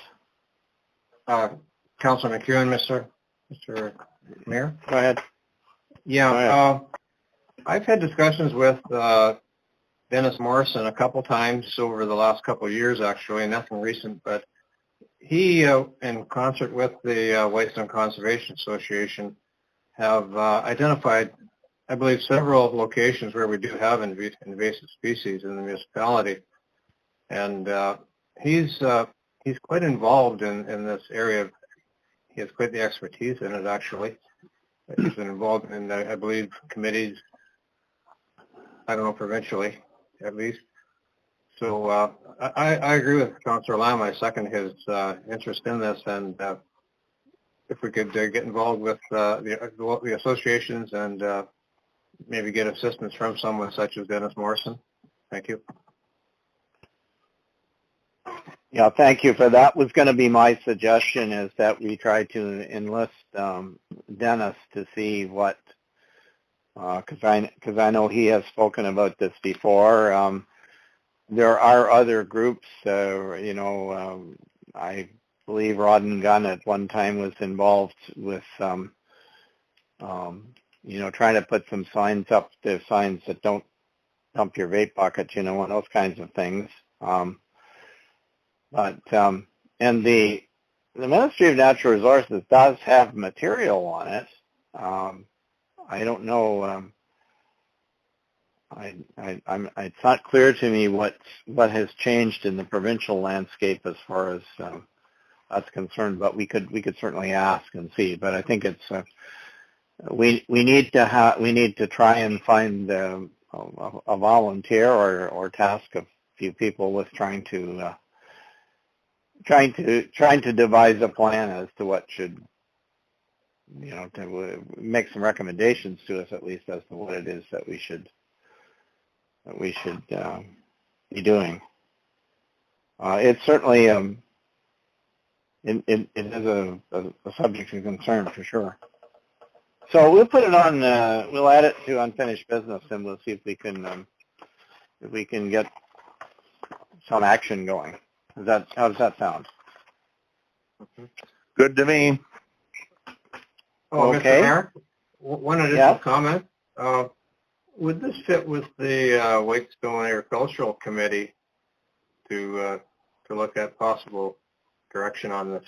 Councilor McEwen, Mr. Mayor? Go ahead. Yeah, Go ahead. I've had discussions with Dennis Morrison a couple times over the last couple of years, actually, nothing recent, but he, in concert with the Whitestone Conservation Association, have identified, I believe, several locations where we do have invasive species in the municipality, and he's quite involved in this area. He has quite the expertise in it, actually. He's been involved in, I believe, committees, I don't know, provincially, at least. So I agree with Councillor Lamb. I second his interest in this, and if we could get involved with the associations and maybe get assistance from someone such as Dennis Morrison. Thank you. Yeah, thank you for that. Was going to be my suggestion, is that we try to enlist Dennis to see what, because I know he has spoken about this before. There are other groups, I believe Rod and Gun at one time was involved with, trying to put some signs up, the signs that don't dump your vape bucket, and those kinds of things. And the Ministry of Natural Resources does have material on it. I don't know. It's not clear to me what has changed in the provincial landscape as far as that's concerned. But we could certainly ask and see. But I think it's we need to try and find a volunteer or task a few people with trying to devise a plan as to what should, to make some recommendations to us at least as to what it is that we should be doing. It's certainly it is a subject of concern for sure. So we'll put it on. We'll add it to unfinished business, and we'll see if we can get some action going. How does that sound? Good to me. Oh, okay. Mr. Mayor, one additional comment. Would this fit with the Whitestone Agricultural Committee to look at possible direction on this?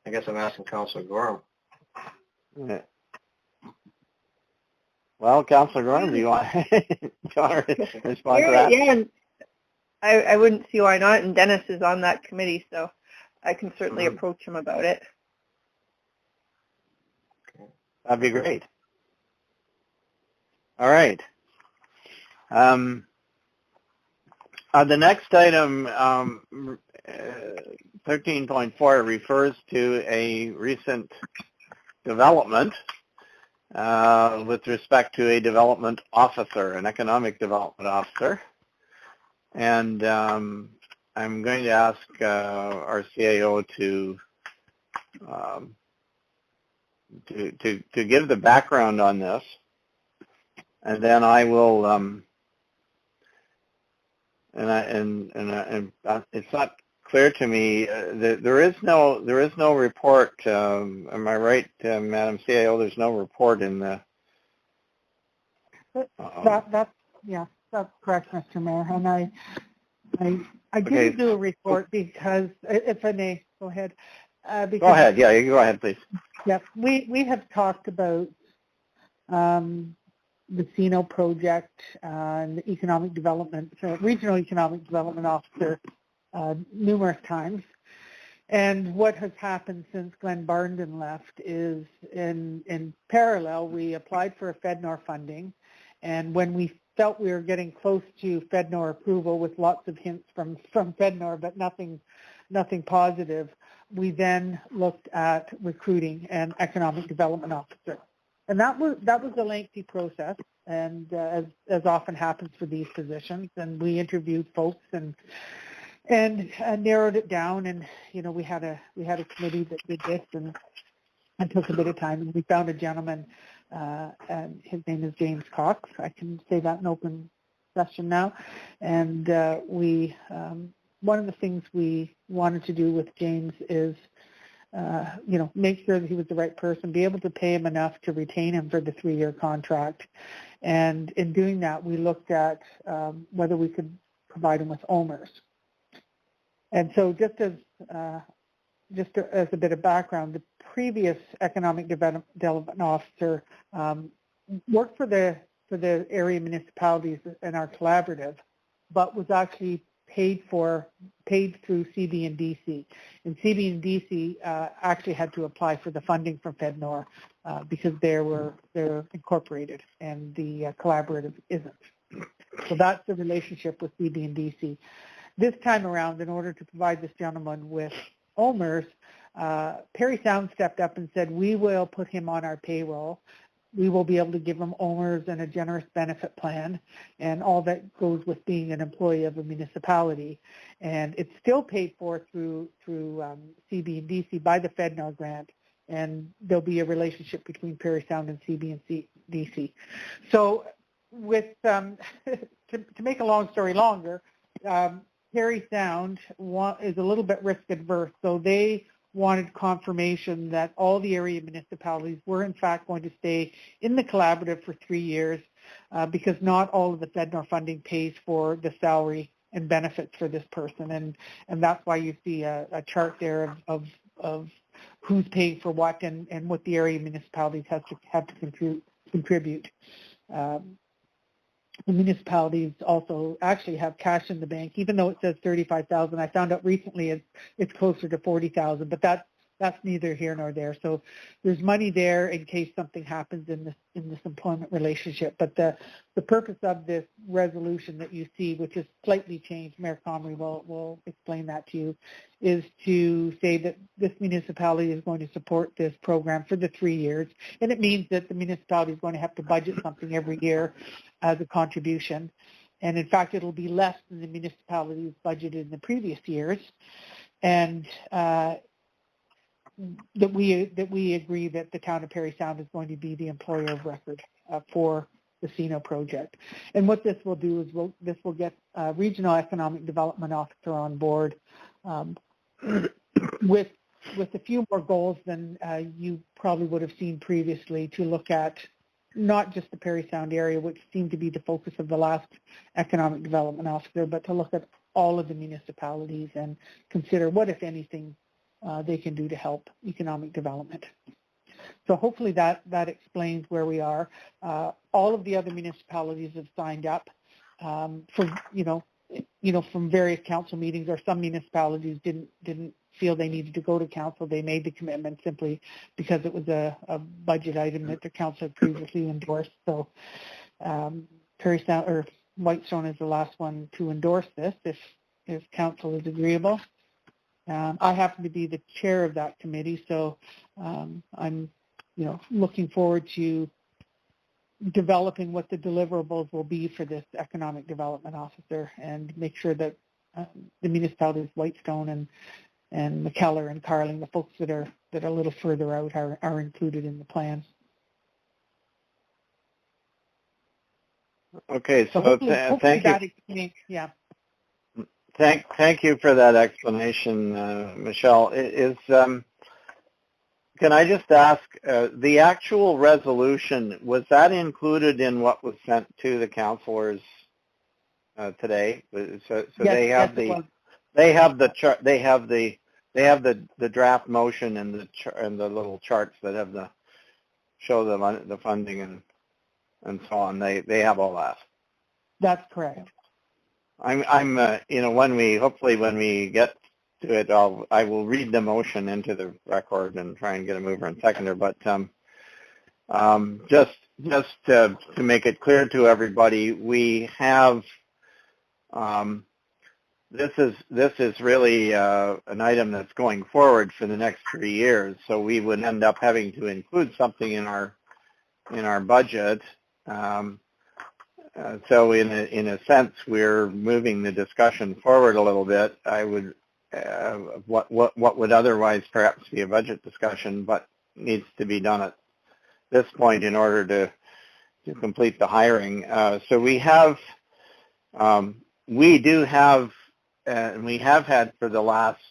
I guess I'm asking Councillor Gorham. Yeah. Well, Councillor Gorham, do you want to respond to that? Yeah, and I wouldn't see why not, and Dennis is on that committee, so I can certainly approach him about it. That'd be great. All right. The next item, 13.4, refers to a recent development with respect to a development officer, an economic development officer. And I'm going to ask our CAO to give the background on this, and then I will. And it's not clear to me. There is no report. Am I right, Madam CAO? There's no report in the. That's correct, Mr. Mayor. And I didn't do a report because, if I may, go ahead. because, Go ahead. Yeah, you go ahead, please. Yep, we have talked about the CINO project and the economic development, regional economic development officer numerous times. And what has happened since Glenn Barnden left is in parallel, we applied for a FedNor funding. And when we felt we were getting close to FedNor approval with lots of hints from FedNor, but nothing positive, we then looked at recruiting an economic development officer. And that was a lengthy process, and as often happens for these positions. And we interviewed folks and narrowed it down. And we had a committee that did this and took a bit of time. And we found a gentleman, and his name is James Cox. I can say that in open session now. And one of the things we wanted to do with James is make sure that he was the right person, be able to pay him enough to retain him for the 3-year contract. And in doing that, we looked at whether we could provide him with OMERS. And so just as a bit of background, the previous economic development officer worked for the area municipalities in our collaborative, but was actually paid through CB&DC. And CB&DC actually had to apply for the funding from FedNor because they're incorporated and the collaborative isn't. So that's the relationship with CB&DC. This time around, in order to provide this gentleman with OMERS, Parry Sound stepped up and said, we will put him on our payroll. We will be able to give him OMERS and a generous benefit plan and all that goes with being an employee of a municipality. And it's still paid for through CB&DC by the FedNor grant, and there'll be a relationship between Parry Sound and CB&DC. So with to make a long story longer, Parry Sound is a little bit risk adverse, so they wanted confirmation that all the area municipalities were in fact going to stay in the collaborative for 3 years because not all of the FedNor funding pays for the salary and benefits for this person, and that's why you see a chart there of who's paying for what and what the area municipalities have to contribute. The municipalities also actually have cash in the bank, even though it says $35,000. I found out recently it's closer to $40,000, but that's neither here nor there. So there's money there in case something happens in this employment relationship. But the purpose of this resolution that you see, which is slightly changed, Mayor Comrie will explain that to you, is to say that this municipality is going to support this program for the 3 years. And it means that the municipality is going to have to budget something every year as a contribution. And in fact, it'll be less than the municipalities budgeted in the previous years. And that we agree that the town of Parry Sound is going to be the employer of record for the CINO project. And what this will do is this will get a regional economic development officer on board with a few more goals than you probably would have seen previously, to look at not just the Parry Sound area, which seemed to be the focus of the last economic development officer, but to look at all of the municipalities and consider what, if anything, they can do to help economic development. So hopefully that explains where we are. All of the other municipalities have signed up from from various council meetings, or some municipalities didn't feel they needed to go to council. They made the commitment simply because it was a budget item that the council had previously endorsed. So Parry Sound or Whitestone is the last one to endorse this if council is agreeable. I happen to be the chair of that committee, so I'm, looking forward to developing what the deliverables will be for this economic development officer, and make sure that the municipalities, Whitestone and McKellar and Carling, the folks that are a little further out, are included in the plan. Okay, so hopefully thank you. Yeah. Thank you for that explanation, Michelle. Can I just ask, the actual resolution, was that included in what was sent to the councillors today? So yes, they have the chart, they the draft motion and the little charts that have show the funding and so on. They have all that. That's correct. I'm when we get to it, I will read the motion into the record and try and get a mover and seconder. But just to make it clear to everybody, we have this is really an item that's going forward for the next 3 years. So we would end up having to include something in our budget. So in a sense, we're moving the discussion forward a little bit. I would what would otherwise perhaps be a budget discussion, but needs to be done at this point in order to complete the hiring. So we have we do have and we have had for the last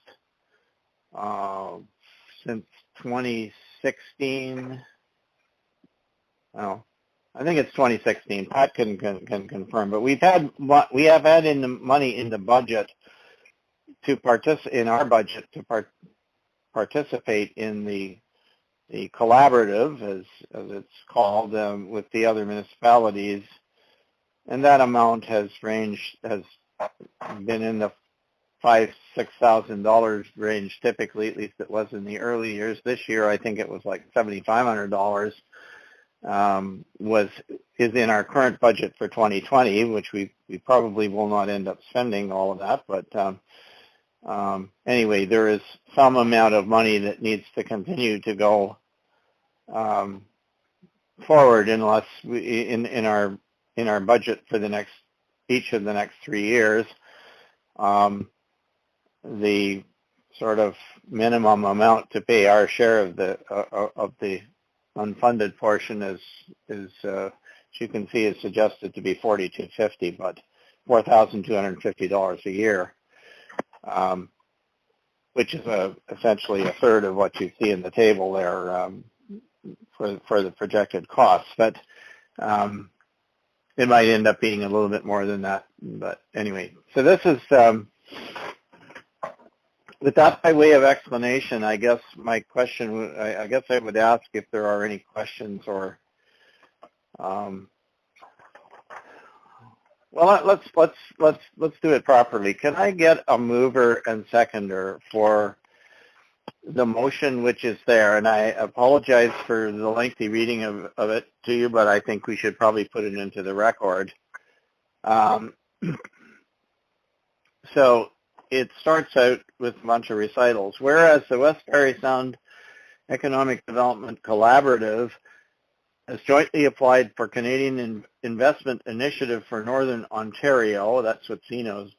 since 2016. Oh, I think it's 2016. Pat can confirm, but we have had in the money in the budget to participate in the collaborative, as it's called, with the other municipalities, and that amount has been in the $5,000-6,000 range typically. At least it was in the early years. This year, I think it was like $7,500. Is in our current budget for 2020, which we probably will not end up spending all of that, but anyway, there is some amount of money that needs to continue to go forward unless in our budget for each of the next 3 years, the sort of minimum amount to pay our share of the unfunded portion is as you can see, is suggested to be $4,250, but $4,250 a year, which is essentially a third of what you see in the table there for the projected costs. But it might end up being a little bit more than that. But anyway, so this is with that by way of explanation. I guess my question, I guess I would ask if there are any questions or, well, let's do it properly. Can I get a mover and seconder for the motion which is there? And I apologize for the lengthy reading of it to you, but I think we should probably put it into the record. So it starts out with a bunch of recitals. Whereas the West Parry Sound Economic Development Collaborative has jointly applied for Canadian Investment Initiative for Northern Ontario, that's what CINO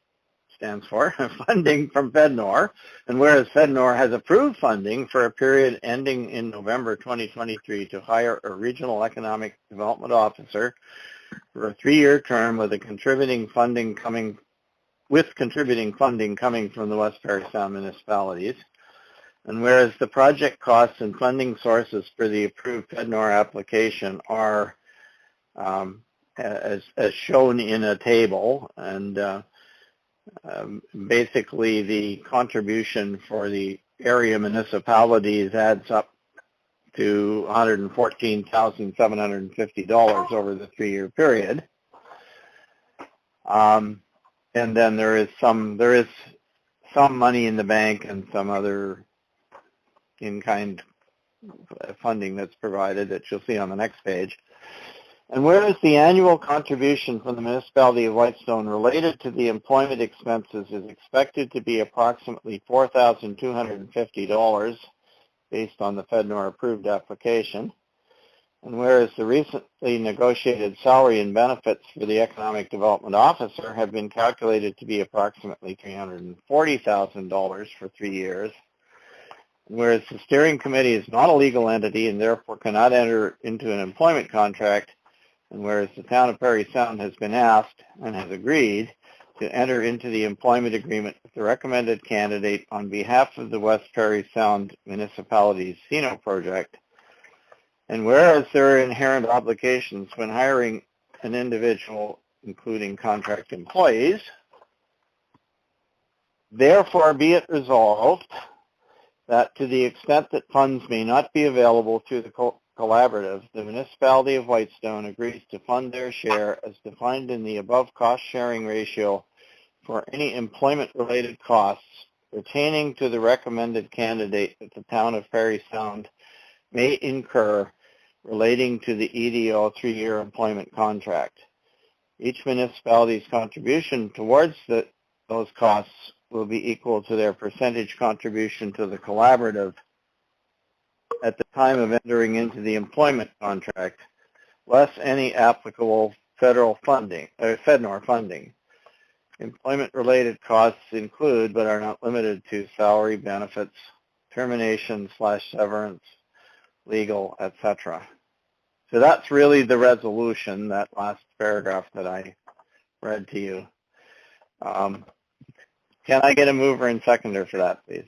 stands for, funding from FedNor, and whereas FedNor has approved funding for a period ending in November 2023 to hire a regional economic development officer for a 3-year term with contributing funding coming from the West Parry Sound municipalities. And whereas the project costs and funding sources for the approved FedNor application are as shown in a table, and basically the contribution for the area municipalities adds up to $114,750 over the 3-year period. And then there is some money in the bank and some other in-kind funding that's provided that you'll see on the next page. And whereas the annual contribution from the municipality of Whitestone related to the employment expenses is expected to be approximately $4,250 based on the FedNor approved application, and whereas the recently negotiated salary and benefits for the economic development officer have been calculated to be approximately $340,000 for 3 years, whereas the steering committee is not a legal entity and therefore cannot enter into an employment contract, and whereas the town of Parry Sound has been asked and has agreed to enter into the employment agreement with the recommended candidate on behalf of the West Parry Sound Municipality's CINO project, and whereas there are inherent obligations when hiring an individual, including contract employees, therefore be it resolved that to the extent that funds may not be available through the collaborative, the municipality of Whitestone agrees to fund their share as defined in the above cost-sharing ratio for any employment-related costs pertaining to the recommended candidate that the town of Parry Sound may incur relating to the EDO 3-year employment contract. Each municipality's contribution towards those costs will be equal to their percentage contribution to the collaborative at the time of entering into the employment contract, less any applicable federal funding, FEDNOR funding. Employment-related costs include, but are not limited to, salary, benefits, termination/severance, legal, etc. So that's really the resolution, that last paragraph that I read to you. Can I get a mover and seconder for that, please?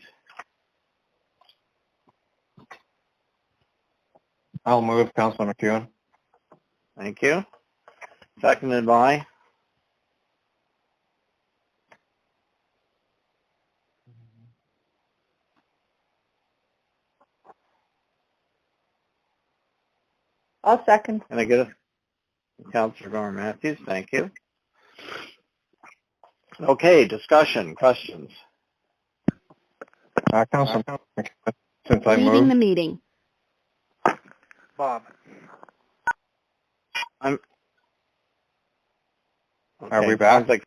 I'll move, Councilor McEwen. Thank you. Seconded by? I'll second. Can I get a Councilor Gorham Matthews? Thank you. Okay, discussion, questions. Councilor McEwen, since I Leaving moved. the meeting. Bob. Okay, Are we back? Sounds like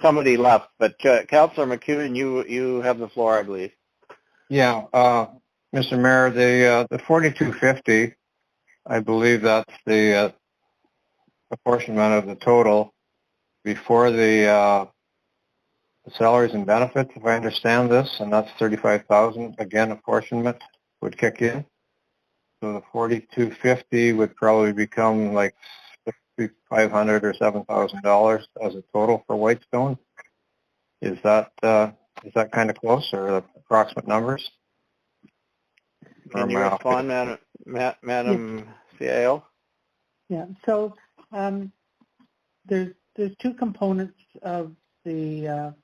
somebody left, but Councilor McEwen, you have the floor, I believe. Yeah, Mr. Mayor, the 4250, I believe that's the apportionment of the total before the salaries and benefits, if I understand this, and that's 35,000. Again, apportionment would kick in. So the 4250 would probably become like $500 or $7,000 as a total for Whitestone. Is that kind of close, or approximate numbers? Can you respond, Madam CAO? Yeah. So there's two components of the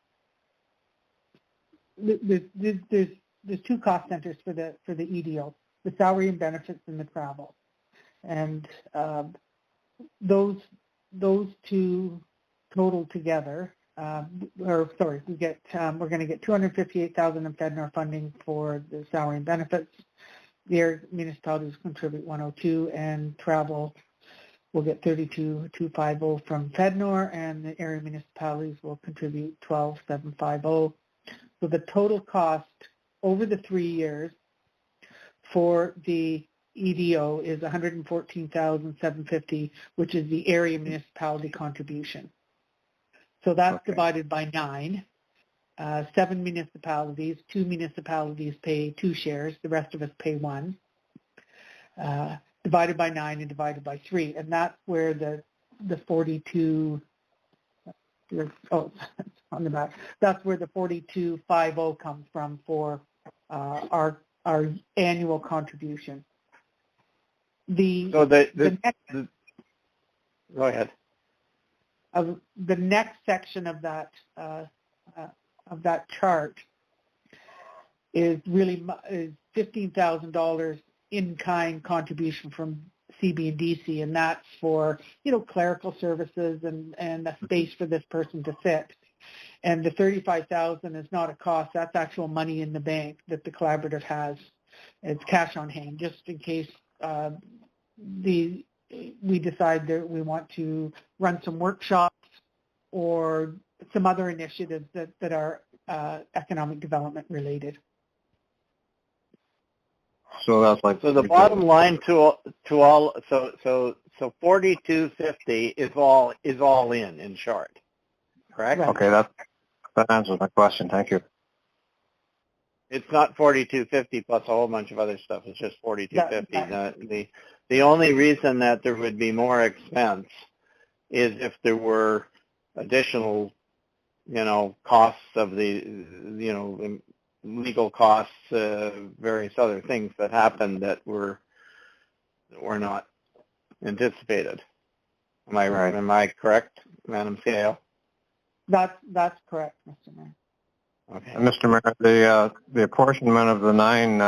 there's two cost centers for the EDO: the salary and benefits and the travel, and those two total together. We're going to get $258,000 in FEDNOR funding for the salary and benefits. The area municipalities contribute $102,000, and travel will get $32,250 from FEDNOR, and the area municipalities will contribute $12,750. So the total cost over the 3 years for the EDO is $114,750, which is the area municipality contribution. So that's divided by 9. 7 municipalities, 2 municipalities pay 2 shares, the rest of us pay 1. Divided by 9 and divided by 3, and that's where the 42. Oh, on the back. That's where the 4250 comes from for our annual contribution. Go ahead. The next section of that chart is really $15,000 in-kind contribution from CB&DC, and that's for clerical services and a space for this person to sit. And the $35,000 is not a cost; that's actual money in the bank that the collaborative has. It's cash on hand, just in case we decide that we want to run some workshops or some other initiatives that are economic development related. So that's like the bottom line to all. So 4250 is all in short, correct? Right. Okay, that answers my question. Thank you. It's not 4250 plus a whole bunch of other stuff. It's just 4250. The only reason that there would be more expense is if there were additional, costs of the, legal costs, various other things that happened that were not anticipated. Am I right? Am I correct, Madam CAO? That's correct, Mr. Mayor. Okay. Mr. Mayor, the apportionment of the nine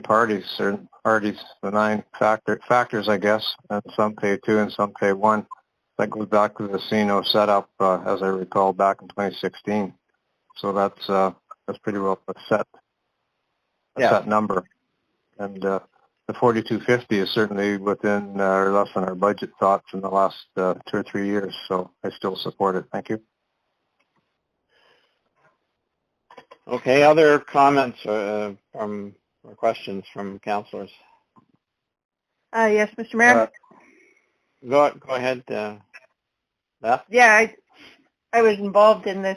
parties, the nine factors, I guess, and some pay 2 and some pay 1. That goes back to the CNO setup, as I recall, back in 2016. So that's pretty well a set number. And the 4250 is certainly within less than our budget thoughts in the last 2 or 3 years. So I still support it. Thank you. Okay. Other comments or questions from councillors? Yes, Mr. Mayor. Go ahead, Beth. Yeah, I was involved in this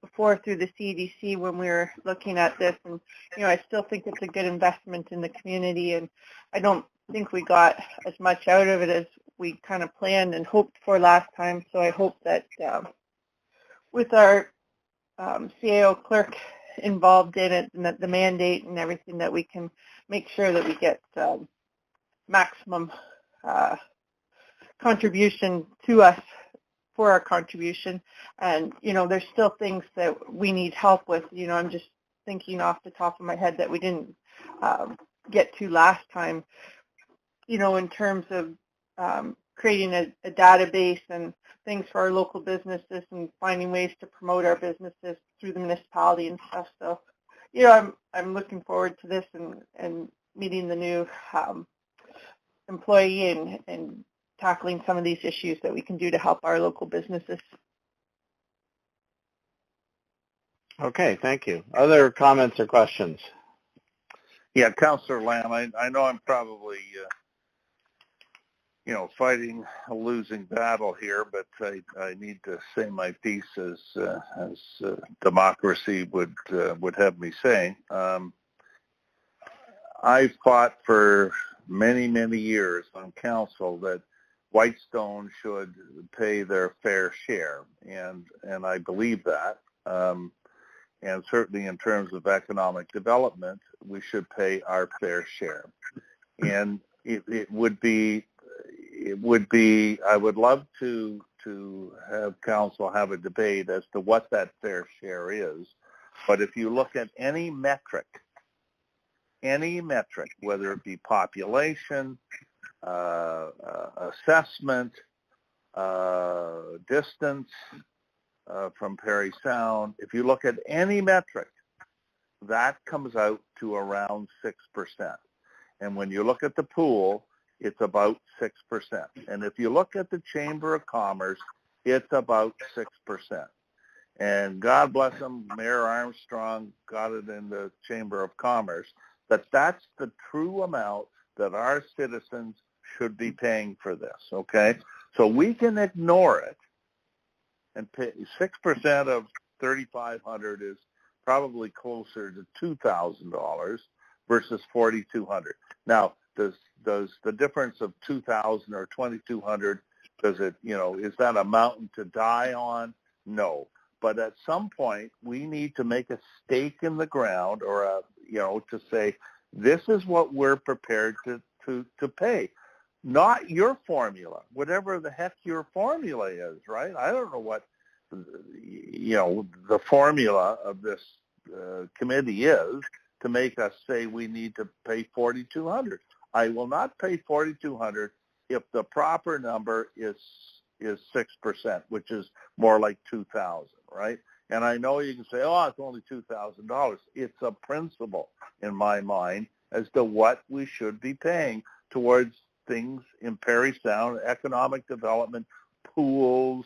before through the CDC when we were looking at this, and I still think it's a good investment in the community, and I don't think we got as much out of it as we kind of planned and hoped for last time. So I hope that with our CAO clerk involved in it and that the mandate and everything, that we can make sure that we get maximum contribution to us for our contribution. And there's still things that we need help with. I'm just thinking off the top of my head that we didn't get to last time, in terms of creating a database and things for our local businesses and finding ways to promote our businesses through the municipality and stuff. So I'm looking forward to this and meeting the new employee and tackling some of these issues that we can do to help our local businesses. Okay, thank you. Other comments or questions? Yeah, Councillor Lamb, I know I'm probably, fighting a losing battle here, but I need to say my piece as democracy would have me say. I've fought for many, many years on council that Whitestone should pay their fair share, and I believe that. And certainly in terms of economic development, we should pay our fair share. And it would be, I would love to have council have a debate as to what that fair share is. But if you look at any metric, whether it be population, assessment, distance from Parry Sound, if you look at any metric, that comes out to around 6%. And when you look at the pool, it's about 6%. And if you look at the Chamber of Commerce, it's about 6%. And God bless him, Mayor Armstrong got it in the Chamber of Commerce, that's the true amount that our citizens should be paying for this, okay? So we can ignore it and pay 6% of $3,500 is probably closer to $2,000 versus $4,200. Now, does the difference of $2,000 or $2,200, does it, is that a mountain to die on? No. But at some point, we need to make a stake in the ground, or to say, this is what we're prepared to pay. Not your formula, whatever the heck your formula is, right? I don't know what, the formula of this committee is to make us say we need to pay $4,200. I will not pay $4,200 if the proper number is 6%, which is more like $2,000, right? And I know you can say, oh, it's only $2,000. It's a principle in my mind as to what we should be paying towards things in Parry Sound, economic development, pools,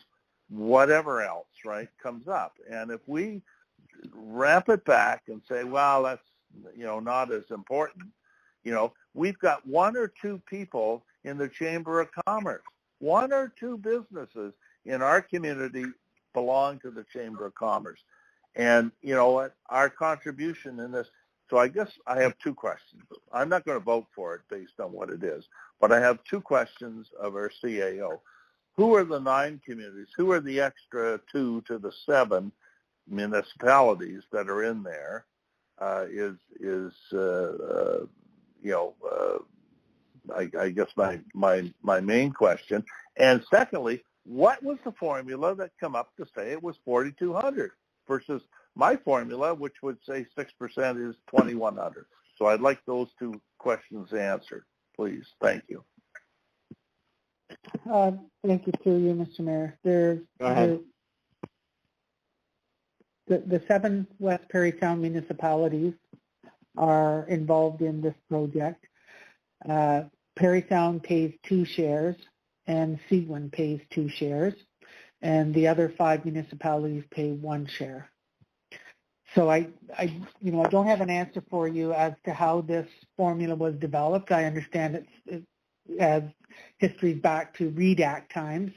whatever else, right, comes up. And if we ramp it back and say, well, that's, not as important, we've got 1 or 2 people in the Chamber of Commerce. 1 or 2 businesses in our community belong to the Chamber of Commerce. And you know what? Our contribution in this, so I guess I have 2 questions. I'm not going to vote for it based on what it is, but I have 2 questions of our CAO. Who are the 9 communities? Who are the extra 2 to the 7 municipalities that are in there? I guess my main question. And secondly, what was the formula that come up to say it was $4,200? versus my formula, which would say 6% is 2,100. So I'd like those two questions answered, please. Thank you. Thank you through you, Mr. Mayor. Go ahead. The 7 West Parry Sound municipalities are involved in this project. Parry Sound pays 2 shares and Seguin pays 2 shares, and the other 5 municipalities pay 1 share. So I don't have an answer for you as to how this formula was developed. I understand it as history back to READ Act times,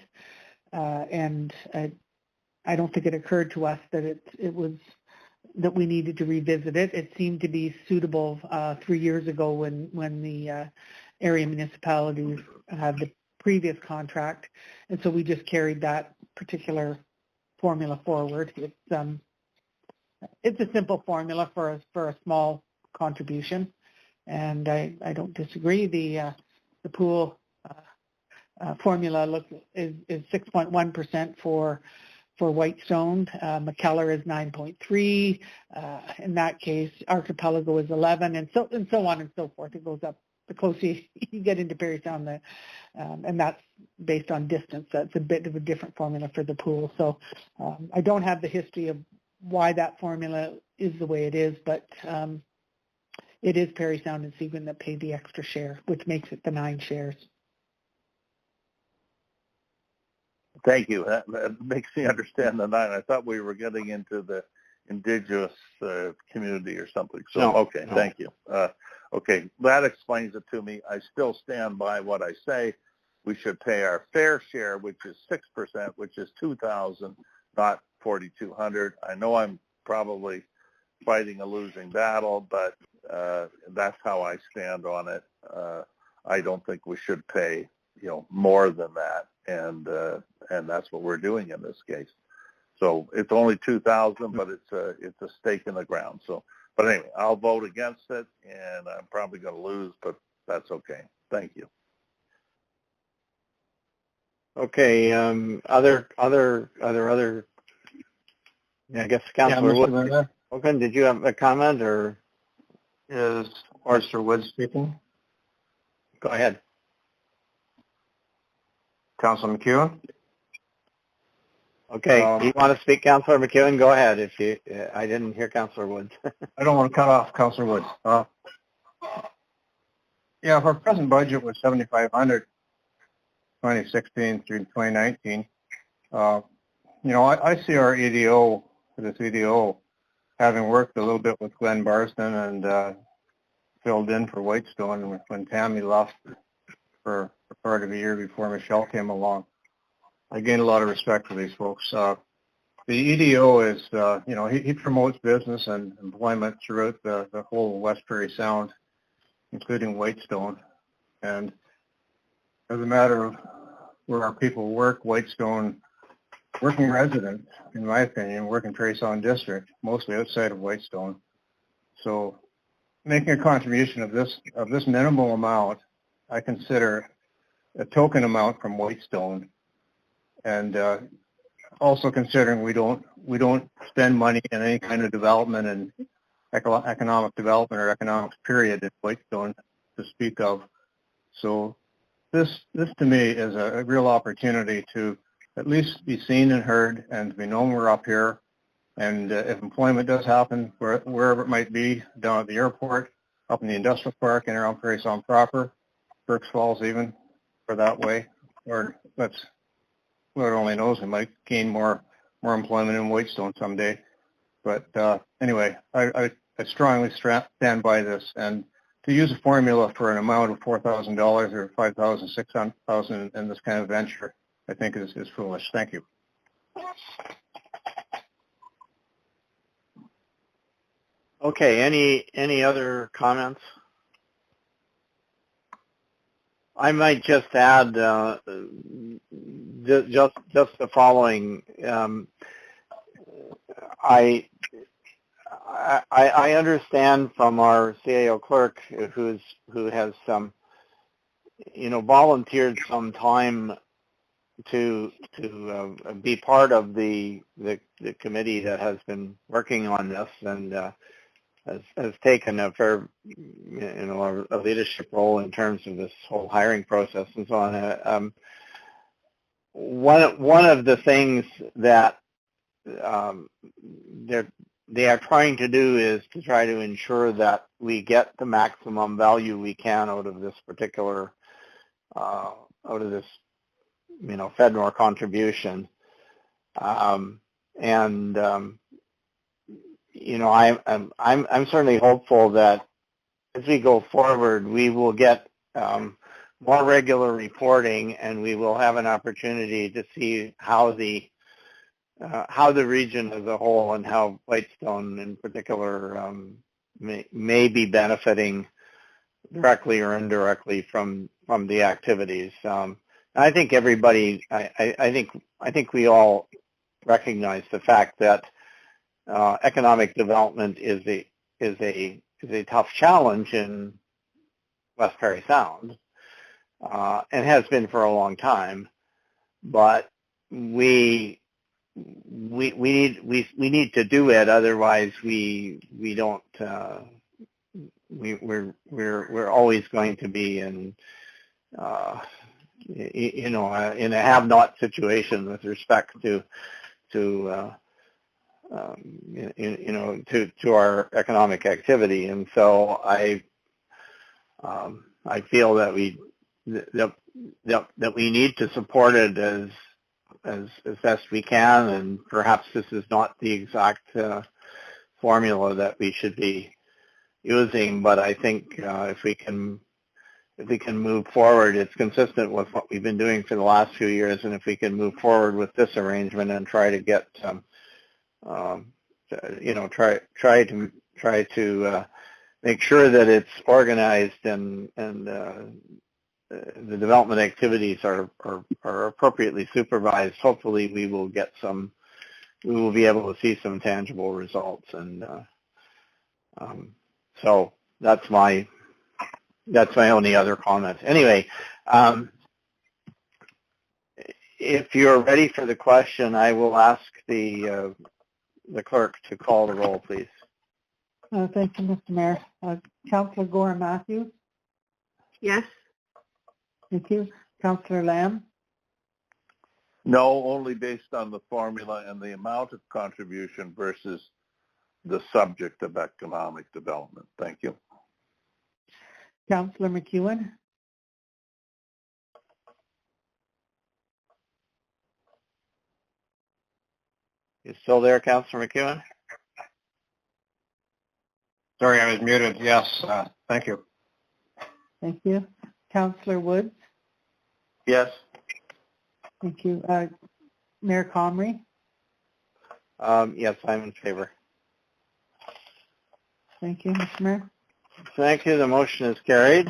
and I don't think it occurred to us that that we needed to revisit it. It seemed to be suitable 3 years ago when the area municipalities had the previous contract, and so we just carried that particular formula forward. It's a simple formula for a small contribution, and I don't disagree. The pool formula is 6.1% for Whitestone. McKellar is 9.3. In that case, Archipelago is 11, and so on and so forth. It goes up the closer you get into Parry Sound, and that's based on distance. That's a bit of a different formula for the pool. So I don't have the history of why that formula is the way it is, but it is Parry Sound and Seguin that pay the extra share, which makes it the 9 shares. Thank you. That makes me understand the 9. I thought we were getting into the Indigenous community or something. So, no, okay, no. Thank you. Okay, that explains it to me. I still stand by what I say. We should pay our fair share, which is 6%, which is $2,000, not $4,200. I know I'm probably fighting a losing battle, but that's how I stand on it. I don't think we should pay, more than that, and that's what we're doing in this case. So it's only $2,000, but it's a stake in the ground. So, but anyway, I'll vote against it, and I'm probably going to lose, but that's okay. Thank you. Okay. Other. Yeah, I guess Councillor Wood. Okay. Did you have a comment, or Is Mr. Wood speaking? go ahead? Councilor McEwen? Okay. Do you want to speak, Councillor McEwen? Go ahead. If you, I didn't hear Councillor Woods. I don't want to cut off Councilor Woods. Yeah, if our present budget was $7,500, 2016 through 2019, I see our EDO, this EDO, having worked a little bit with Glenn Barston and filled in for Whitestone when Tammy left for part of a year before Michelle came along. I gained a lot of respect for these folks. The EDO is, he promotes business and employment throughout the whole West Parry Sound, including Whitestone. And as a matter of where our people work, Whitestone, working residents, in my opinion, work in Parry Sound District, mostly outside of Whitestone. So making a contribution of this minimal amount, I consider a token amount from Whitestone. And also considering we don't spend money in any kind of development and economic development or economic period in Whitestone to speak of. So this to me is a real opportunity to at least be seen and heard and to be known we're up here. And if employment does happen, wherever it might be, down at the airport, up in the industrial park and around Parry Sound proper, Burkes Falls even, for that way, or Lord only knows, we might gain more employment in Whitestone someday. But anyway, I strongly stand by this. And to use a formula for an amount of $4,000 or $5,000, $6,000 in this kind of venture, I think is foolish. Thank you. Okay. Any other comments? I might just add just the following. I understand from our CAO clerk who has some, volunteered some time to be part of the committee that has been working on this and has taken a fair, a leadership role in terms of this whole hiring process and so on. One of the things that they are trying to do is to try to ensure that we get the maximum value we can out of this particular, FedNor contribution. I'm certainly hopeful that as we go forward, we will get more regular reporting, and we will have an opportunity to see how the region as a whole and how Whitestone in particular may be benefiting directly or indirectly from the activities. I think everybody, I think we all recognize the fact that economic development is a tough challenge in West Parry Sound, and has been for a long time. But we need to do it, otherwise we're always going to be in in a have-not situation with respect to our economic activity. And so I feel that we need to support it as best we can, and perhaps this is not the exact formula that we should be using, but I think if we can move forward, it's consistent with what we've been doing for the last few years, and if we can move forward with this arrangement and try to get try to make sure that it's organized and the development activities are appropriately supervised, hopefully we will be able to see some tangible results. And so that's my only other comment. Anyway, if you're ready for the question, I will ask the clerk to call the roll, please. Thank you, Mr. Mayor. Councillor Gorham-Matthews? Yes. Thank you. Councillor Lamb? No, only based on the formula and the amount of contribution versus the subject of economic development. Thank you. Councillor McEwen? You still there, Councillor McEwen? Sorry, I was muted. Yes, thank you. Thank you. Councillor Woods? Yes. Thank you. Mayor Comrie? Yes, I'm in favor. Thank you, Mr. Mayor. Thank you. The motion is carried.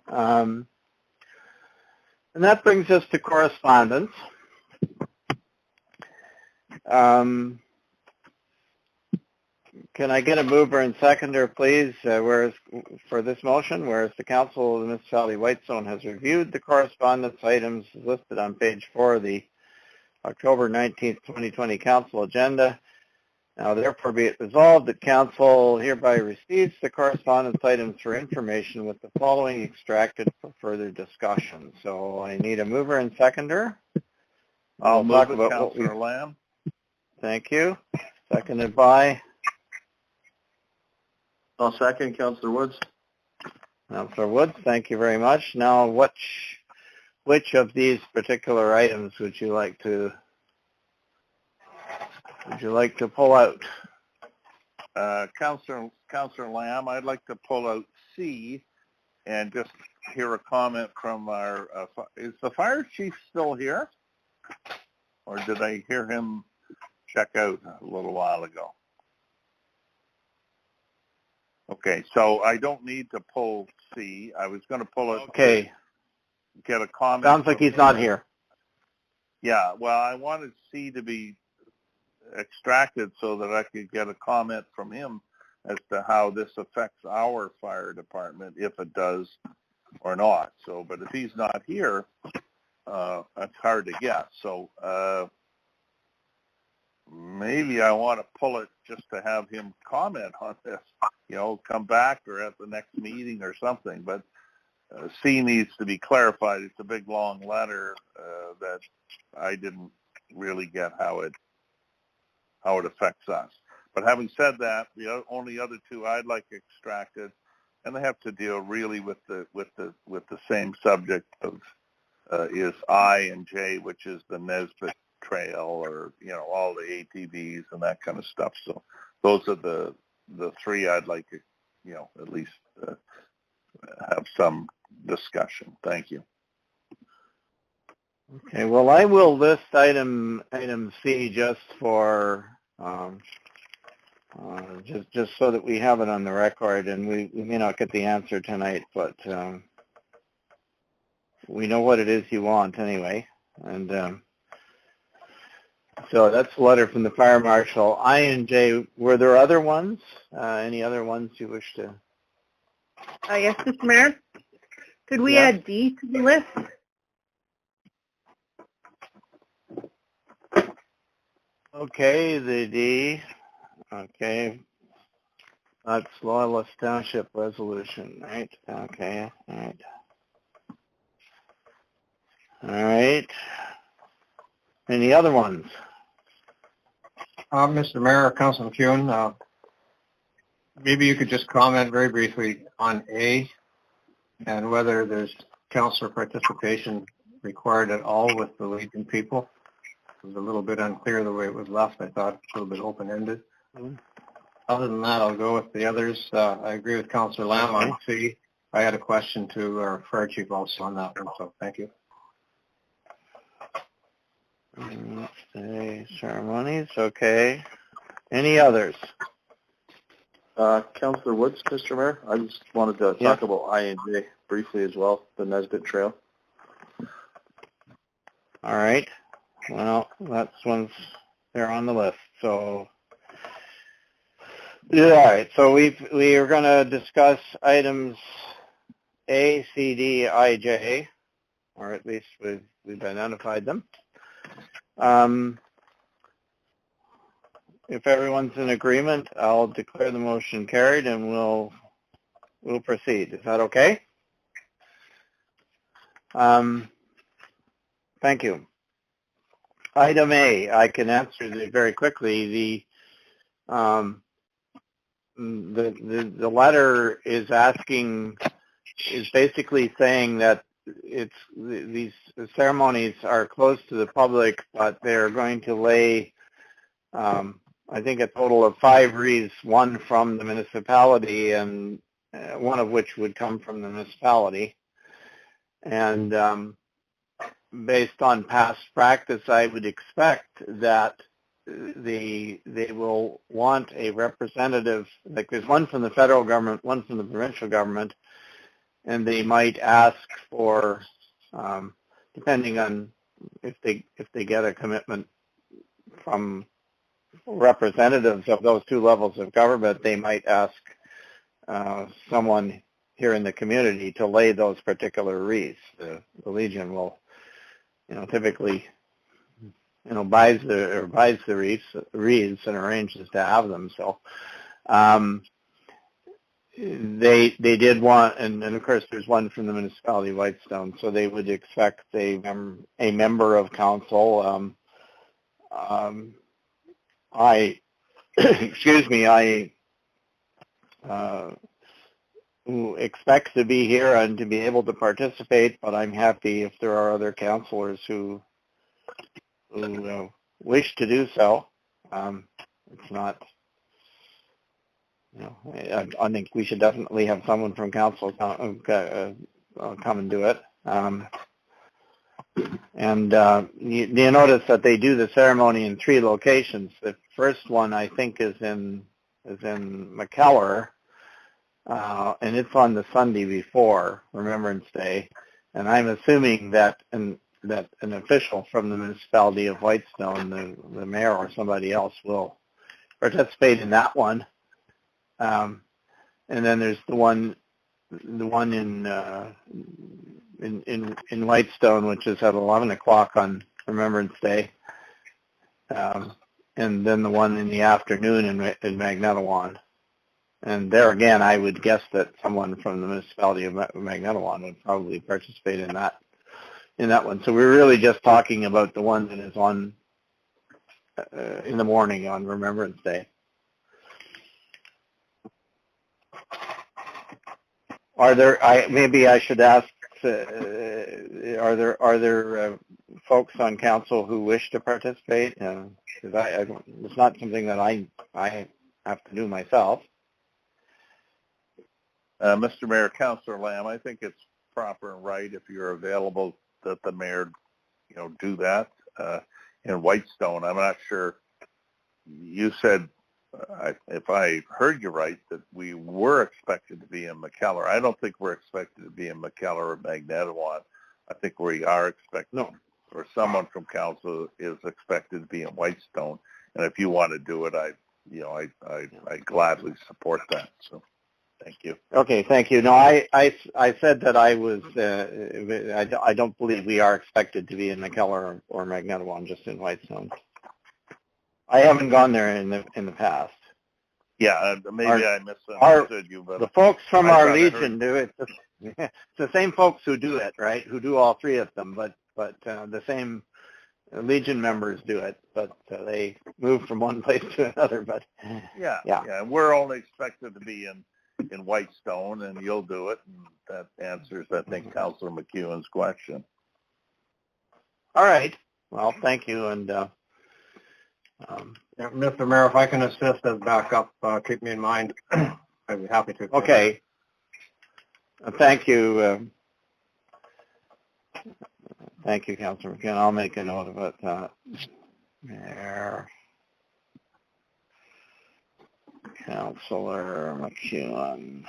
And that brings us to correspondence. Can I get a mover and seconder, please? For this motion, whereas the Council of the Municipality of Whitestone has reviewed the correspondence items listed on page 4 of the October 19th, 2020 Council agenda. Now, therefore, be it resolved that Council hereby receives the correspondence items for information with the following extracted for further discussion. So I need a mover and seconder. I'll move it, Councillor Lamb. Thank you. Seconded by? I'll second, Councillor Woods. Councillor Woods, thank you very much. Now, which of these particular items would you like to pull out? Councillor Lamb, I'd like to pull out C and just hear a comment from our, is the fire chief still here? Or did I hear him check out a little while ago? Okay, so I don't need to pull C. I was going to pull it. Okay. Get a comment. Sounds like he's not here. Yeah, well, I wanted C to be extracted so that I could get a comment from him as to how this affects our fire department, if it does or not. So, but if he's not here, that's hard to get. So maybe I want to pull it just to have him comment on this, come back or at the next meeting or something. But C needs to be clarified. It's a big, long letter that I didn't really get how it affects us. But having said that, the only other two I'd like extracted, and they have to deal really with the same subject of is I and J, which is the Nesbitt Trail, or all the ATVs and that kind of stuff. So those are the three I'd like to at least have some discussion. Thank you. Okay. Well, I will list item C just for just so that we have it on the record, and we may not get the answer tonight, but we know what it is you want anyway. And so that's a letter from the fire marshal. I and J, were there other ones? Any other ones you wish to? Yes, Mr. Mayor. Could we add D to the list? Okay, the D. Okay. That's Loyalist Township Resolution, right? Okay, all right. All right. Any other ones? Mr. Mayor, Councilman Kuhn, maybe you could just comment very briefly on A and whether there's councillor participation required at all with the Legion people. It was a little bit unclear the way it was left. I thought a little bit open-ended. Other than that, I'll go with the others. I agree with Councillor Lamb on C. I had a question to our fire chief also on that one, so thank you. Ceremonies, okay. Any others? Councillor Woods, Mr. Mayor, I just wanted to talk about I and J briefly as well, the Nesbitt Trail. All right. Well, that's one's they're on the list. So, all right. So we are going to discuss items A, C, D, I, J, or at least we've identified them. If everyone's in agreement, I'll declare the motion carried, and we'll proceed. Is that okay? Thank you. Item A, I can answer it very quickly. The letter is basically saying that these ceremonies are closed to the public, but they're going to lay, I think, a total of 5 wreaths, one from the municipality and one of which would come from the municipality. And based on past practice, I would expect that they will want a representative, like there's one from the federal government, one from the provincial government, and they might ask for, depending on if they get a commitment from representatives of those two levels of government, they might ask someone here in the community to lay those particular wreaths. The Legion will, typically, buys the wreaths and arranges to have them. So they did want, and of course there's one from the municipality of Whitestone, so they would expect a member of council. Who expects to be here and to be able to participate, but I'm happy if there are other councillors who wish to do so. It's not, I think we should definitely have someone from council come and do it. And you notice that they do the ceremony in 3 locations. The first one, I think, is in McKellar, and it's on the Sunday before Remembrance Day. And I'm assuming that an official from the municipality of Whitestone, the mayor or somebody else, will participate in that one. And then there's the one in in Whitestone, which is at 11 o'clock on Remembrance Day. And then the one in the afternoon in Magnetawan. And there again, I would guess that someone from the municipality of Magnetawan would probably participate in that one. So we're really just talking about the one that is on in the morning on Remembrance Day. Are there? Maybe I should ask. Are there folks on council who wish to participate? Because it's not something that I have to do myself. Mr. Mayor, Councillor Lamb, I think it's proper and right if you're available that the mayor, do that in Whitestone. I'm not sure. You said, if I heard you right, that we were expected to be in McKellar. I don't think we're expected to be in McKellar or Magnetawan. I think we are expected, or someone from council is expected to be in Whitestone. And if you want to do it, I gladly support that. So. Thank you. Okay, thank you. No, I said that I was. I don't believe we are expected to be in McKellar or Magnetawan, just in Whitestone. I haven't gone there in the past. Yeah, maybe I misunderstood you, but the folks from our Legion do it. It's the same folks who do it, right? Who do all three of them, but the same Legion members do it, but they move from one place to another. But yeah, we're only expected to be in Whitestone, and you'll do it, and that answers, I think, Councillor McEwen's question. All right. Well, thank you, and Mr. Mayor, if I can assist as backup, keep me in mind. I'd be happy to. Okay. Thank you. Thank you, Councillor McEwen. I'll make a note of it. Mayor. Councillor McEwen.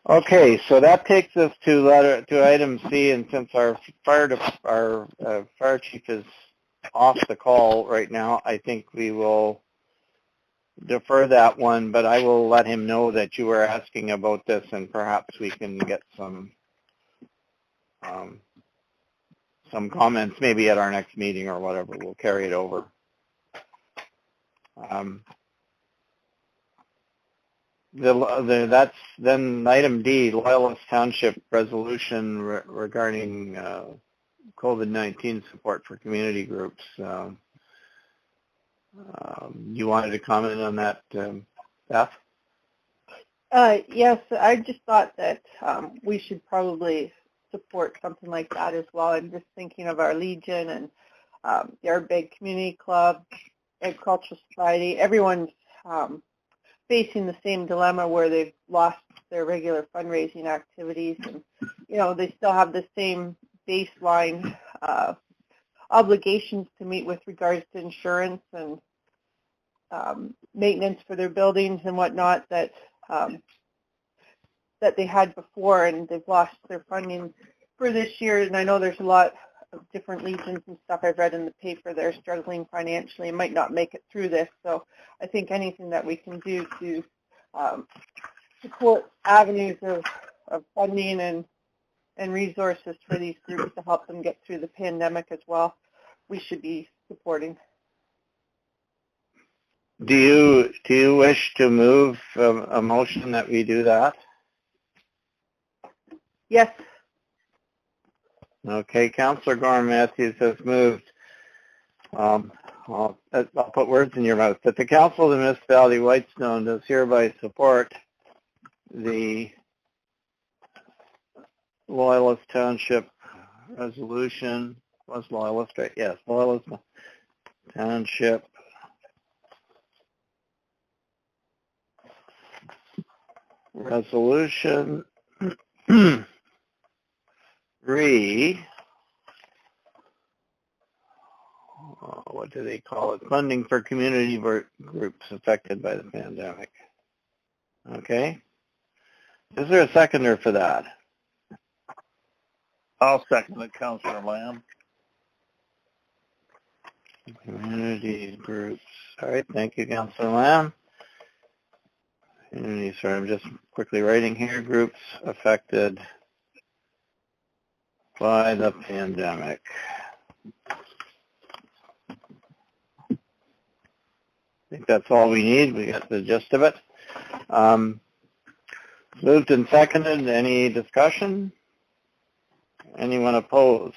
Okay, so that takes us to item C, and since our fire chief is off the call right now, I think we will defer that one. But I will let him know that you were asking about this, and perhaps we can get some comments maybe at our next meeting or whatever. We'll carry it over. That's then item D, Loyalist Township resolution regarding COVID-19 support for community groups. You wanted to comment on that, Beth? Yes, I just thought that we should probably support something like that as well. I'm just thinking of our Legion and our big community club, Agricultural Society. Everyone's facing the same dilemma where they've lost their regular fundraising activities, and they still have the same baseline obligations to meet with regards to insurance and maintenance for their buildings and whatnot that they had before, and they've lost their funding for this year. And I know there's a lot of different legions and stuff I've read in the paper. They're struggling financially and might not make it through this. So I think anything that we can do to support avenues of funding and resources for these groups to help them get through the pandemic as well, we should be supporting. Do you wish to move a motion that we do that? Yes. Okay, Councillor Gorham Matthews has moved. I'll put words in your mouth. That the Council of the Municipality of Whitestone does hereby support the Loyalist Township resolution. Was Loyalist, right? Yes, Loyalist Township resolution. What do they call it? Funding for community groups affected by the pandemic. Okay. Is there a seconder for that? I'll second it, Councillor Lamb. Community groups. All right. Thank you, Councillor Lamb. Community, sorry, I'm just quickly writing here. Groups affected by the pandemic. I think that's all we need. We got the gist of it. Moved and seconded. Any discussion? Anyone opposed?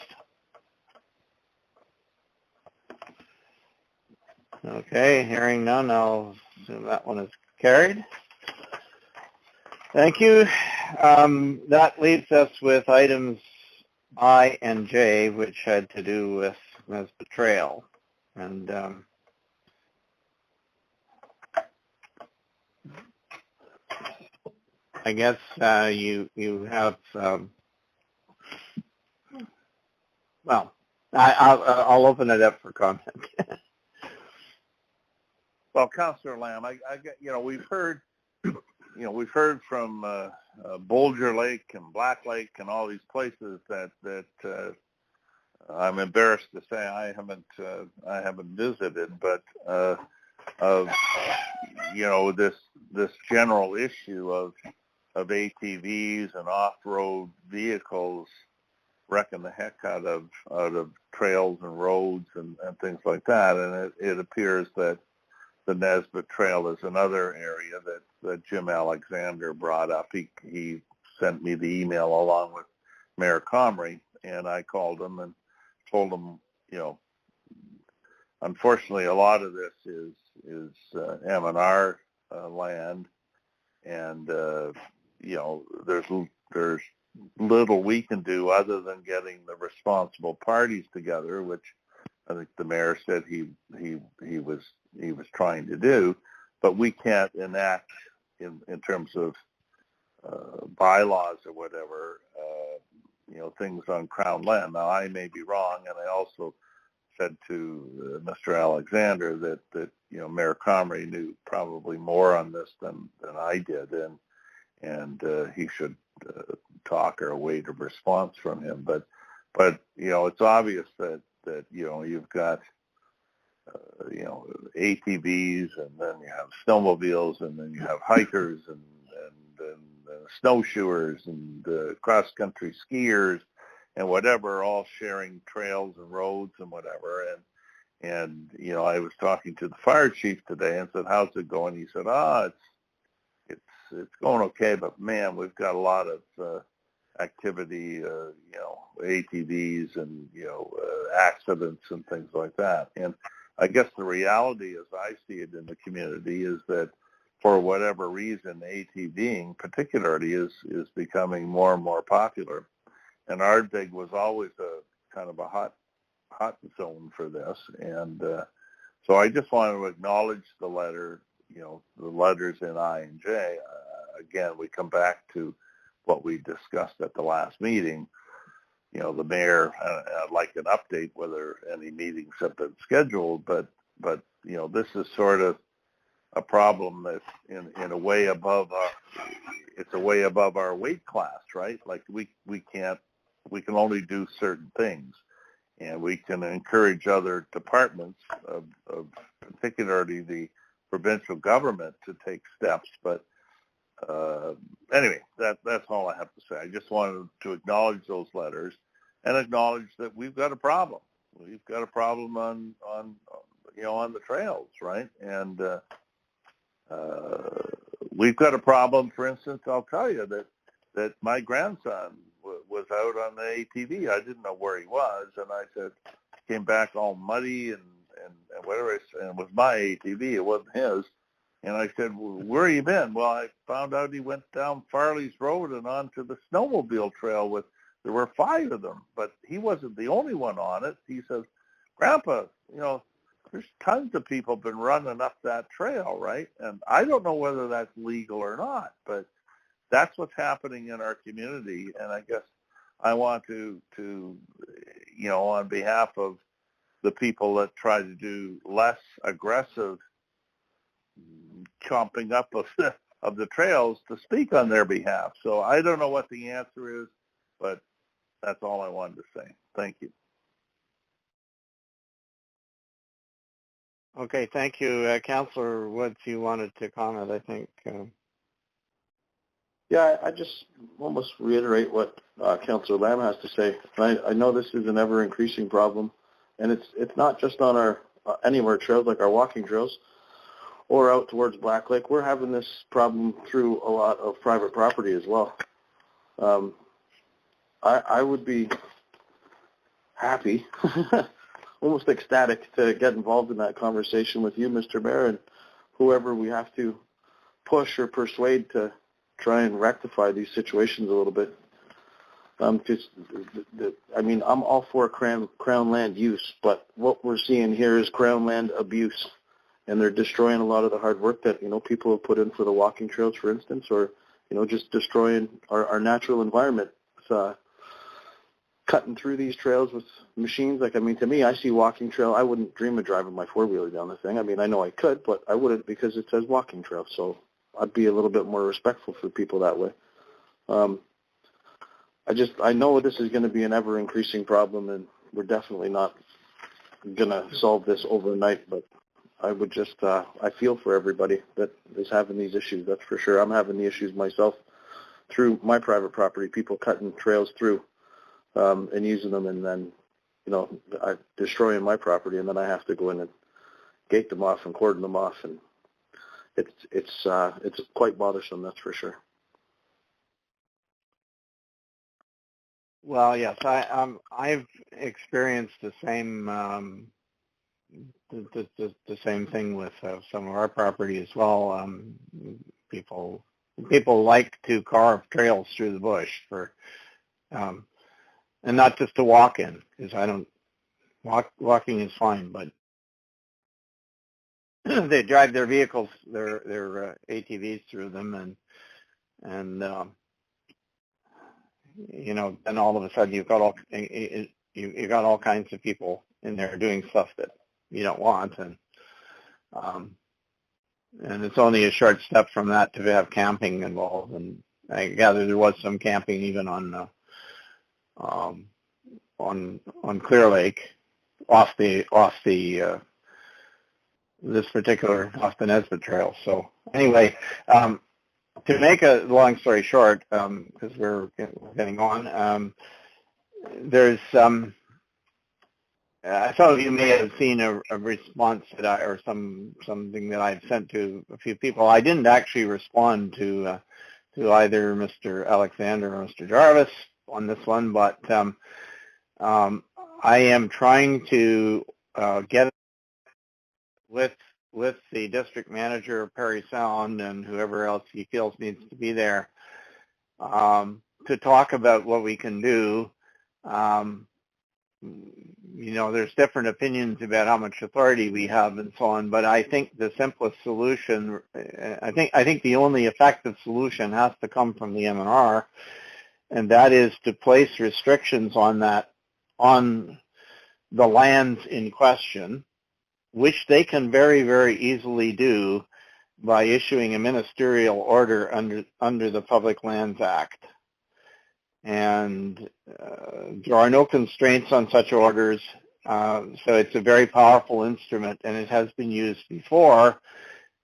Okay, hearing none, I'll assume that one is carried. Thank you. That leaves us with items I and J, which had to do with Nesbitt Trail. And I guess you have, well, I'll open it up for comment. Well, Councillor Lamb, we've heard from Bolger Lake and Black Lake and all these places that I'm embarrassed to say I haven't visited, but of this general issue of ATVs and off-road vehicles wrecking the heck out of trails and roads and things like that, and it appears that the Nesbitt Trail is another area that Jim Alexander brought up. He sent me the email along with Mayor Comrie, and I called him and told him, unfortunately, a lot of this is M&R land, and there's little we can do other than getting the responsible parties together, which I think the mayor said he was trying to do, but we can't enact in terms of bylaws or whatever, things on Crown land. Now, I may be wrong, and I also said to Mr. Alexander that Mayor Comrie knew probably more on this than I did, and he should talk or await a response from him. But it's obvious that you've got ATVs, and then you have snowmobiles, and then you have hikers and snowshoers and cross-country skiers and whatever, all sharing trails and roads and whatever. And I was talking to the fire chief today and said, "How's it going?" He said, it's going okay, but man, we've got a lot of activity, ATVs and accidents and things like that. And I guess the reality, as I see it in the community, is that for whatever reason, ATVing particularly is becoming more and more popular. And Ardbeg was always a kind of a hot zone for this. And so I just want to acknowledge the letter, the letters in I and J. Again, we come back to what we discussed at the last meeting. The mayor, I'd like an update whether any meetings have been scheduled, but this is sort of a problem that's in a way above our weight class, right? Like we can only do certain things, and we can encourage other departments of particularly the provincial government to take steps. But anyway, that's all I have to say. I just wanted to acknowledge those letters and acknowledge that we've got a problem. We've got a problem on the trails, right? And we've got a problem. For instance, I'll tell you that my grandson was out on the ATV. I didn't know where he was, and I said, came back all muddy and whatever. And it was my ATV. It wasn't his. And I said, well, where you been? Well, I found out he went down Farley's Road and onto the snowmobile trail there were 5 of them, but he wasn't the only one on it. He says, Grandpa, there's tons of people been running up that trail, right? And I don't know whether that's legal or not, but that's what's happening in our community. And I guess I want to on behalf of the people that try to do less aggressive chomping up of the trails, to speak on their behalf. So I don't know what the answer is, but that's all I wanted to say. Thank you. Okay, thank you. Councillor Woods, you wanted to comment, I think. Yeah, I just almost reiterate what Councillor Lamb has to say. I know this is an ever-increasing problem, and it's not just on our any of our trails, like our walking trails, or out towards Black Lake. We're having this problem through a lot of private property as well. I would be happy, almost ecstatic, to get involved in that conversation with you, Mr. Mayor, and whoever we have to push or persuade to try and rectify these situations a little bit. I mean, I'm all for crown land use, but what we're seeing here is crown land abuse, and they're destroying a lot of the hard work that, you know, people have put in for the walking trails, for instance, or, you know, just destroying our natural environment. Cutting through these trails with machines. Like, I mean, to me, I see walking trail. I wouldn't dream of driving my four-wheeler down the thing. I mean, I know I could, but I wouldn't because it says walking trail. So I'd be a little bit more respectful for people that way. I know this is going to be an ever-increasing problem, and we're definitely not going to solve this overnight, but I would just, I feel for everybody that is having these issues, that's for sure. I'm having the issues myself through my private property, people cutting trails through and using them, and then, you know, destroying my property, and then I have to go in and gate them off and cordon them off, and it's quite bothersome, that's for sure. Well, yes, I've experienced the same the same thing with some of our property as well. People like to carve trails through the bush for, and not just to walk in, because I don't walking is fine, but they drive their vehicles, their ATVs through them, and you know, then all of a sudden you've got all kinds of people in there doing stuff that you don't want, and it's only a short step from that to have camping involved. And I gather there was some camping even on Clear Lake off the this particular off the Nesbitt Trail. So anyway, to make a long story short, because we're getting on, there's some of you may have seen a response that or something that I've sent to a few people. I didn't actually respond to either Mr. Alexander or Mr. Jarvis on this one, but I am trying to get with the district manager of Parry Sound and whoever else he feels needs to be there to talk about what we can do. You know, there's different opinions about how much authority we have and so on, but I think the simplest solution, I think the only effective solution has to come from the MNR, and that is to place restrictions on the lands in question, which they can very, very easily do by issuing a ministerial order under the Public Lands Act. And there are no constraints on such orders, so it's a very powerful instrument, and it has been used before.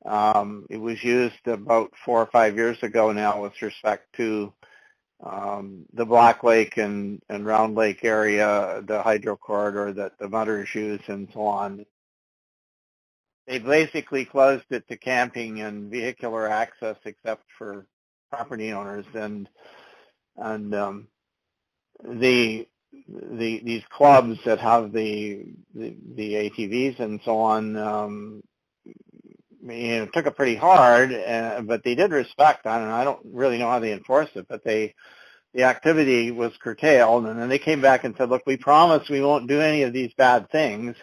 It was used about 4 or 5 years ago now with respect to the Black Lake and Round Lake area, the hydro corridor that the Mudders use and so on. They basically closed it to camping and vehicular access except for property owners, and these clubs that have the ATVs and so on, you know, took it pretty hard, but they did respect. I don't really know how they enforced it, but the activity was curtailed, and then they came back and said, look, we promise we won't do any of these bad things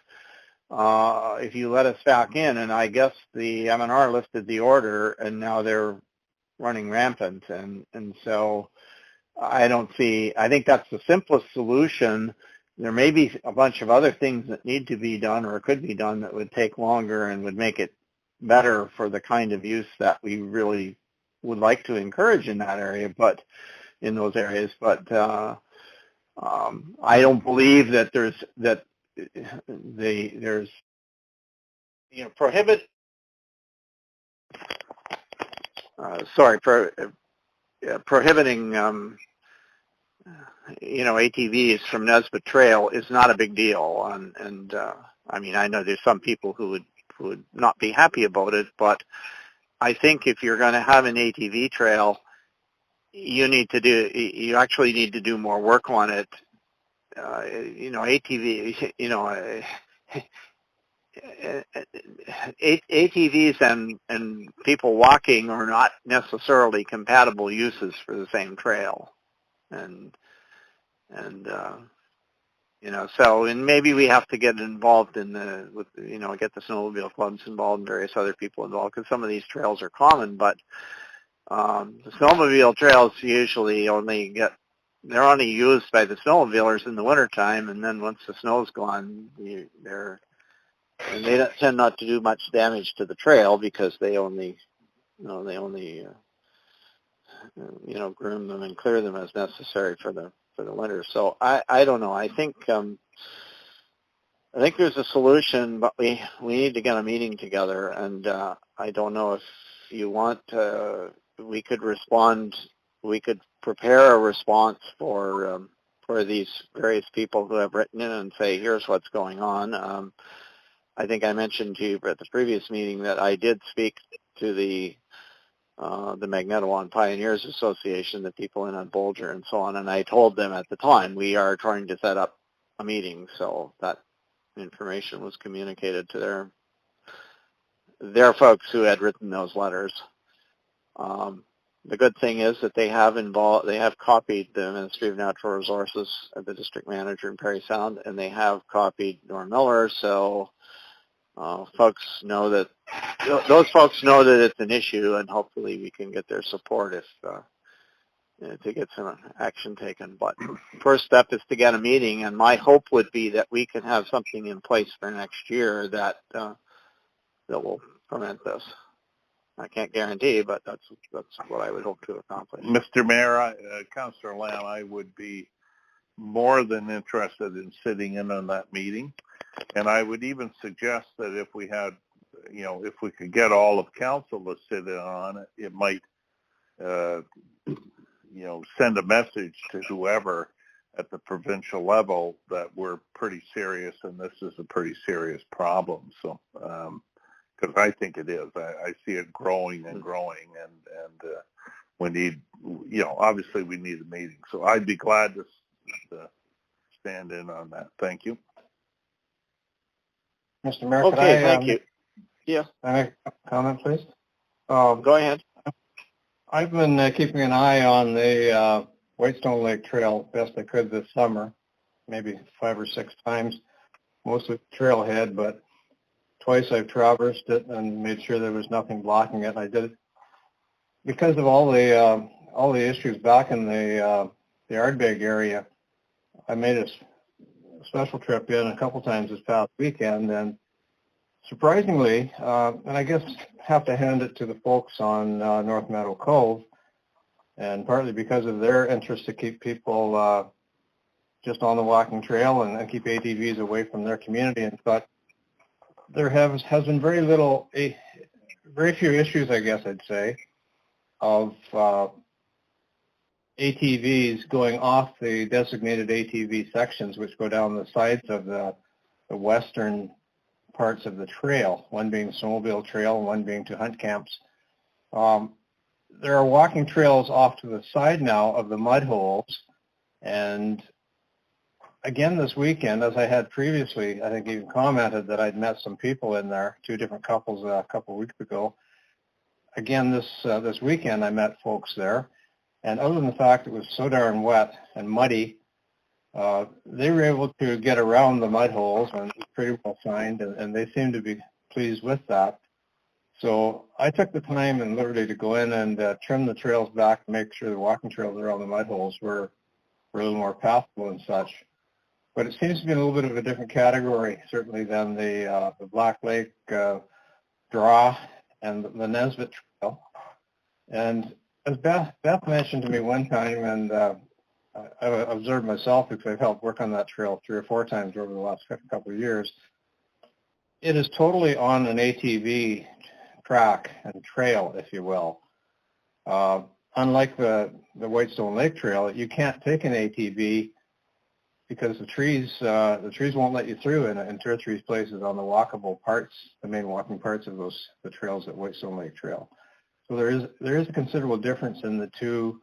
if you let us back in. And I guess the MNR lifted the order, and now they're running rampant, and so I think that's the simplest solution. There may be a bunch of other things that need to be done or could be done that would take longer and would make it better for the kind of use that we really would like to encourage in that area, but in those areas. But I don't believe that there's you know, prohibit. prohibiting ATVs from Nesbitt Trail is not a big deal, and I mean, I know there's some people who would not be happy about it, but I think if you're going to have an ATV trail, you actually need to do more work on it. ATVs and people walking are not necessarily compatible uses for the same trail, and maybe we have to get involved get the snowmobile clubs involved and various other people involved, because some of these trails are common, but the snowmobile trails usually they're only used by the snowmobilers in the wintertime, and then once the snow's gone, they tend not to do much damage to the trail because they only groom them and clear them as necessary for the winter. So I don't know. I think there's a solution, but we need to get a meeting together, and I don't know if you want we could prepare a response for these various people who have written in and say, here's what's going on. I think I mentioned to you at the previous meeting that I did speak to the Magnetawan Pioneers Association, the people in Bolger and so on, and I told them at the time we are trying to set up a meeting, so that information was communicated to their folks who had written those letters. The good thing is that they have copied the Ministry of Natural Resources, the district manager in Parry Sound, and they have copied Norm Miller, so folks know that those folks know that it's an issue, and hopefully we can get their support to get some action taken. But first step is to get a meeting, and my hope would be that we can have something in place for next year that will prevent this. I can't guarantee, but that's what I would hope to accomplish. Mr. Mayor, Councillor Lamb, I would be more than interested in sitting in on that meeting. And I would even suggest that if we had, if we could get all of council to sit in on it, it might, send a message to whoever at the provincial level that we're pretty serious and this is a pretty serious problem. So, because I think it is. I see it growing and growing, and we need, obviously we need a meeting. So I'd be glad to stand in on that. Thank you. Mr. Mayor, okay, thank you. Yeah. Can I make a comment, please? Go ahead. I've been keeping an eye on the Whitestone Lake Trail best I could this summer, maybe 5 or 6 times, mostly trailhead, but twice I've traversed it and made sure there was nothing blocking it. I did it because of all the issues back in the Ardbeg area. I made a special trip in a couple times this past weekend, and surprisingly, and I guess have to hand it to the folks on North Meadow Cove, and partly because of their interest to keep people just on the walking trail and keep ATVs away from their community and such. There has been very few issues, I guess I'd say, of ATVs going off the designated ATV sections, which go down the sides of the western parts of the trail, one being the snowmobile trail and one being to hunt camps. There are walking trails off to the side now of the mud holes, and again this weekend, as I had previously, I think even commented that I'd met some people in there, 2 different couples a couple of weeks ago. Again, this weekend I met folks there, and other than the fact it was so darn wet and muddy, they were able to get around the mud holes, and it was pretty well signed, and they seemed to be pleased with that. So I took the time and literally to go in and trim the trails back and make sure the walking trails around the mud holes were a little more passable and such. But it seems to be a little bit of a different category, certainly, than the Black Lake Draw and the Nesbitt Trail. And as Beth mentioned to me one time, and I observed myself because I've helped work on that trail 3 or 4 times over the last couple of years, it is totally on an ATV track and trail, if you will. unlike the Whitestone Lake Trail, you can't take an ATV because the trees won't let you through in 2 or 3 places on the walkable parts, the main walking parts of the trails at Whitestone Lake Trail. So there is a considerable difference in the two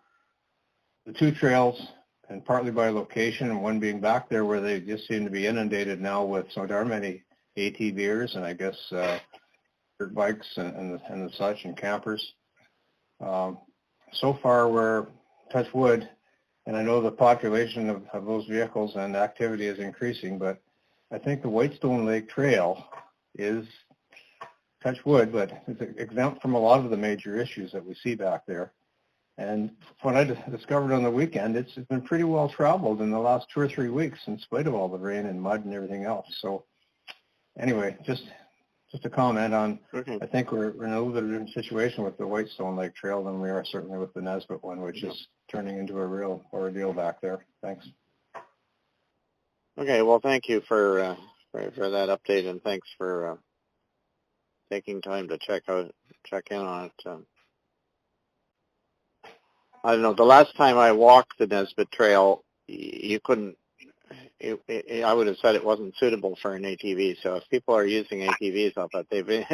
trails, and partly by location, and one being back there where they just seem to be inundated now with so darn many ATVers and I guess dirt bikes and the such and campers. So far we're, touch wood, and I know the population of those vehicles and activity is increasing, but I think the Whitestone Lake Trail is, touch wood, but it's exempt from a lot of the major issues that we see back there. And what I discovered on the weekend, it's been pretty well traveled in the last 2 or 3 weeks in spite of all the rain and mud and everything else. So anyway, just a comment on, I think we're in a little bit of a different situation with the Whitestone Lake Trail than we are certainly with the Nesbitt one, which is turning into a real ordeal back there. Thanks. Okay, well, thank you for that update, and thanks for taking time to check in on it. I don't know. The last time I walked the Nesbitt Trail, you couldn't. I would have said it wasn't suitable for an ATV. So if people are using ATVs, I'll bet they've really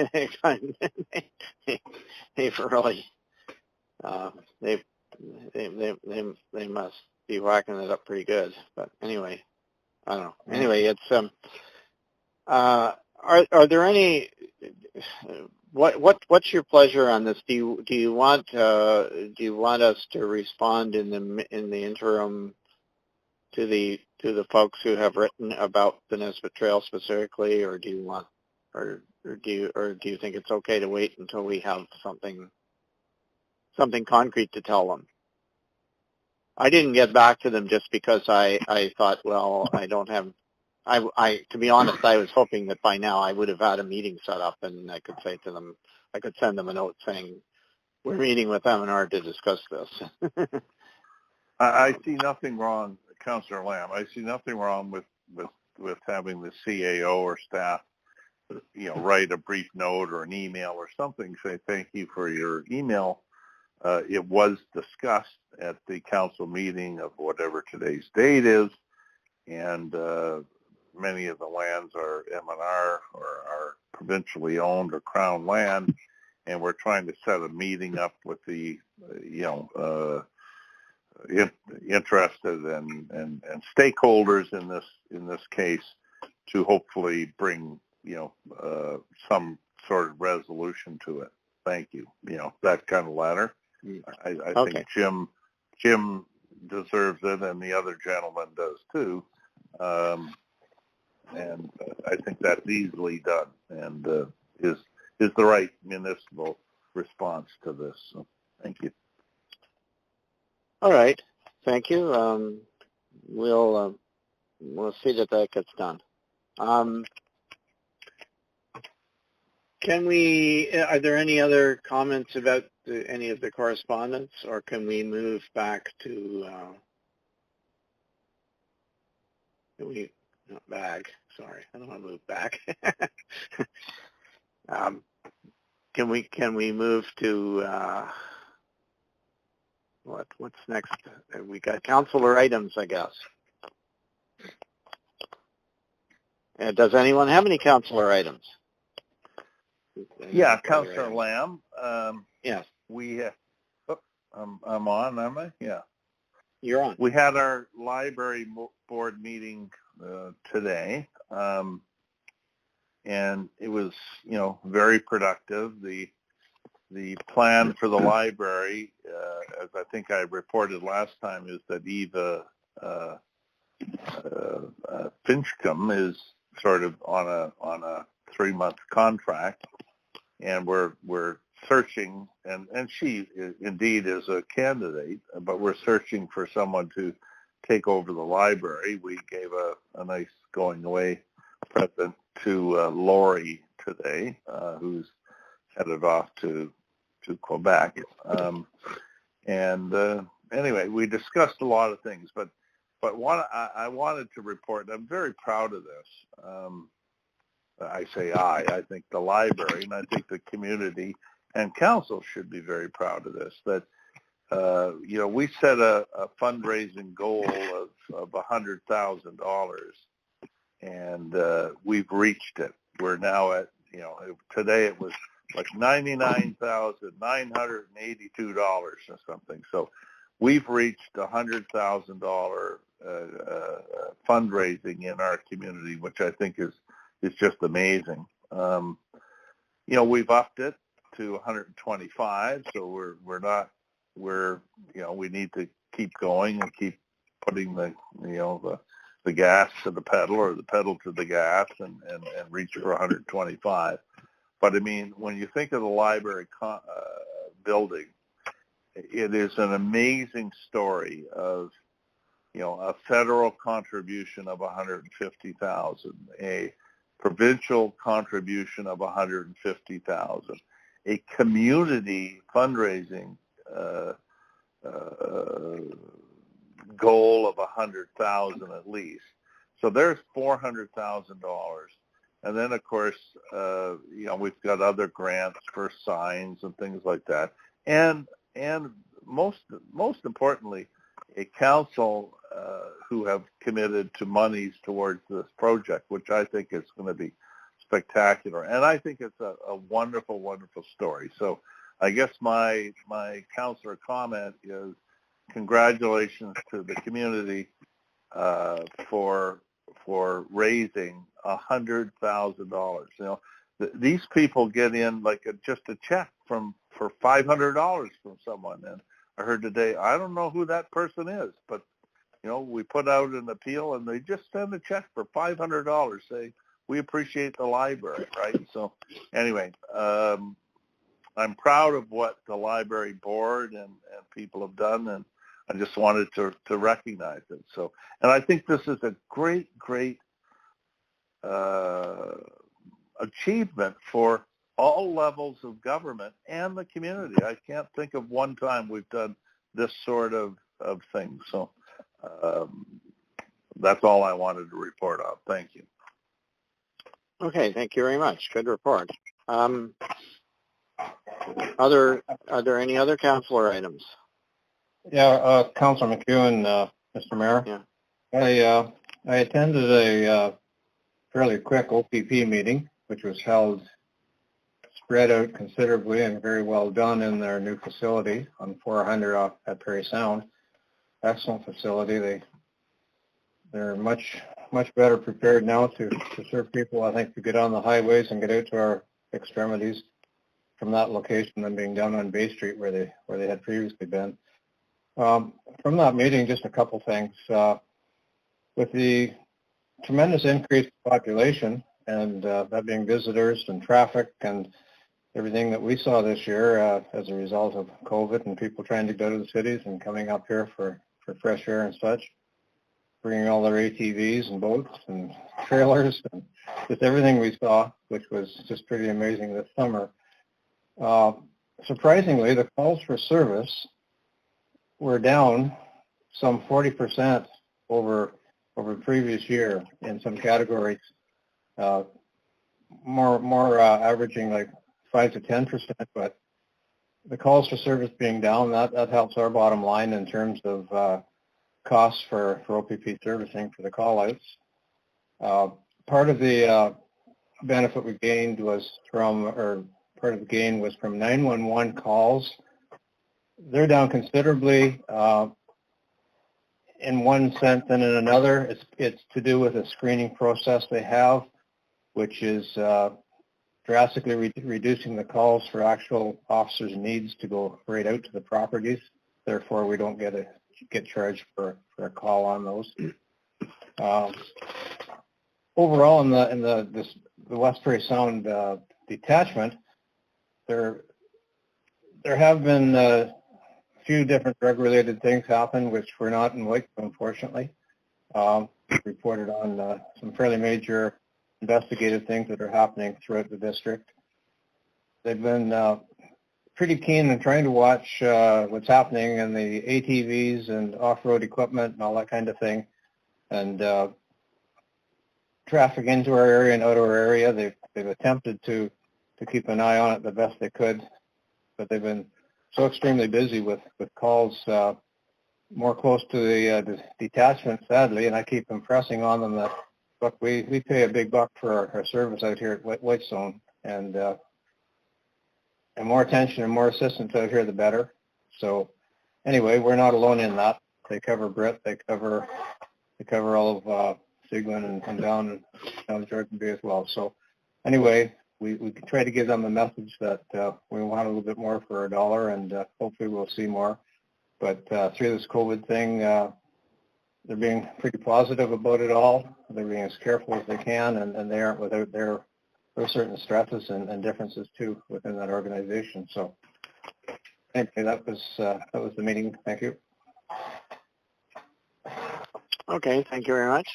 they must be whacking it up pretty good. But anyway, I don't know. Anyway, it's are there any? What's your pleasure on this? Do you want us to respond in the interim to the folks who have written about the Nesbitt Trail specifically, or do you want, or do you think it's okay to wait until we have something concrete to tell them? I didn't get back to them just because I thought, well, I don't have. To be honest, I was hoping that by now I would have had a meeting set up and I could say to them, I could send them a note saying, we're meeting with M&R to discuss this. I see nothing wrong, Councillor Lamb. I see nothing wrong with having the CAO or staff, write a brief note or an email or something, say thank you for your email. It was discussed at the council meeting of whatever today's date is, and many of the lands are M&R or are provincially owned or Crown land, and we're trying to set a meeting up with the, interested and stakeholders in this case to hopefully bring, some sort of resolution to it. Thank you. That kind of ladder. I think Jim deserves it, and the other gentleman does too. And I think that's easily done, and is the right municipal response to this. So, thank you. All right, thank you. We'll see that gets done. Can we? Are there any other comments about any of the correspondence, or can we move back to? Not back. Sorry, I don't want to move back. Can we move to what's next? We got councillor items, I guess. Does anyone have any councillor items? Yeah, Councillor Lamb. Yes. We. I'm on, am I? Yeah. You're on. We had our library board meeting today, and it was, very productive. The plan for the library, as I think I reported last time, is that Eva Finchcomb is sort of on a 3-month contract, and we're searching, and she indeed is a candidate, but we're searching for someone to take over the library. We gave a nice going away present to Lori today, who's headed off to Quebec. Anyway, we discussed a lot of things, but I wanted to report, I'm very proud of this. I think the library, and I think the community and council should be very proud of this, that we set a fundraising goal of $100,000, and we've reached it. We're now at, today it was like $99,982 or something. So we've reached $100,000 fundraising in our community, which I think is just amazing. We've upped it to 125, so we need to keep going and keep putting the gas to the pedal, or the pedal to the gas, and reach for 125. But I mean, when you think of the library building, it is an amazing story of, a federal contribution of $150,000, a provincial contribution of $150,000, a community fundraising goal of $100,000 at least. So there's $400,000. And then, of course, we've got other grants for signs and things like that. And most importantly, a council who have committed to monies towards this project, which I think is going to be spectacular. And I think it's a wonderful, wonderful story. So I guess my councillor comment is congratulations to the community for raising $100,000. These people get in like just a check for $500 from someone. And I heard today, I don't know who that person is, but we put out an appeal and they just send a check for $500 saying, we appreciate the library, right? So anyway, I'm proud of what the library board and people have done, and I just wanted to recognize it. So, and I think this is a great achievement for all levels of government and the community. I can't think of one time we've done this sort of thing. So that's all I wanted to report on. Thank you. Okay, thank you very much. Good report. Are there any other councillor items? Yeah, Councillor McEwen, Mr. Mayor. Yeah. I attended a fairly quick OPP meeting, which was held spread out considerably and very well done in their new facility on 400 off at Parry Sound. Excellent facility. They're much better prepared now to serve people, I think, to get on the highways and get out to our extremities from that location than being down on Bay Street where they had previously been. From that meeting, just a couple things. With the tremendous increase in population and that being visitors and traffic and everything that we saw this year as a result of COVID and people trying to go to the cities and coming up here for fresh air and such, bringing all their ATVs and boats and trailers and just everything we saw, which was just pretty amazing this summer. Surprisingly, the calls for service were down some 40% over previous year in some categories, more averaging like 5 to 10%, but the calls for service being down, that helps our bottom line in terms of costs for OPP servicing for the call-outs. Part of the benefit we gained was from 911 calls. They're down considerably in one sense, and in another, it's to do with a screening process they have, which is drastically reducing the calls for actual officers' needs to go right out to the properties. Therefore, we don't get charged for a call on those. Overall, in the West Parry Sound detachment, there have been a few different drug-related things happen, which were not in White, unfortunately. Reported on some fairly major investigative things that are happening throughout the district. They've been pretty keen in trying to watch what's happening in the ATVs and off-road equipment and all that kind of thing. And traffic into our area and out of our area, they've attempted to keep an eye on it the best they could, but they've been so extremely busy with calls more close to the detachment, sadly, and I keep impressing on them that, look, we pay a big buck for our service out here at Whitestone, and more attention and more assistance out here, the better. So anyway, we're not alone in that. They cover Britt, they cover all of Sigmund and down Jordan Bay as well. So anyway, we try to give them a message that we want a little bit more for our dollar, and hopefully we'll see more. But through this COVID thing, they're being pretty positive about it all. They're being as careful as they can, and they aren't without there are certain stresses and differences too within that organization. So anyway, that was the meeting. Thank you. Okay, thank you very much.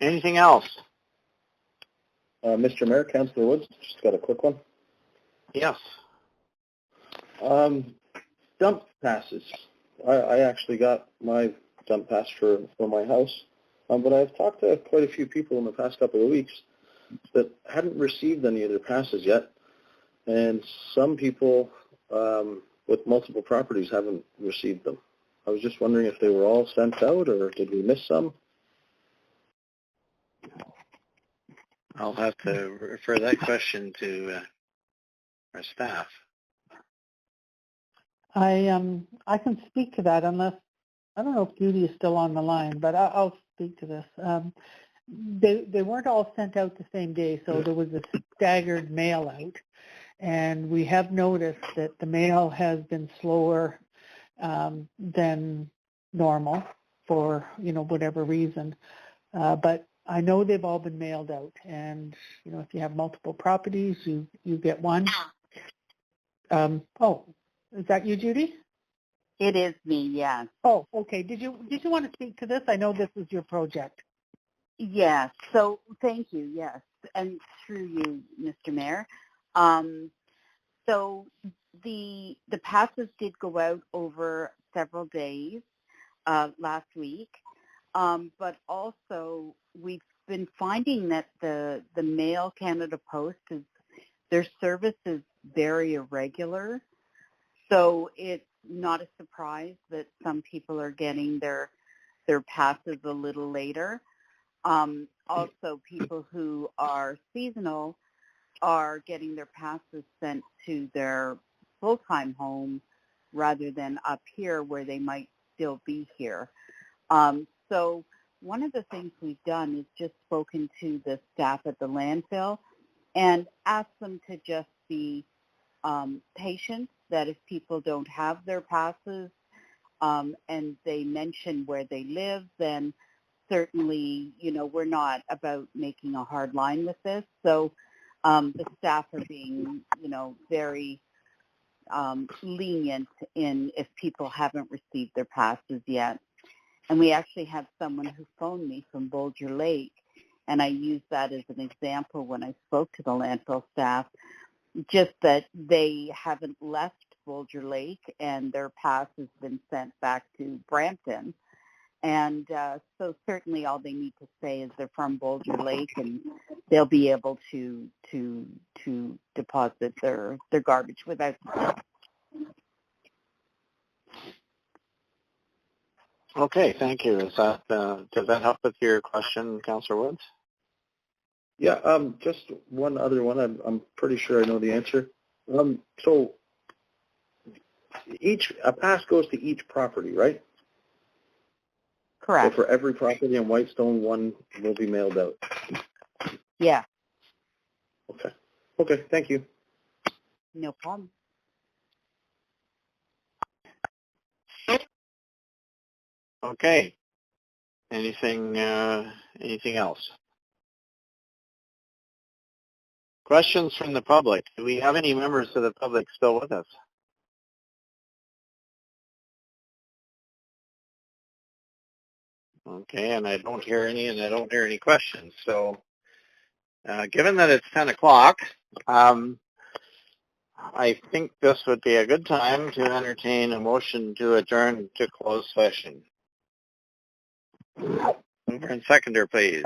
Anything else? Mr. Mayor, Councillor Woods, just got a quick one. Yes. Dump passes. I actually got my dump pass for my house, but I've talked to quite a few people in the past couple of weeks that hadn't received any of their passes yet, and some people with multiple properties haven't received them. I was just wondering if they were all sent out, or did we miss some? I'll have to refer that question to our staff. I can speak to that, unless, I don't know if Judy is still on the line, but I'll speak to this. They weren't all sent out the same day, so there was a staggered mail out, and we have noticed that the mail has been slower than normal for whatever reason. But I know they've all been mailed out, and if you have multiple properties, you get one. Oh, is that you, Judy? It is me, yes. Oh, okay. Did you want to speak to this? I know this is your project. Yes. So thank you. Yes, and through you, Mr. Mayor. So the passes did go out over several days last week, but also we've been finding that the Mail Canada Post their service is very irregular. So it's not a surprise that some people are getting their passes a little later. Also, people who are seasonal are getting their passes sent to their full-time home rather than up here where they might still be here. So one of the things we've done is just spoken to the staff at the landfill and asked them to just be patient, that if people don't have their passes and they mention where they live, then certainly, we're not about making a hard line with this. So the staff are being, very lenient in if people haven't received their passes yet. And we actually had someone who phoned me from Boulder Lake, and I used that as an example when I spoke to the landfill staff, just that they haven't left Boulder Lake and their pass has been sent back to Brampton. And so certainly all they need to say is they're from Boulder Lake, and they'll be able to deposit their garbage without. Okay, thank you. Is that does that help with your question, Councillor Woods? Yeah, just one other one. I'm pretty sure I know the answer. So a pass goes to each property, right? Correct. So for every property in Whitestone, one will be mailed out. Yeah. Okay. Okay, thank you. No problem. Okay. Anything else? Questions from the public? Do we have any members of the public still with us? Okay, and I don't hear any, and I don't hear any questions. So given that it's 10 o'clock, I think this would be a good time to entertain a motion to adjourn to closed session. Mover and seconder, please.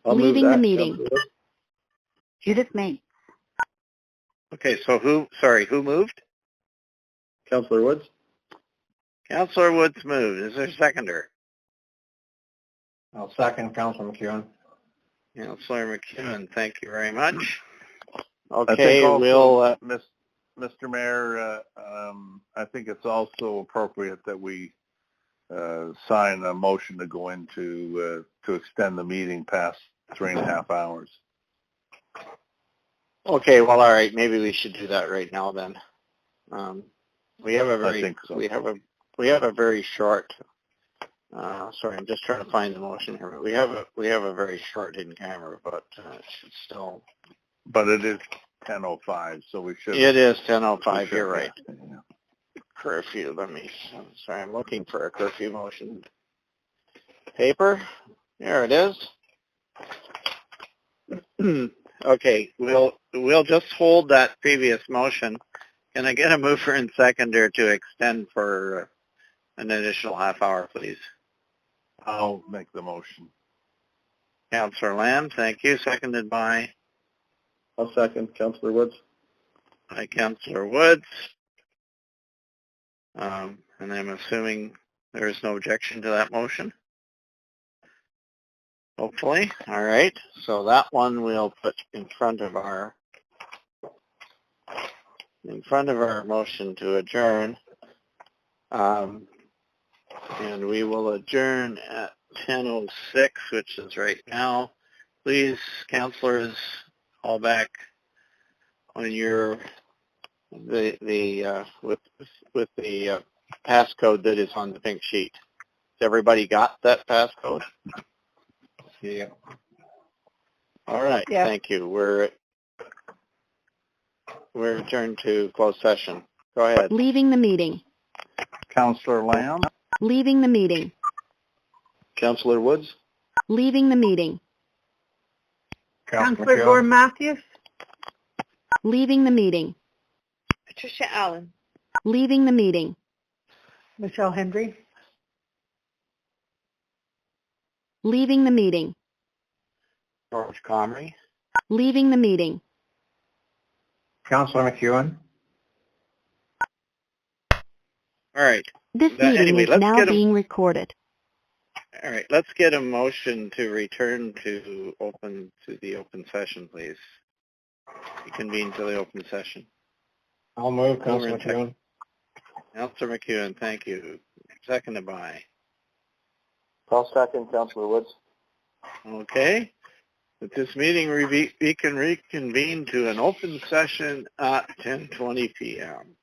I'll Leaving move the that, meeting. Councillor. Judith May. Okay, so who moved? Councillor Woods? Councillor Woods moved. Is there a seconder? I'll second Councillor McEwen. Councillor McEwen, thank you very much. I Okay, think also, we'll... Mr. Mayor, I think it's also appropriate that we sign a motion to go into to extend the meeting past 3.5 hours. Okay, well, all right. Maybe we should do that right now then. We have a very, I think so. we have a very short. Sorry, I'm just trying to find the motion here. We have a very short in camera, but it should still. But it is 10:05, so we should. It is 10:05. You're right. Yeah. Curfew. Sorry, I'm looking for a curfew motion. Paper. There it is. Okay, we'll just hold that previous motion. Can I get a mover and seconder to extend for an additional half hour, please? I'll make the motion. Councillor Lamb, thank you. Seconded by? I'll second. Councillor Woods? By Councillor Woods. And I'm assuming there is no objection to that motion. Hopefully. All right. So that one we'll put in front of our motion to adjourn. And we will adjourn at 10:06, which is right now. Please, councillors, call back on your with the passcode that is on the pink sheet. Has everybody got that passcode? Yeah. All right. Yeah. Thank you. We're adjourned to closed session. Go ahead. Leaving the meeting. Councillor Lamb? Leaving the meeting. Councillor Woods? Leaving the meeting. Councillor Gordon Matthews. Leaving the meeting. Patricia Allen. Leaving the meeting. Michelle Hendry? Leaving the meeting. George Comrie. Leaving the meeting. Councillor McEwen. All right. This meeting is now being recorded. All right. Let's get a motion to return to the open session, please. Reconvene to the open session. I'll move, Councillor McEwen. Councillor McEwen, thank you. Seconded by? I'll second. Councillor Woods? Okay. At this meeting, we can reconvene to an open session at 10:20 p.m.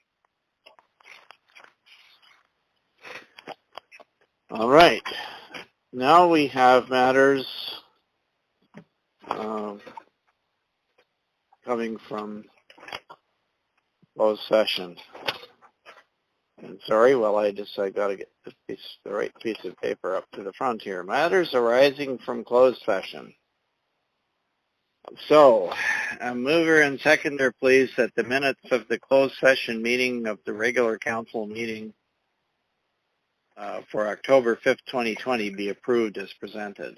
All right. Now we have matters coming from closed session. And sorry, well, I got to get the right piece of paper up to the front here. Matters arising from closed session. So, a mover and seconder, please, that the minutes of the closed session meeting of the regular council meeting for October 5th, 2020 be approved as presented.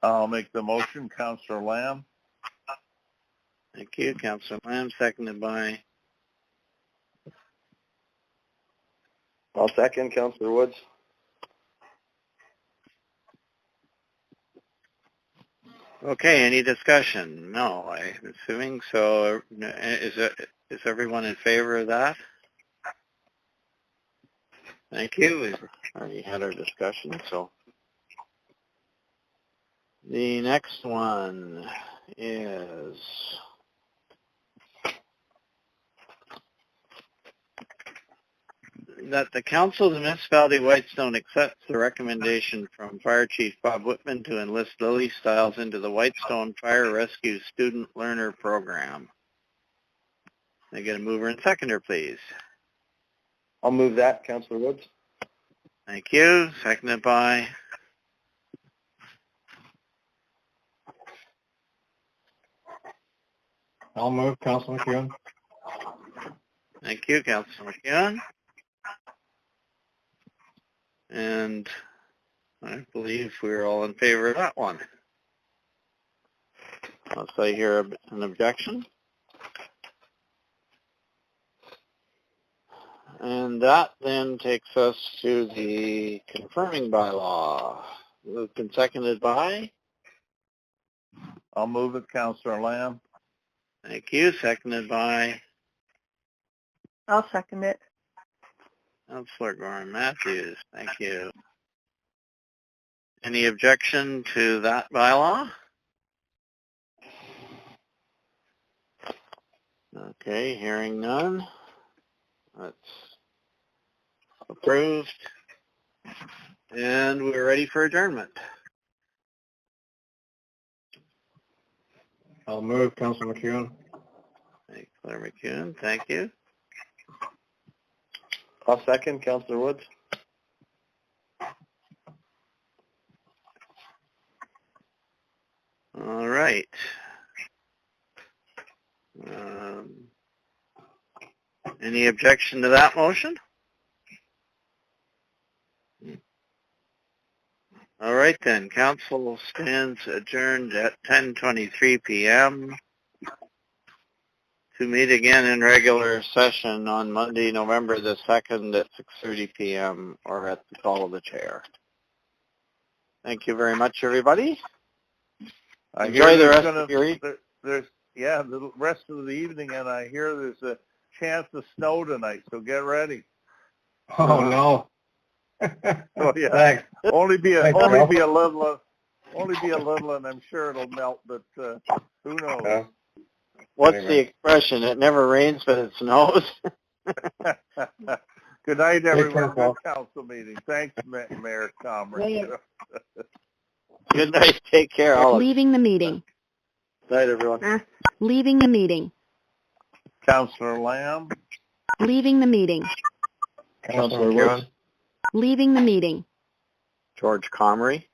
I'll make the motion. Councillor Lamb? Thank you. Councillor Lamb, seconded by? I'll second. Councillor Woods? Okay, any discussion? No, I'm assuming so. Is everyone in favor of that? Thank you. We've already had our discussion, so. The next one is that the Council of the Municipality of Whitestone accepts the recommendation from Fire Chief Bob Whitman to enlist Lily Stiles into the Whitestone Fire Rescue Student Learner Program. Can I get a mover and seconder, please? I'll move that. Councillor Woods? Thank you. Seconded by? I'll move, Councillor McEwen. Thank you, Councillor McEwen. And I believe we're all in favor of that one. Unless I hear an objection. And that then takes us to the confirming bylaw. Moved and seconded by? I'll move it, Councillor Lamb. Thank you. Seconded by? I'll second it. Councillor Gorham Matthews. Thank you. Any objection to that bylaw? Okay, hearing none. That's approved. And we're ready for adjournment. I'll move, Councillor McEwen. Thank you, Claire McEwen. Thank you. I'll second, Councillor Woods. All right. Any objection to that motion? All right then, council stands adjourned at 10:23 p.m. to meet again in regular session on Monday, November the 2nd at 6:30 p.m. or at the call of the chair. Thank you very much, everybody. Enjoy the rest of your evening. The rest of the evening, and I hear there's a chance of snow tonight, so get ready. Oh, no. Oh, yeah. Thanks. Only be a little, and I'm sure it'll melt, but who knows? What's the expression? It never rains, but it snows. Good night, everyone. Good council meeting. Thanks, Mayor Comrie. Good night. Take care, all of you. Leaving the meeting. Good night, everyone. Leaving the meeting. Councillor Lamb. Leaving the meeting. Councillor Woods. Leaving the meeting. George Comrie.